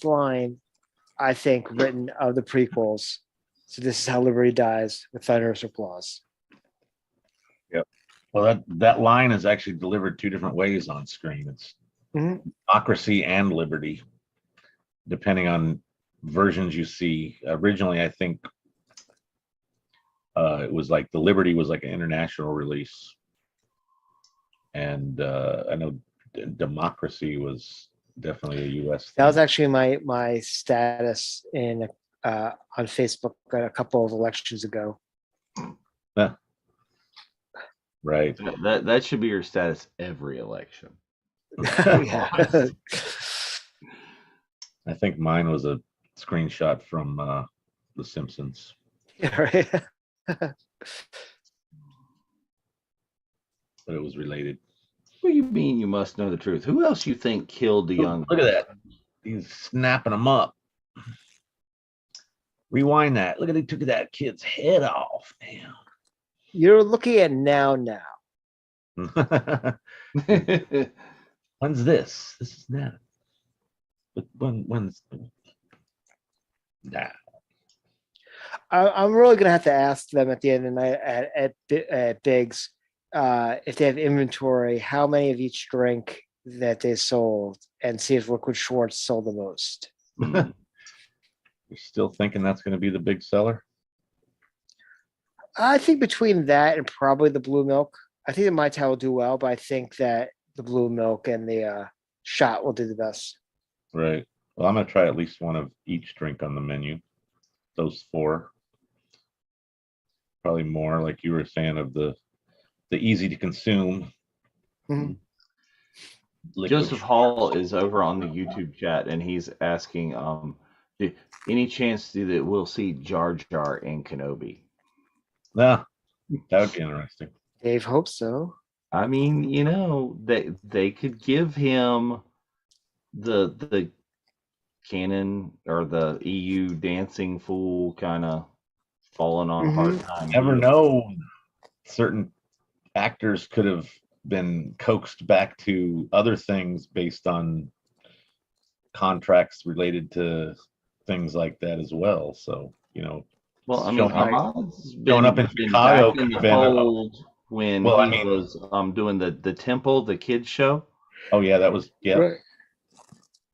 line, I think, written of the prequels. So this is how Liberty dies, with thunderous applause. Yep. Well, that line is actually delivered 2 different ways on screen. It's democracy and liberty, depending on versions you see. Originally, I think it was like the Liberty was like an international release, and I know Democracy was definitely a U.S. thing. That was actually my status in on Facebook a couple of elections ago. Right. That should be your status every election. I think mine was a screenshot from The Simpsons. Yeah, right. But it was related. What do you mean you must know the truth? Who else you think killed the young? Look at that. He's snapping them up. Rewind that. Look at they took that kid's head off. Damn. You're looking at now. When's this? This is now. But when's now? I'm really gonna have to ask them at the end of the night at Biggs if they have inventory, how many of each drink that they sold and see if Liquid Schwartz sold the most. Hmm. You're still thinking that's going to be the big seller? I think between that and probably the blue milk, I think the Mai Tai will do well, but I think that the blue milk and the shot will do the best. Right. Well, I'm going to try at least one of each drink on the menu. Those 4. Probably more, like you were saying, of the easy to consume. Mhm. Joseph Hall is over on the YouTube chat, and he's asking, any chance that we'll see Jar Jar in Kenobi? Yeah, that would be interesting. Dave hopes so. I mean, they could give him the canon or the EU dancing fool kind of falling on hard time. Never deal. know. Certain actors could have been coaxed back to other things based on contracts related to things like that as well. So, Well, I mean, showing up- Ahmad's showing up in Chicago back in could the have been fold when Well, I he mean- was doing the Temple, the kids show. oh yeah, that was Right.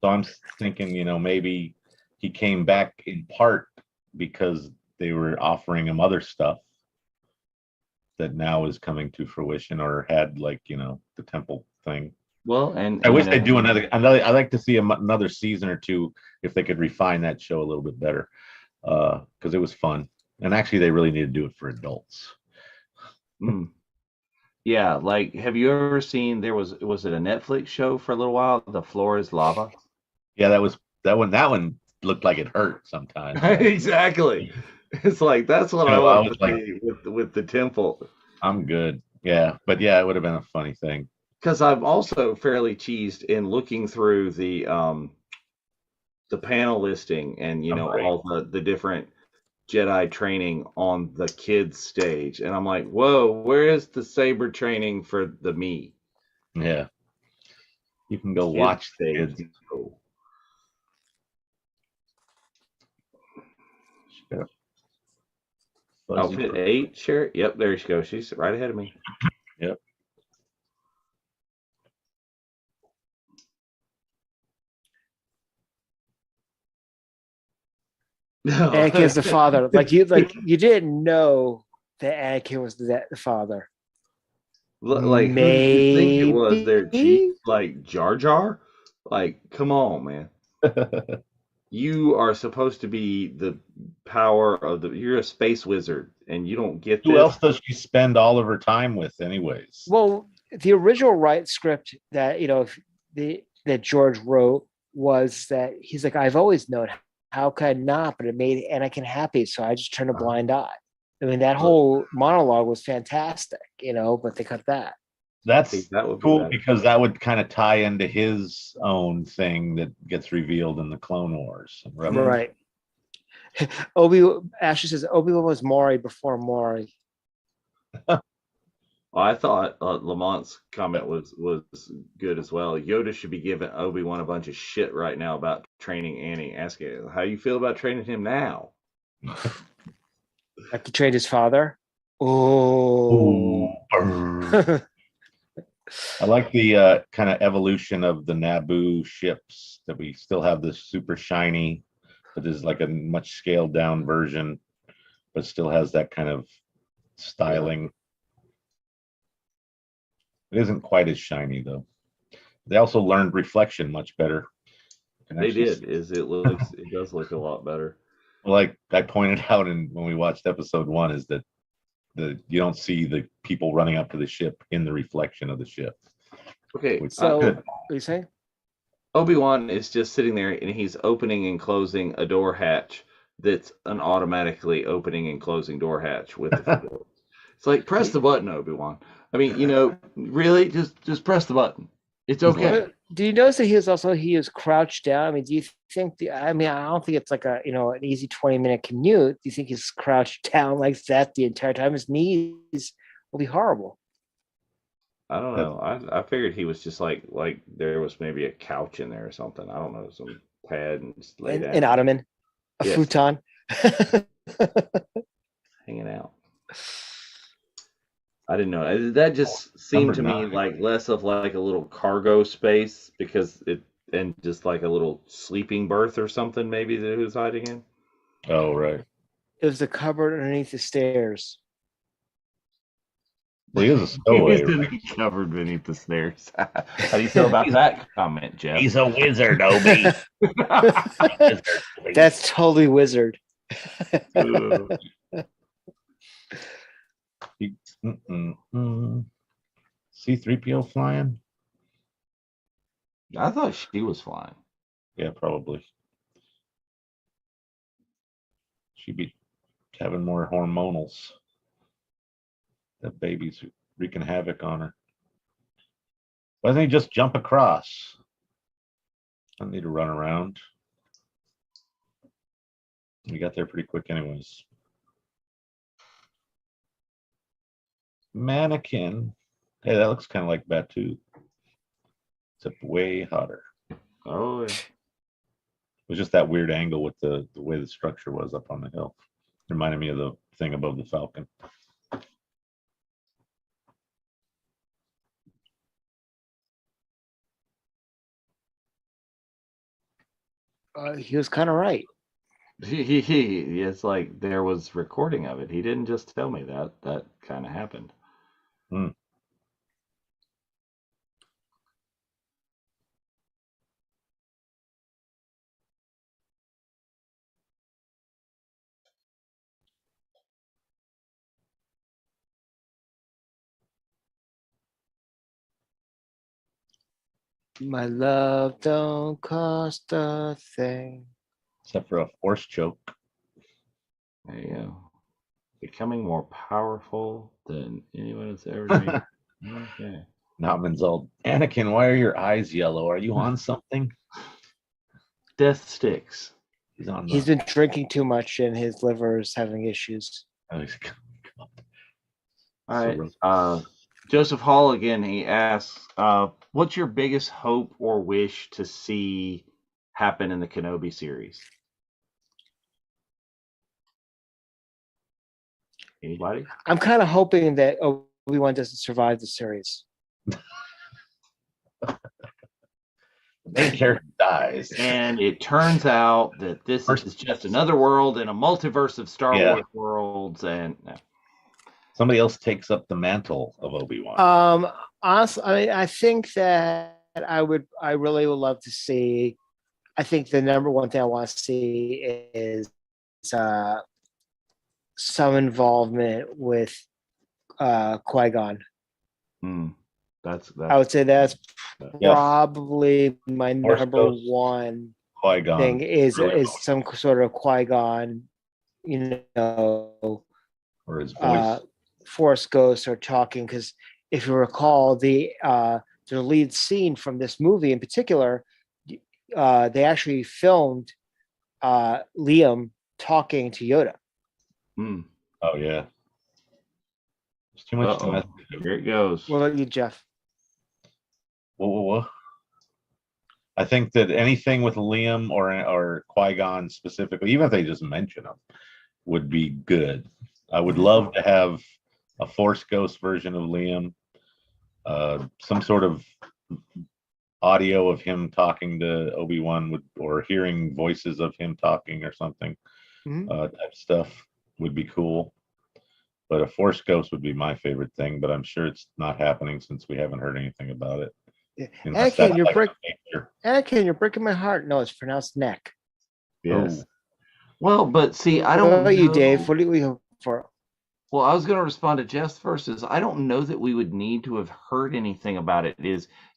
So I'm thinking, maybe he came back in part because they were offering him other stuff that now is coming to fruition, or had like, the temple thing. Well, and I wish they'd do another. I'd like to see another season or two if they could refine that show a little bit better, because it was fun. And actually, they really need to do it for adults. Yeah, like, have you ever seen? Was it a Netflix show for a little while? The Floor is Lava. Yeah, that one. That one looked like it hurt sometimes. Exactly. It's like that's what I want to see with the temple. I'm good. Yeah, but yeah, it would have been a funny thing. Because I'm also fairly cheesed in looking through the panel listing and all the different Jedi training on the kids stage, and I'm like, whoa, where is the saber training for the me? Yeah, you can go watch the kids. Outfit 8, share. Yep, there she goes. She's right ahead of me. Yep. Anakin's the father. Like you didn't know that Anakin was the father. Like, maybe who did you think it was their chief? Like Jar Jar? Like, come on, man. You are supposed to be the power of you're a space wizard, and you don't get Who this. else does she spend all of her time with, anyways? Well, the original script that that George wrote was that he's like, I've always known, how could I not? But it made Anakin happy, so I just turned a blind eye. I mean, that whole monologue was fantastic, but they cut that. That's cool because that would kind of tie into his own thing that gets revealed in the Clone Wars. Right. Ashley says Obi-Wan was Maury before Maury. Well, I thought Lamont's comment was good as well. Yoda should be giving Obi-Wan a bunch of shit right now about training Annie. Asking how you feel about training him now. Like he trained his father. Oh. I like the kind of evolution of the Naboo ships, that we still have this super shiny, but is like a much scaled down version, but still has that kind of styling. It isn't quite as shiny though. They also learned reflection much better. They did. It does look a lot better. Like I pointed out when we watched episode 1, is that you don't see the people running up to the ship in the reflection of the ship. Okay, so what are you saying? Obi-Wan is just sitting there and he's opening and closing a door hatch that's an automatically opening and closing door hatch with the It's like, press the button, Obi-Wan. I mean, really just press the button. It's okay. But do you notice that he was crouched down? I mean, do you think I don't think it's like an easy 20-minute commute. Do you think he's crouched down like that the entire time? His knees will be horrible. I don't know. I figured he was just like there was maybe a couch in there or something. I don't know, some pad and just lay down. An ottoman, a futon. Hanging out. I didn't know. That just seemed to me 9. like less of like a little cargo space because and just like a little sleeping berth or something maybe that he was hiding in. Oh, right. It was the cupboard underneath the stairs. Well, he is a stowaway, right? Covered beneath the stairs. How do you feel about that comment, Jeff? He's a wizard, Obi. That's totally wizard. C-3PO flying? I thought she was flying. Yeah, probably. She'd be having more hormonals. That baby's wreaking havoc on her. Why doesn't he just jump across? I don't need to run around. We got there pretty quick anyways. Mannequin. Hey, that looks kind of like Batu. Except way hotter. Oh, yeah. It was just that weird angle with the way the structure was up on the hill. Reminded me of the thing above the Falcon. He was kind of right. It's like there was recording of it. He didn't just tell me that. That kind of happened. Hmm. My love don't cost a thing. Except for a force choke. There you go. Becoming more powerful than anyone has ever been. Okay. Nautman's all, Anakin, why are your eyes yellow? Are you on something? Death sticks. He's been drinking too much and his liver is having issues. Oh, all right. Joseph Hall again, he asks, what's your biggest hope or wish to see happen in the Kenobi series? Anybody? I'm kind of hoping that Obi-Wan doesn't survive the series. The main character dies. And it turns out that this is just another world in a multiverse of Star Wars worlds, and somebody else takes up the mantle of Obi-Wan. Honestly, I think that I really would love to see. I think the number one thing I want to see is some involvement with Qui-Gon. That's I would say that's probably my number one Qui-Gon thing is some sort of Qui-Gon, or his voice. Force ghosts are talking, because if you recall the lead scene from this movie in particular, they actually filmed Liam talking to Yoda. Oh yeah, there's too much to mess with. Here it goes. What about you, Jeff? Whoa. I think that anything with Liam or Qui-Gon specifically, even if they just mention him, would be good. I would love to have a Force Ghost version of Liam, some sort of audio of him talking to Obi-Wan, or hearing voices of him talking or something. Type stuff would be cool. But a Force Ghost would be my favorite thing, but I'm sure it's not happening since we haven't heard anything about it. Yeah. Anakin, you're breaking my heart. No, it's pronounced neck. Yes. Well, but see, I don't know. What about you, Dave? What do we hope for? Well, I was going to respond to Jeff's first. I don't know that we would need to have heard anything about it.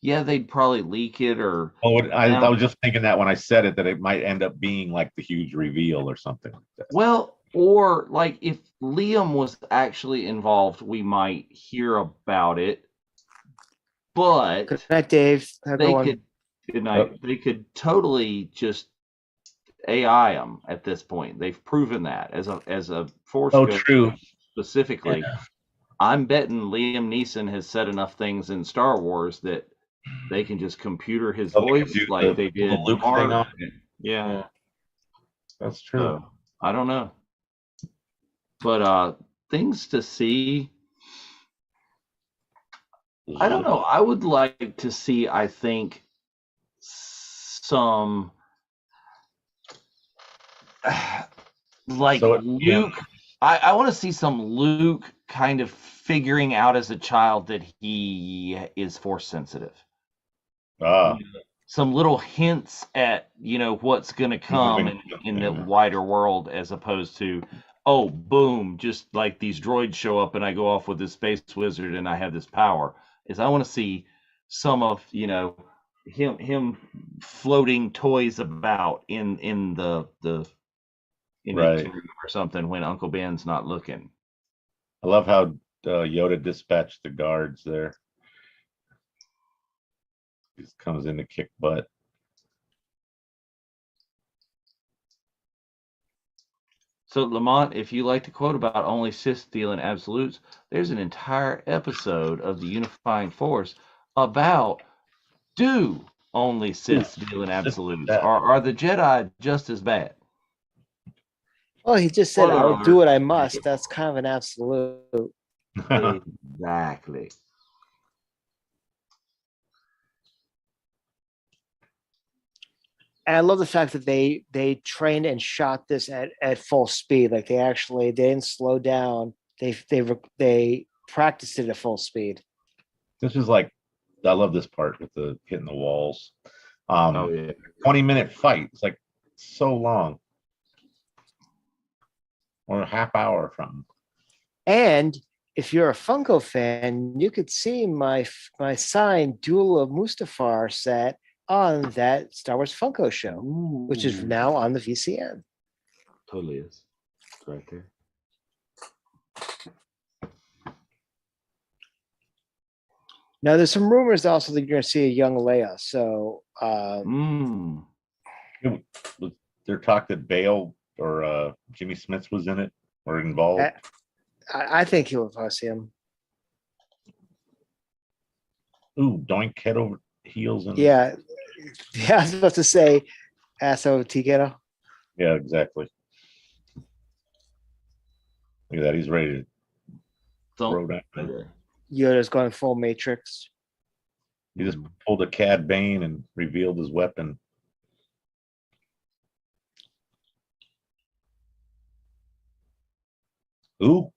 They'd probably leak it or. Oh, I was just thinking that when I said it, that it might end up being like the huge reveal or something like that. Well, or like if Liam was actually involved, we might hear about it. But good night, Dave. Good night. They could totally just AI him at this point. They've proven that as a Force Ghost. True. Specifically, I'm betting Liam Neeson has said enough things in Star Wars that they can just computer his voice like they did. Luke thing on. Yeah, that's true. So, I don't know, but things to see. I don't know. I would like to see, I think, some like Luke. I want to see some Luke kind of figuring out as a child that he is force sensitive. Some little hints at what's going to come in the wider world, as opposed to, oh, boom, just like these droids show up and I go off with this space wizard and I have this power. I want to see some of him floating toys about in the right or something when Uncle Ben's not looking. I love how Yoda dispatched the guards there. He comes in to kick butt. So, Lamont, if you like to quote about only Sith steal in absolutes, there's an entire episode of the Unifying Force about do only Sith steal in absolutes? Are the Jedi just as bad? Well, he just said, I'll do what I must. That's kind of an absolute. Exactly. And I love the fact that they trained and shot this at full speed. Like they didn't slow down. They practiced it at full speed. This is like, I love this part with the hitting the walls. 20-minute fight. It's like so long. Or a half hour from. And if you're a Funko fan, you could see my signed Duel of Mustafar set on that Star Wars Funko show, which is now on the VCN. Totally is. It's right there. Now, there's some rumors also that you're going to see a young Leia. So, They're talk that Bale or Jimmy Smits was in it or involved. I think he'll see him. Ooh, doink, head over heels. Yeah, I was about to say, Asso Tiguero. Yeah, exactly. Look at that. He's ready to throw that. Yoda's going full Matrix. He just pulled a Cad Bane and revealed his weapon. Ooh.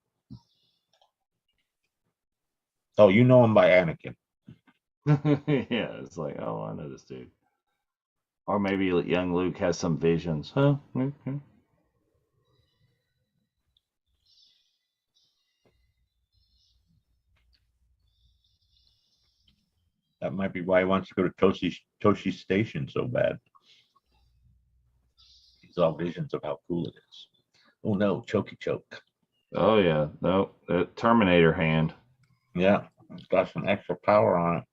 Oh, you know him by Anakin. Yeah, it's like, oh, I know this dude. Or maybe young Luke has some visions. Huh? Okay. That might be why he wants to go to Toshi Station so bad. He's all visions of how cool it is. Oh no, chokey choke. Oh yeah, no, that Terminator hand. Yeah, it's got some extra power on it.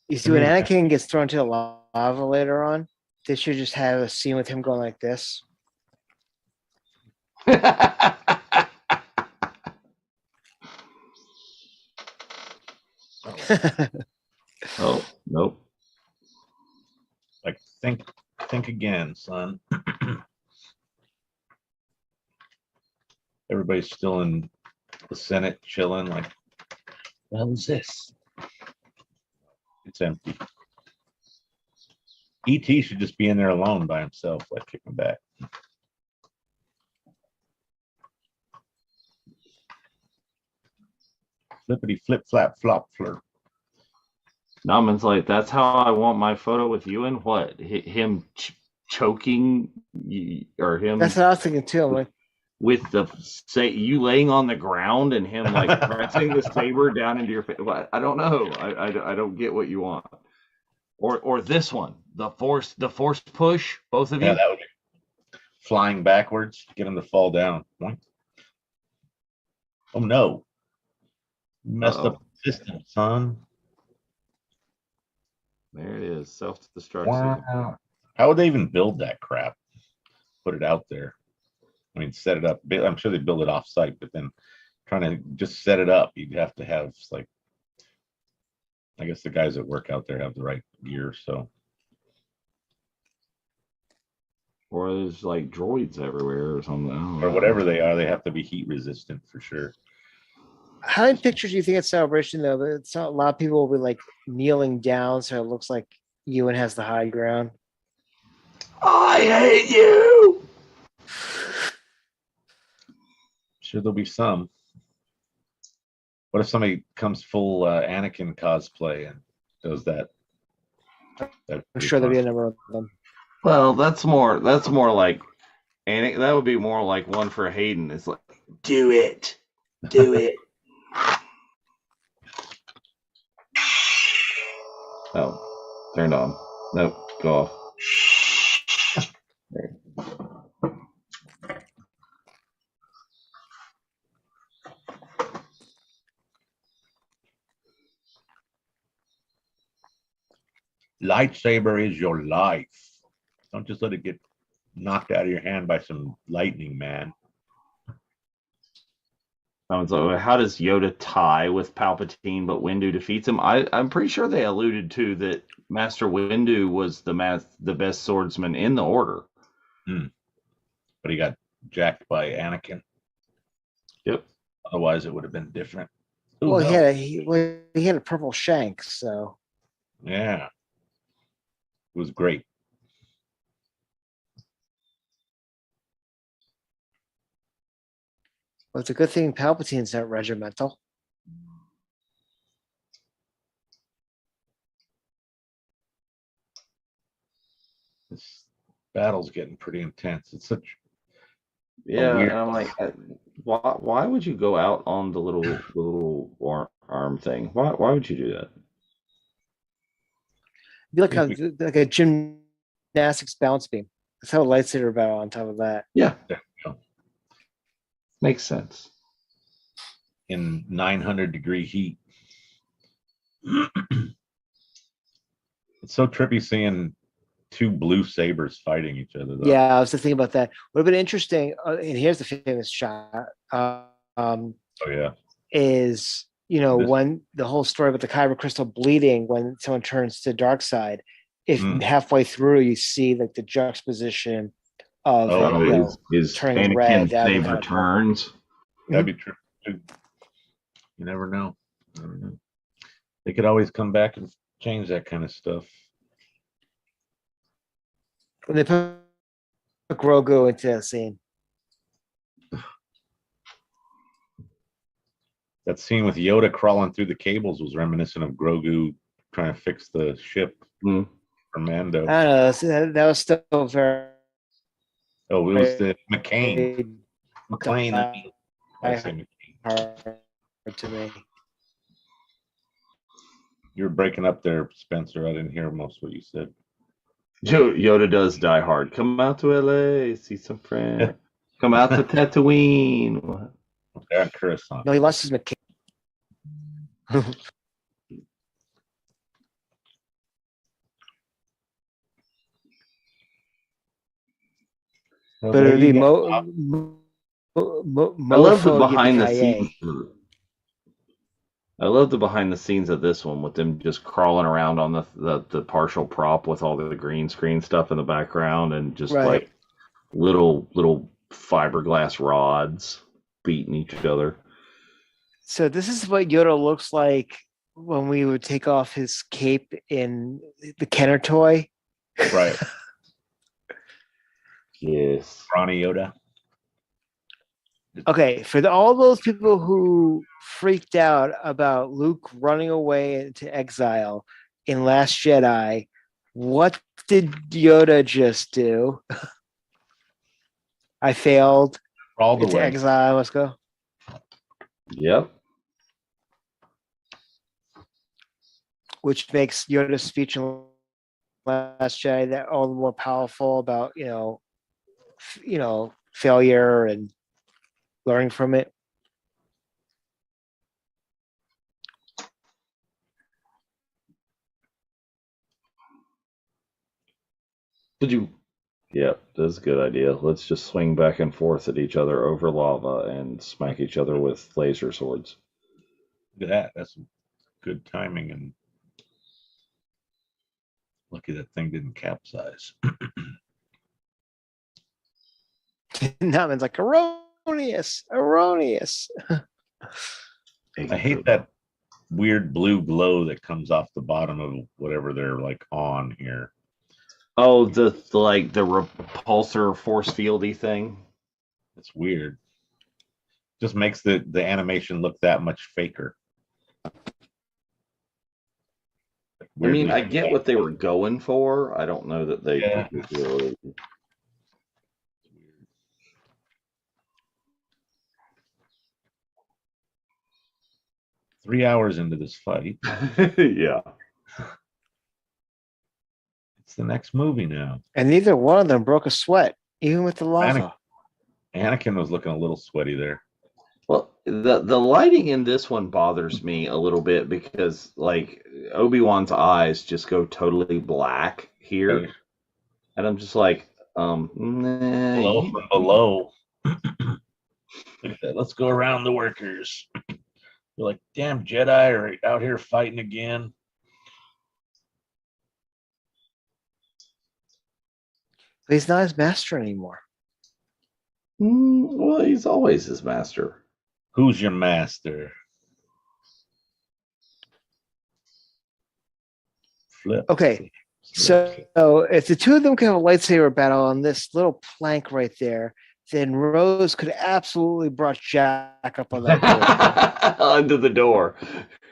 You see, when Anakin gets thrown to the lava later on, they should just have a scene with him going like this. Oh, nope. Like, think again, son. Everybody's still in the Senate chilling, like, what the hell is this? It's empty. E.T. should just be in there alone by himself, like kicking back. Flippity flip flap flop flirt. Nauman's like, that's how I want my photo with you, and what? Him choking or him? That's what I was thinking too. I'm like, with you laying on the ground and him like pressing the saber down into your face. I don't know. I don't get what you want. Or this one, the force push, both of you. Yeah, that would be flying backwards, get him to fall down. Oh no. Messed up the system, son. There it is. Self-destruct. Wow. How would they even build that crap? Put it out there. I mean, set it up. I'm sure they build it off site, but then trying to just set it up, you'd have to have, like, I guess the guys that work out there have the right gear, so. Or there's like droids everywhere or something. Or whatever they are, they have to be heat resistant for sure. how many pictures do you think at Celebration though? But it's not, a lot of people will be like kneeling down, so it looks like Ewan has the high ground. I hate you. Sure, there'll be some. What if somebody comes full Anakin cosplay and does that? I'm sure there'll be a number of them. Well, that's more like, and that would be more like one for Hayden. It's like, do it. Oh, turned on. Nope, go off. There. Lightsaber is your life. Don't just let it get knocked out of your hand by some lightning, man. So how does Yoda tie with Palpatine, but Windu defeats him? I'm pretty sure they alluded to that Master Windu was the best swordsman in the Order. But he got jacked by Anakin. Yep. Otherwise, it would have been different. Well, he had a purple shank, so yeah, it was great. well, it's a good thing Palpatine's not regimental. This battle's getting pretty intense. It's such Yeah, weird- and I'm like, why would you go out on the little arm thing? Why would you do that? It'd be like a gymnastics bounce beam. That's how a lightsaber battle on top of that. Yeah, Yeah, yeah. Makes sense. In 900-degree heat. It's so trippy seeing two blue sabers fighting each other, though. Yeah, I was just thinking about that. Would have been interesting. And here's the famous shot. Oh yeah. Is when the whole story about the kyber crystal bleeding when someone turns to dark side, if halfway through you see like the juxtaposition of his turning Anakin red, saber turns. That'd be true too. You never know. They could always come back and change that kind of stuff. When they put Grogu into that scene. That scene with Yoda crawling through the cables was reminiscent of Grogu trying to fix the ship for Mando. I don't know. That was still very. Oh, it was the McCain. I say McCain. Hard to me. You were breaking up there, Spencer. I didn't hear most of what you said. Yoda does die hard. Come out to LA, see some friends. Come out to Tatooine. Yeah, Coruscant. No, he lost his McCain. But it'd be I love the behind the scenes. I love the behind the scenes of this one with them just crawling around on the partial prop with all the green screen stuff in the background and just like little fiberglass rods beating each other. So this is what Yoda looks like when we would take off his cape in the Kenner toy. Right. Yes. Ronnie Yoda. Okay, for all those people who freaked out about Luke running away into exile in Last Jedi, what did Yoda just do? I failed. All the into way. exile. Let's go. Yep. Which makes Yoda's speech in Last Jedi that all the more powerful about failure and learning from it. Yep, that's a good idea. Let's just swing back and forth at each other over lava and smack each other with laser swords. Look at that. That's good timing, and lucky that thing didn't capsize. That means like erroneous. I hate that weird blue glow that comes off the bottom of whatever they're like on here. Oh, the repulsor force fieldy thing. It's weird. Just makes the animation look that much faker. I mean, I get what they were going for. I don't know that they really. 3 hours into this fight. Yeah. It's the next movie now. And neither one of them broke a sweat, even with the lava. Anakin was looking a little sweaty there. Well, the lighting in this one bothers me a little bit because, like, Obi-Wan's eyes just go totally black here. And I'm just like, Hello from below. Let's go around the workers. You're like, damn Jedi are out here fighting again. But he's not his master anymore. Well, he's always his master. Who's your master? Flip. Okay. So if the two of them can have a lightsaber battle on this little plank right there, then Rose could absolutely brought Jack up on that door. Under the door.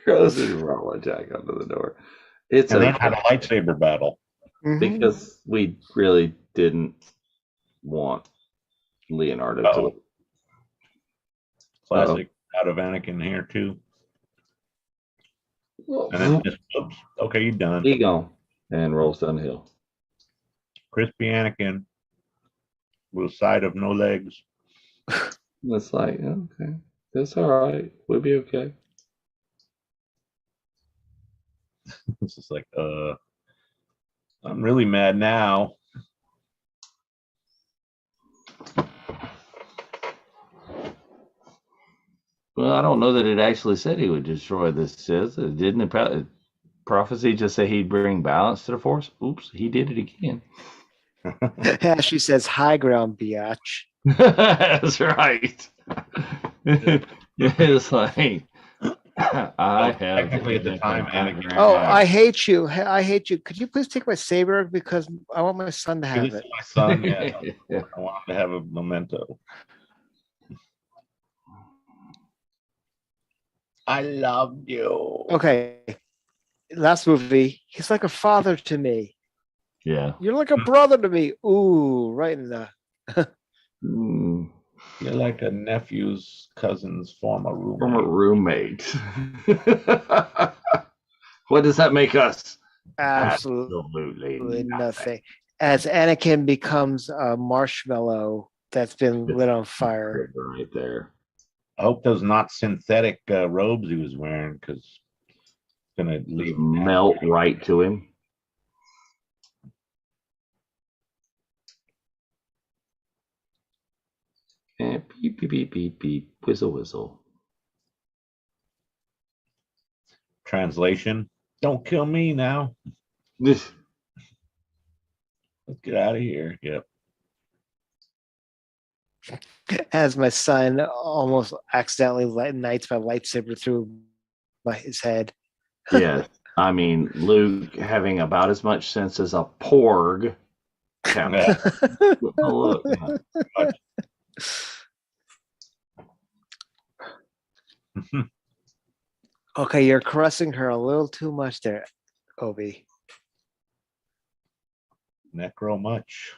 Rose is rolling Jack under the door. It's and then had a lightsaber battle. Because we really didn't want Leonardo to. Classic out of Anakin here too. And then just oops. Okay, you're done. He gone and rolls down the hill. Crispy Anakin with a side of no legs. It's like, okay, that's all right. We'll be okay. It's just like, I'm really mad now. Well, I don't know that it actually said he would destroy the Sith. Didn't the prophecy just say he'd bring balance to the Force? Oops, he did it again. She says, high ground, biatch. That's right. It's like, I have technically at the time, Anakin. Oh, I hate you. I hate you. Could you please take my saber? Because I want my son to have it. My son, yeah. I want him to have a memento. I love you. Okay. Last movie, he's like a father to me. Yeah. You're like a brother to me. Ooh, right in the. You're like a nephew's cousin's former roommate. What does that make us? Absolutely nothing. As Anakin becomes a marshmallow that's been lit on fire. Right there. I hope those not synthetic robes he was wearing, because it's gonna leave melt right to him. And beep, beep, beep, beep, beep, whistle, whistle. Translation: don't kill me now. Let's get out of here. Yep. As my son almost accidentally ignites my lightsaber through his head. Yes. I mean, Luke having about as much sense as a porg. Look. Okay, you're caressing her a little too much there, Obi. Necro much.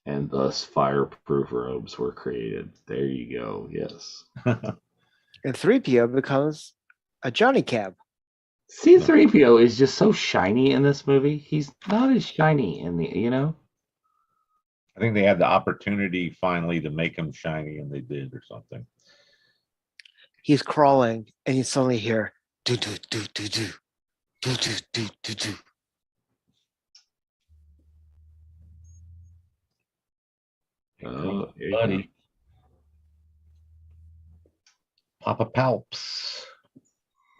And thus fireproof robes were created. There you go. Yes. And 3PO becomes a Johnny Cab. C-3PO is just so shiny in this movie. He's not as shiny in the, I think they had the opportunity finally to make him shiny, and they did, or something. He's crawling, and you suddenly hear do do do do do do do do do do. Oh, buddy. Papa Palps.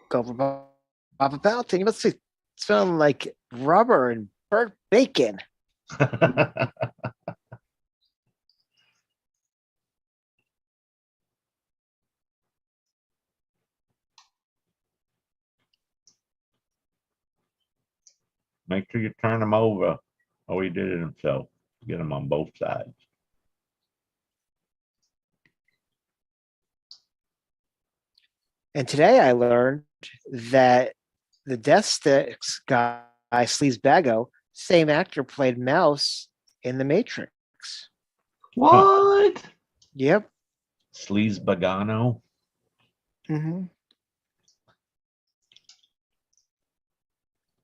Go for Papa Palpatine. Let's see. smelling like rubber and burnt bacon. Make sure you turn him over. Oh, he did it himself. Get him on both sides. And today I learned that the Death Sticks guy, Sleaze Bago, same actor played Mouse in The Matrix. What? Yep. Sleaze Bagano. Mm-hmm.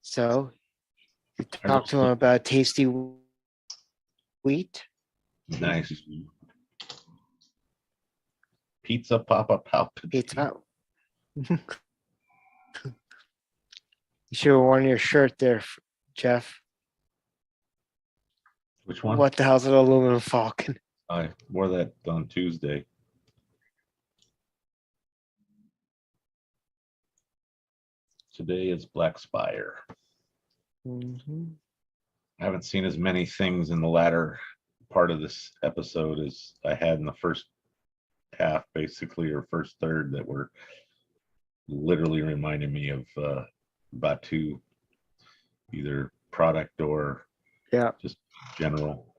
So you talk to him about tasty wheat. Nice. Pizza Papa Palpatine. Pizza. You should have worn your shirt there, Jeff. Which one? What the hell's an aluminum falcon? I wore that on Tuesday. Today is Black Spire. Mm-hmm. I haven't seen as many things in the latter part of this episode as I had in the first half, basically, or first third, that were literally reminding me of Batu, either product or just general.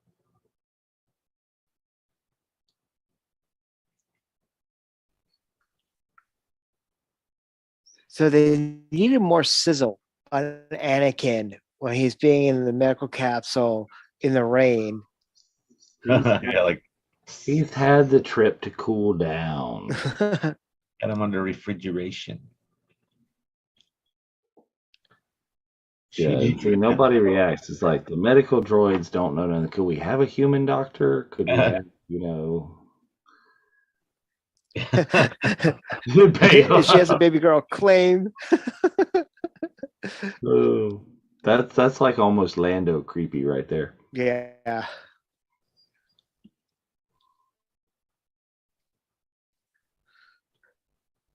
So they needed more sizzle on Anakin when he's being in the medical capsule in the rain. Yeah, like He's had the trip to cool down. had him under refrigeration. Yeah, see, nobody reacts. It's like the medical droids don't know nothing. Could we have a human doctor? Could we have, She has a baby girl claim. Oh, that's like almost Lando creepy right there. Yeah.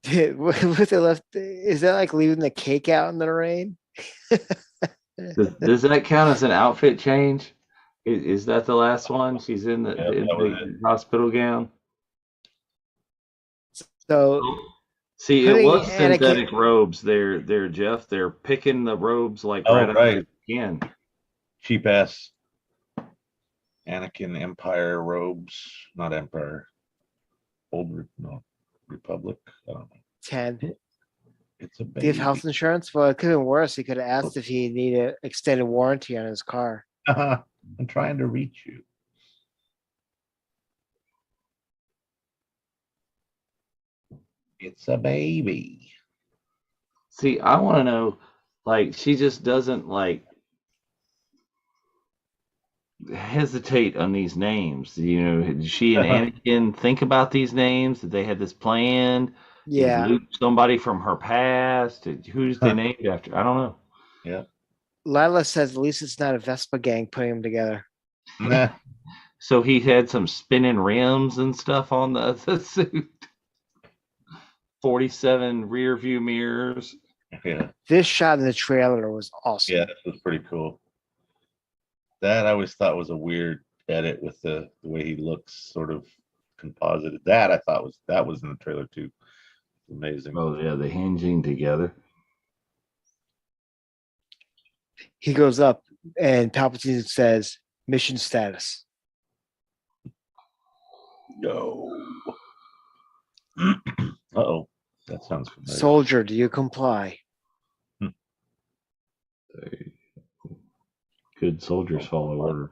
With the left, is that like leaving the cake out in the rain? Does that count as an outfit change? Is that the last one? She's in the hospital gown. So see, it was synthetic robes. There, Jeff. They're picking the robes like right out of the skin. Cheap ass Anakin Empire robes, not Empire. Republic. I don't know. 10. It's a baby. Do you have health insurance? Well, it could have been worse. He could have asked if he needed extended warranty on his car. I'm trying to reach you. It's a baby. See, I want to know, like, she just doesn't like hesitate on these names. Did she and Anakin think about these names? Did they have this plan? Yeah. Is Luke somebody from her past? Who's they named after? I don't know. Yeah. Lila says at least it's not a Vespa gang putting them together. Nah. So he had some spinning rims and stuff on the suit. 47 rear view mirrors. Yeah. This shot in the trailer was awesome. Yeah, this was pretty cool. That I always thought was a weird edit with the way he looks, sort of composited. That I thought was in the trailer too. Amazing. Oh yeah, the hinging together. He goes up and Palpatine says, "Mission status." No. Uh-oh. That sounds familiar. Soldier, do you comply? Good soldiers follow orders.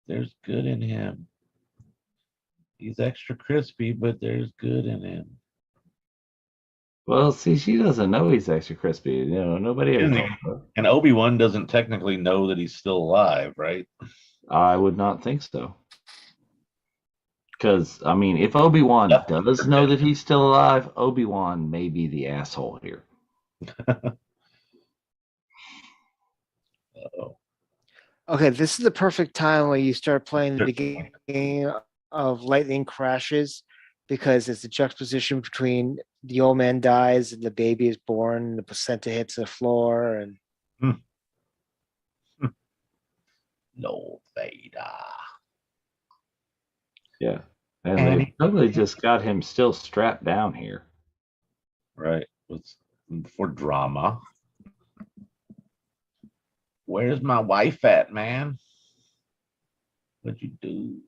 There's good in him. He's extra crispy, but there's good in him. Well, see, she doesn't know he's extra crispy. Nobody ever knows her. And Obi-Wan doesn't technically know that he's still alive, right? I would not think so. Because, I mean, if Obi-Wan does know that he's still alive, Obi-Wan may be the asshole here. Uh-oh. Okay, this is the perfect time where you start playing the beginning of Lightning Crashes, because it's a juxtaposition between the old man dies and the baby is born, and the placenta hits the floor, and Lord Vader. Yeah. And they probably just got him still strapped down here. Right. For drama. Where's my wife at, man? What'd you do?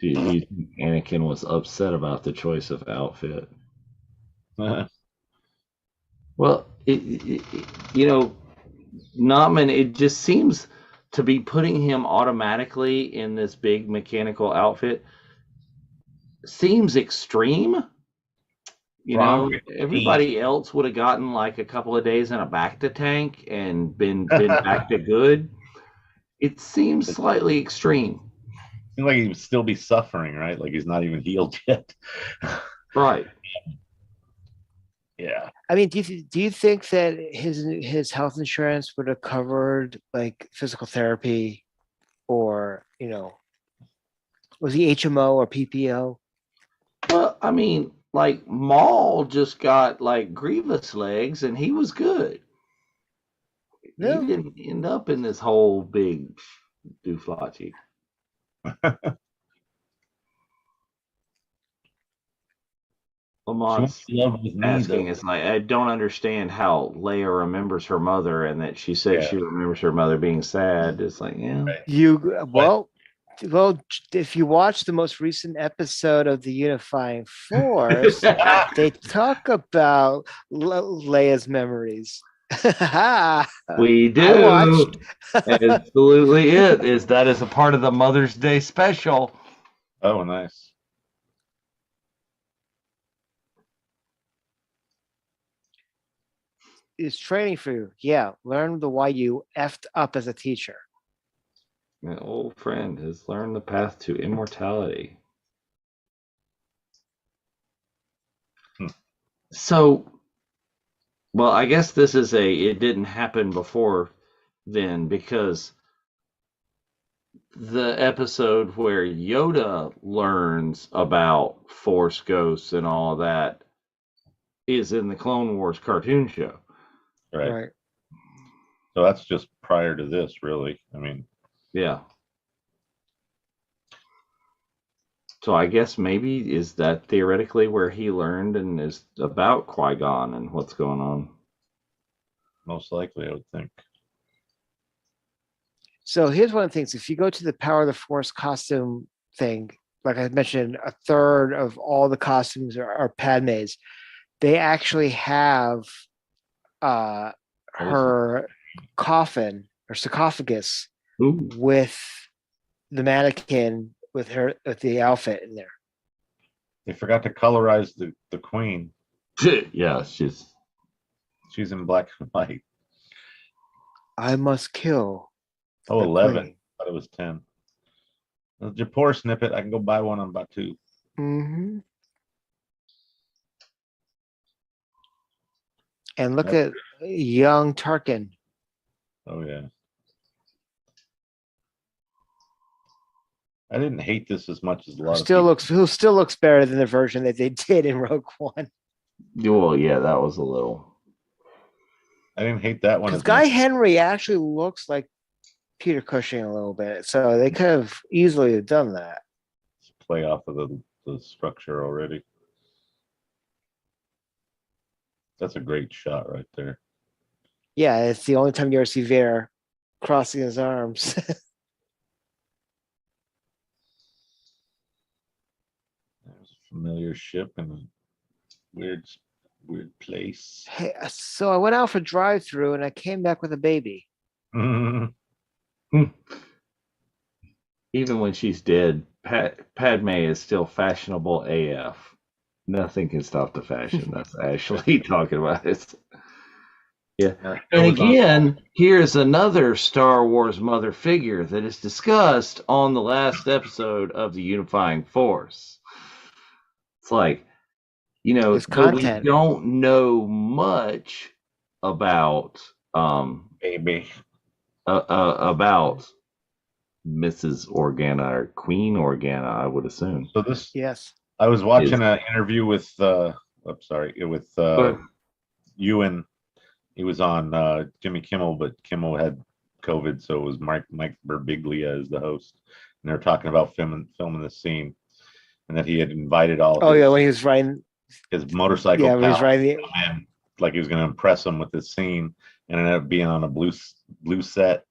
Do you think Anakin was upset about the choice of outfit? Well, Notman, it just seems to be putting him automatically in this big mechanical outfit. Seems extreme. Everybody else would have gotten like a couple of days in a bacta tank and been back to good. It seems slightly extreme. Seems like he would still be suffering, right? Like he's not even healed yet. Right. Yeah. I mean, do you think that his health insurance would have covered like physical therapy, or was he HMO or PPO? Well, I mean, like Maul just got like Grievous legs, and he was good. Yeah. He didn't end up in this whole big dooflachi. Lamont's asking is like, I don't understand how Leia remembers her mother, and that she said she remembers her mother being sad. It's like, well, if you watch the most recent episode of the Unifying Force, they talk about Leia's memories. We do. Absolutely, that is a part of the Mother's Day special. Oh, nice. Is training for you. Yeah, learn why you effed up as a teacher. My old friend has learned the path to immortality. So, well, I guess this is it didn't happen before then, because the episode where Yoda learns about Force ghosts and all of that is in the Clone Wars cartoon show. Right. So that's just prior to this, really. I mean, yeah. So I guess maybe is that theoretically where he learned and is about Qui-Gon and what's going on? Most likely, I would think. So here's one of the things. If you go to the Power of the Force costume thing, like I mentioned, a third of all the costumes are Padme's. They actually have her coffin or sarcophagus with the mannequin with the outfit in there. They forgot to colorize the queen. Yeah, she's in black and white. I must kill. 11. I thought it was 10. The Japor snippet. I can go buy one on Batu. Mm-hmm. And look at young Tarkin. Oh, yeah. I didn't hate this as much as a lot who still looks better than the version that they did in Rogue One. Well, yeah, that was a little. I didn't hate that one. Because Guy Henry actually looks like Peter Cushing a little bit, so they could have easily done that. Play off of the structure already. That's a great shot right there. Yeah, it's the only time you ever see Vader crossing his arms. There's a familiar ship in a weird place. Hey, so I went out for drive-through and I came back with a baby. Even when she's dead, Padme is still fashionable AF. Nothing can stop the fashion. That's Ashley talking about it. Yeah. And again, here's another Star Wars mother figure that is discussed on the last episode of the Unifying Force. It's like, we don't know much, about Maybe. about Mrs. Organa or Queen Organa, I would assume. So this, Yes. I was watching an interview with, I'm sorry, with Ewan. He was on Jimmy Kimmel, but Kimmel had COVID, so it was Mike Birbiglia as the host, and they were talking about filming the scene, and that he had invited all Oh yeah, when he was writing. his motorcycle Yeah, when he was pals writing. to come in, like he was going to impress them with this scene, and it ended up being on a blue set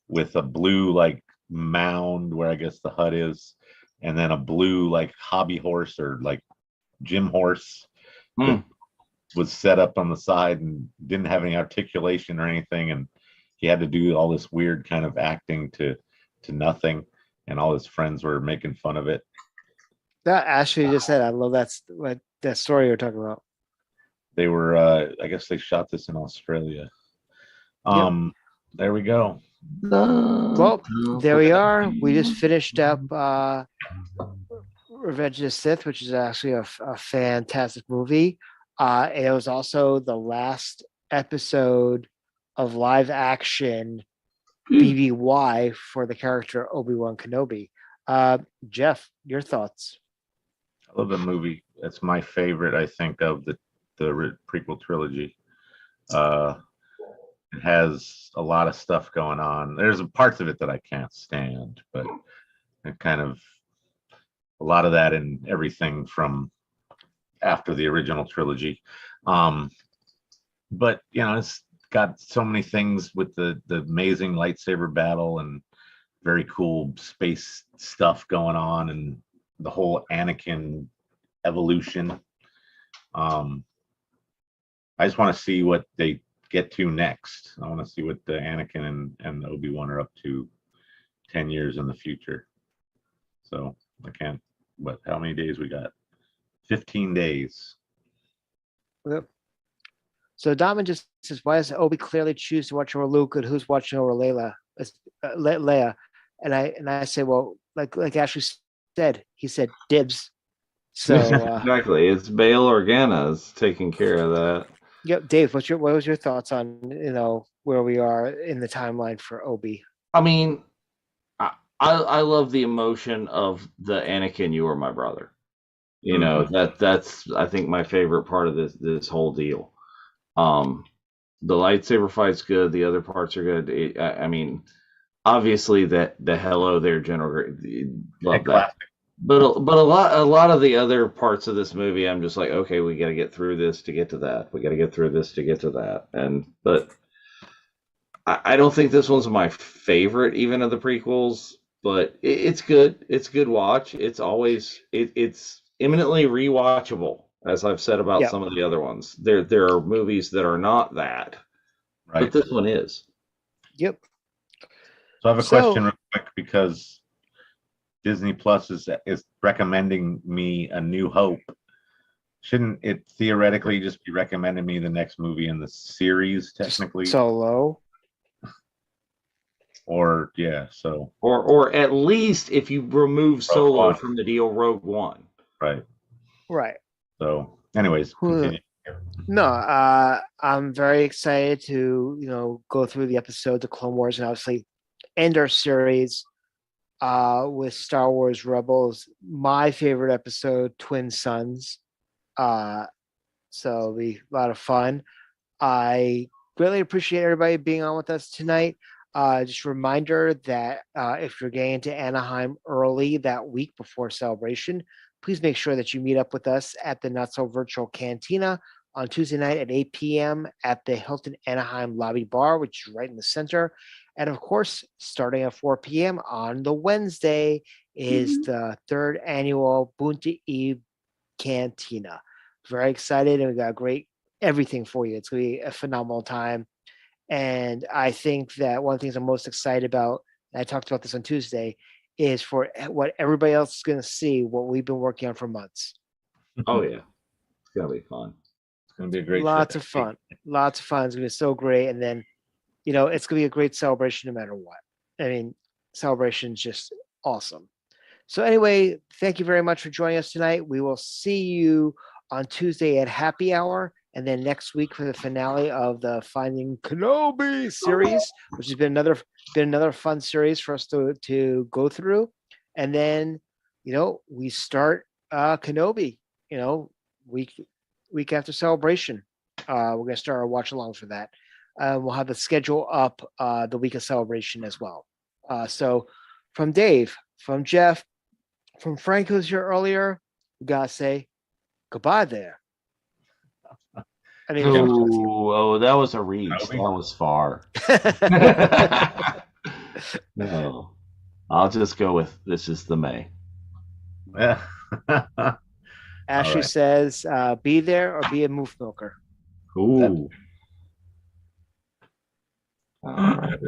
with a blue like mound where I guess the hut is, and then a blue like hobby horse or like gym horse that was set up on the side and didn't have any articulation or anything, and he had to do all this weird kind of acting to nothing, and all his friends were making fun of it. That Ashley just said, I love that story you're talking about. They were I guess they shot this in Australia. There we go. Well, there we are. We just finished up Revenge of the Sith, which is actually a fantastic movie. It was also the last episode of live action BBY for the character Obi-Wan Kenobi. Jeff, your thoughts? I love the movie. It's my favorite, I think, of the prequel trilogy. It has a lot of stuff going on. There's parts of it that I can't stand, but it kind of a lot of that in everything from after the original trilogy. But you know, it's got so many things with the amazing lightsaber battle and very cool space stuff going on, and the whole Anakin evolution. I just want to see what they get to next. I want to see what the Anakin and Obi-Wan are up to 10 years in the future. So I can't, how many days we got? 15 days. Yep. So Diamond just says, why does Obi clearly choose to watch over Luke, and who's watching over Leia? And I say, well, like Ashley said, he said dibs. So exactly, it's Bail Organa's taking care of that. Yep, Dave, what was your thoughts on where we are in the timeline for Obi? I mean, I love the emotion of the Anakin, you are my brother. You know, that's I think my favorite part of this whole deal. The lightsaber fight's good. The other parts are good. I mean, obviously the hello there, General, love that. But a lot of the other parts of this movie, I'm just like, okay, we got to get through this to get to that. We got to get through this to get to that. But I don't think this one's my favorite, even of the prequels. But it's good. It's a good watch. It's always it's eminently rewatchable, as I've said about some of the other ones. There are movies that are not that, right? But this one is. Yep. So I have a question real quick, because Disney Plus is recommending me A New Hope. Shouldn't it theoretically just be recommending me the next movie in the series, technically? Solo. Or so. Or at least if you remove Solo from the deal, Rogue One. Right. Right. So, anyways, continue. No, I'm very excited to go through the episodes of Clone Wars and obviously end our series with Star Wars Rebels. My favorite episode, Twin Suns. So it'll be a lot of fun. I greatly appreciate everybody being on with us tonight. Just a reminder that if you're getting to Anaheim early that week before Celebration, please make sure that you meet up with us at the Not So Virtual Cantina on Tuesday night at 8 p.m. at the Hilton Anaheim Lobby Bar, which is right in the center. And of course, starting at 4 p.m. on the Wednesday is the third annual Bunta Eve Cantina. Very excited, and we got great everything for you. It's going to be a phenomenal time. And I think that one of the things I'm most excited about, and I talked about this on Tuesday, is for what everybody else is going to see, what we've been working on for months. Oh, yeah. It's going to be fun. It's going to be a great Lots of fun. Lots of fun. It's going to be so great. And then, it's going to be a great celebration no matter what. I mean, celebration is just awesome. So anyway, thank you very much for joining us tonight. We will see you on Tuesday at happy hour. And then next week for the finale of the Finding Kenoooooobi series, which has been another fun series for us to go through. And then, we start Kenoooooobi, week after Celebration. We're going to start our watch alongs for that. We'll have the schedule up the week of Celebration as well. So from Dave, from Jeff, from Frank, who's here earlier, we got to say goodbye there. Oh, that was a reach. That was far. No, I'll just go with this is the May. Yeah. Ashley says, be there or be a moof milker. Ooh. All right.